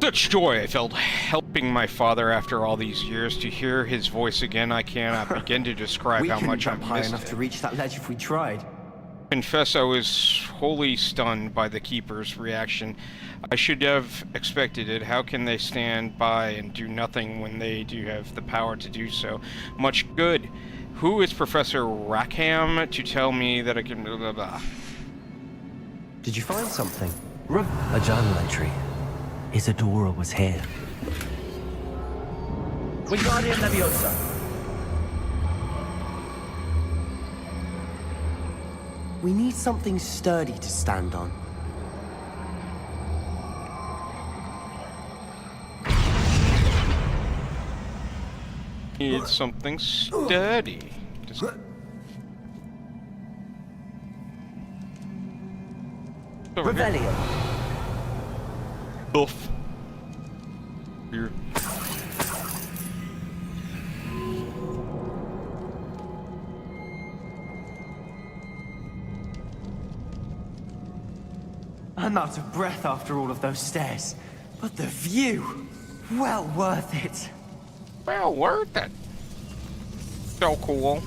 Such joy I felt helping my father after all these years. To hear his voice again, I cannot begin to describe how much I high missed enough it. to reach that ledge if we tried. Confess I was wholly stunned by the Keeper's reaction. I should have expected it. How can they stand by and do nothing when they do have the power to do so? Much good. Who is Professor Rackham to tell me that I can blah blah blah? Did you find something? A journal entry. Isadora was here. Wingardium Leviosa. We need something sturdy to stand on. Need something sturdy. Just... Revelio. Oof. Here. I'm out of breath after all of those stairs, but the view, well worth it. Well worth it. So cool.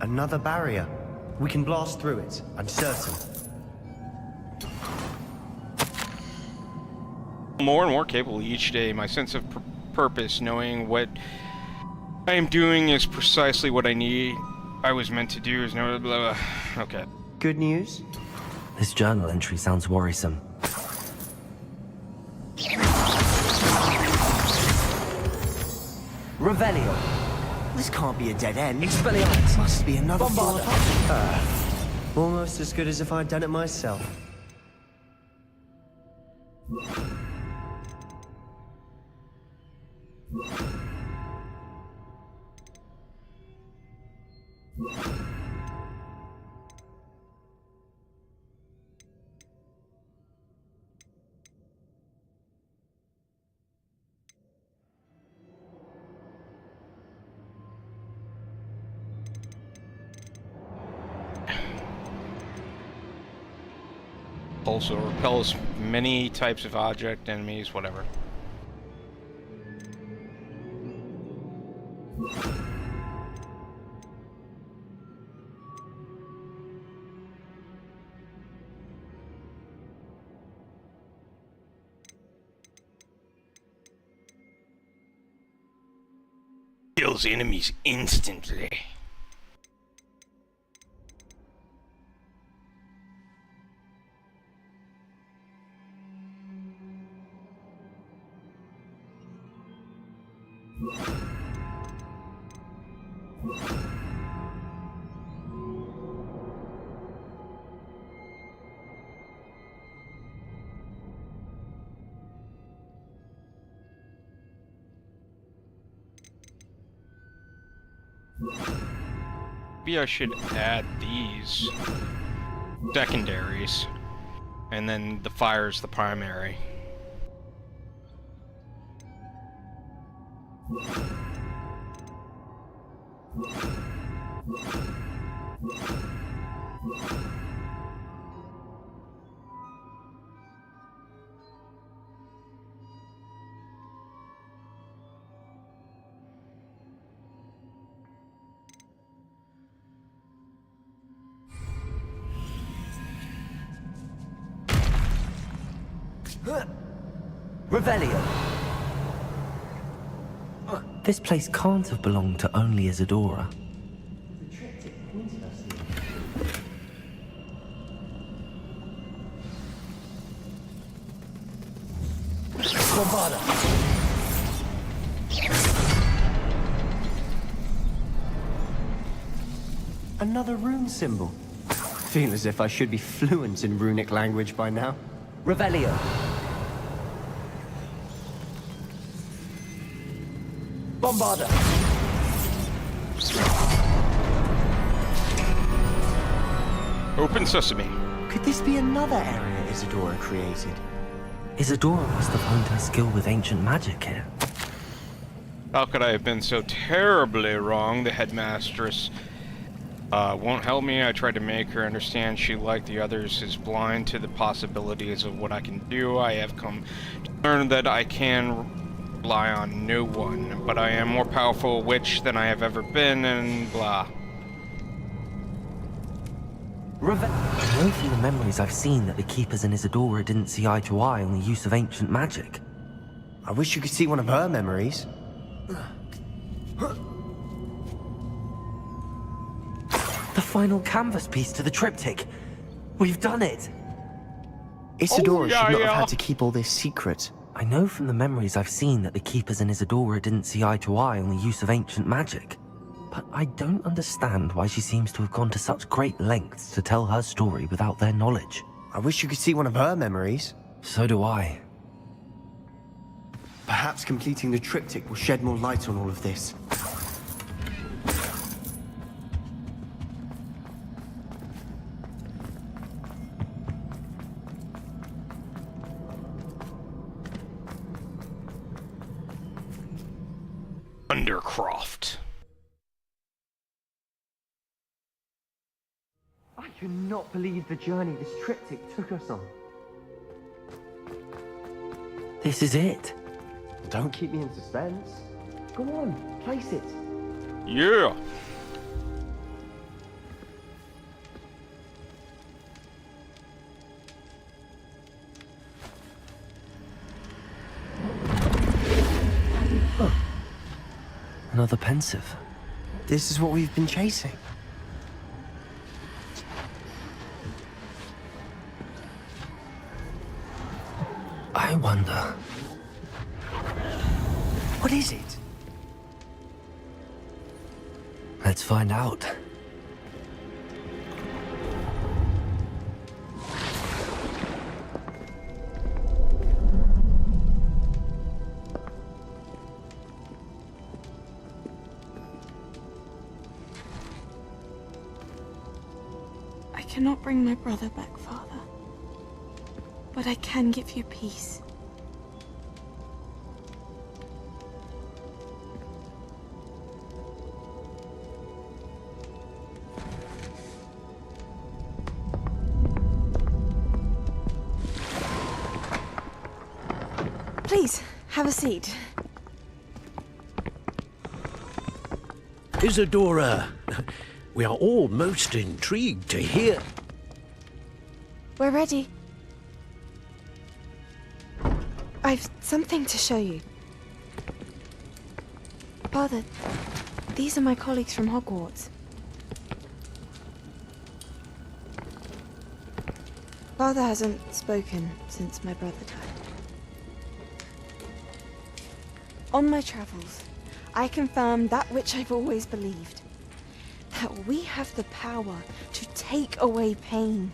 Another barrier. We can blast through it, I'm certain. More and more capable each day. My sense of purpose, knowing what I am doing is precisely what I was meant to do is no blah, blah. Okay. Good news? This journal entry sounds worrisome. Revelio. This can't be a dead end. Expelliarmus. Must be another Bombarda. Almost as good as if I'd done it myself. Also repels many types of object, enemies, whatever. Kills enemies instantly. Maybe I should add these secondaries, and then the fire's the primary. Revelio. This place can't have belonged to only Isadora. Bombarda. Another rune symbol. Feel as if I should be fluent in runic language by now. Revelio. Bombarda. Open sesame. Could this be another area Isadora created? Isadora must have honed her skill with ancient magic here. How could I have been so terribly wrong? The headmistress won't help me. I tried to make her understand she, like the others, is blind to the possibilities of what I can do. I have come to learn that I can rely on no one, but I am more powerful a witch than I have ever been, and blah. I know from the memories I've seen that the Keepers and Isadora didn't see eye to eye on the use of ancient magic. I wish you could see one of her memories. The final canvas piece to the triptych. We've done it! Isadora should not have had to keep all this secret. I I know from the memories I've seen that the Keepers and Isadora didn't see eye to eye on the use of ancient magic. But I don't understand why she seems to have gone to such great lengths to tell her story without their knowledge. I wish you could see one of her memories. So do I. Perhaps completing the triptych will shed more light on all of this. Undercroft. I cannot believe the journey this triptych took us on. This is it. Don't keep me in suspense. Go on, place it. Yeah. Another pensive. This is what we've been chasing. I wonder. What is it? Let's find out. I cannot bring my brother back, Father. But I can give you peace. Please, have a seat. Isadora, we are all most intrigued to hear. We're ready. I've something to show you. Father, these are my colleagues from Hogwarts. Father hasn't spoken since my brother died. On my travels, I confirmed that which I've always believed. That we have the power to take away pain.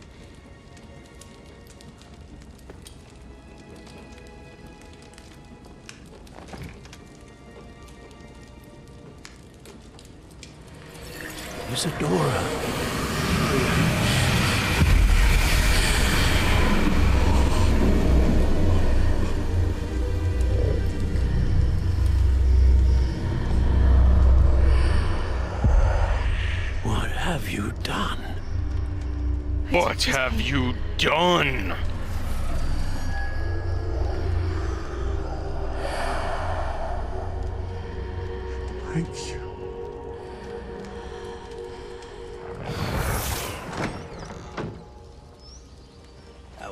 Isadora. What have you done? What have you done? Thank you.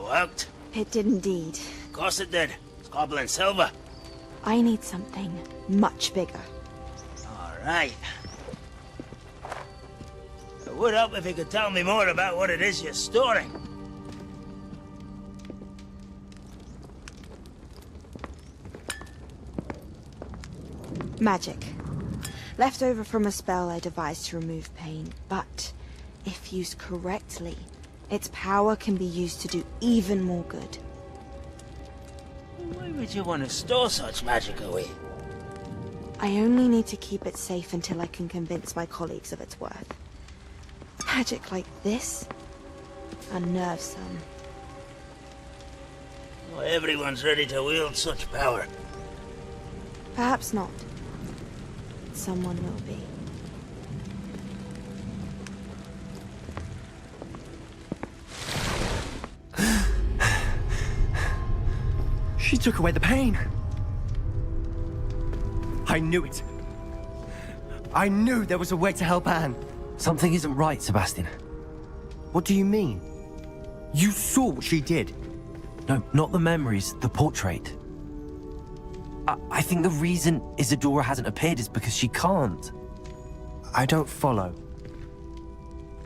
Worked? It did indeed. Of course it did. It's goblin silver. I need something much bigger. All right. It would help if you could tell me more about what it is you're storing. Magic. Left over from a spell I devised to remove pain, but if used correctly, its power can be used to do even more good. Why would you want to store such magic away? I only need to keep it safe until I can convince my colleagues of its worth. Magic like this unnerves some. Not everyone's ready to wield such power. Perhaps not. Someone will be. She took away the pain. I knew it. I knew there was a way to help Anne. Something isn't right, Sebastian. What do you mean? You saw what she did. No, not the memories, the portrait. I think the reason Isadora hasn't appeared is because she can't. I don't follow.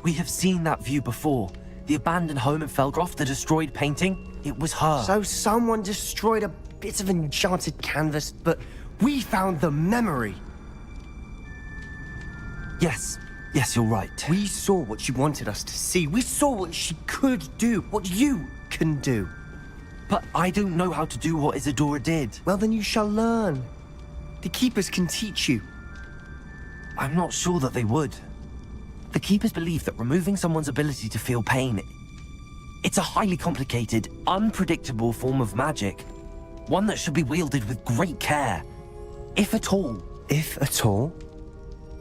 We have seen that view before. The abandoned home in Felgroth, the destroyed painting. It was her. So someone destroyed a bits of enchanted canvas, but we found the memory. Yes, you're right. We saw what she wanted us to see. We saw what she could do, what you can do. But I don't know how to do what Isadora did. Well, then you shall learn. The Keepers can teach you. I'm not sure that they would. The Keepers believe that removing someone's ability to feel pain, it's a highly complicated, unpredictable form of magic. One that should be wielded with great care. If at all. If at all?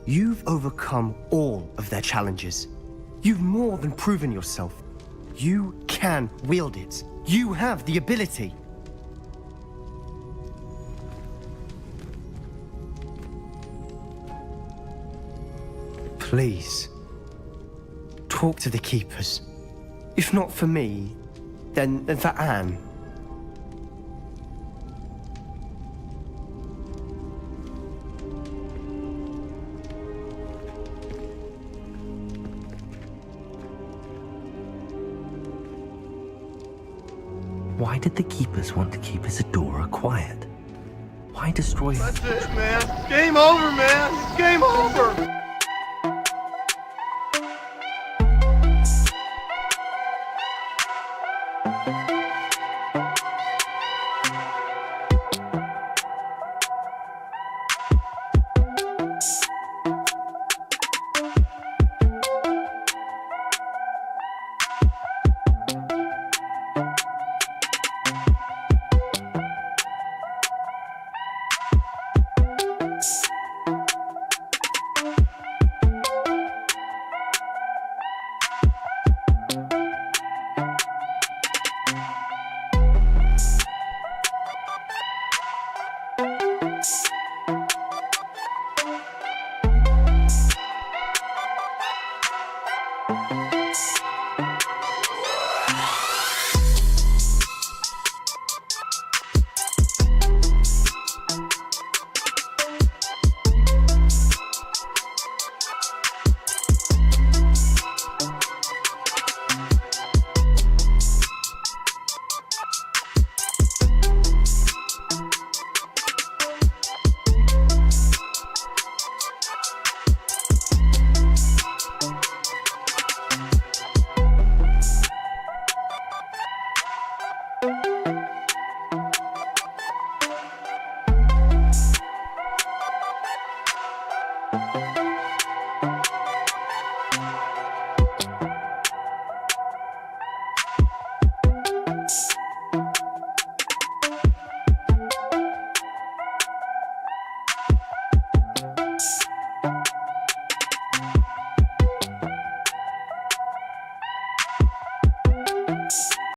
You've overcome all of their challenges. You've more than proven yourself. You can wield it. You have the ability. Please, talk to the Keepers. If not for me, then for Anne. Why did the Keepers want to keep Isadora quiet? Why destroy her? That's it, man. Game over, man. Game over.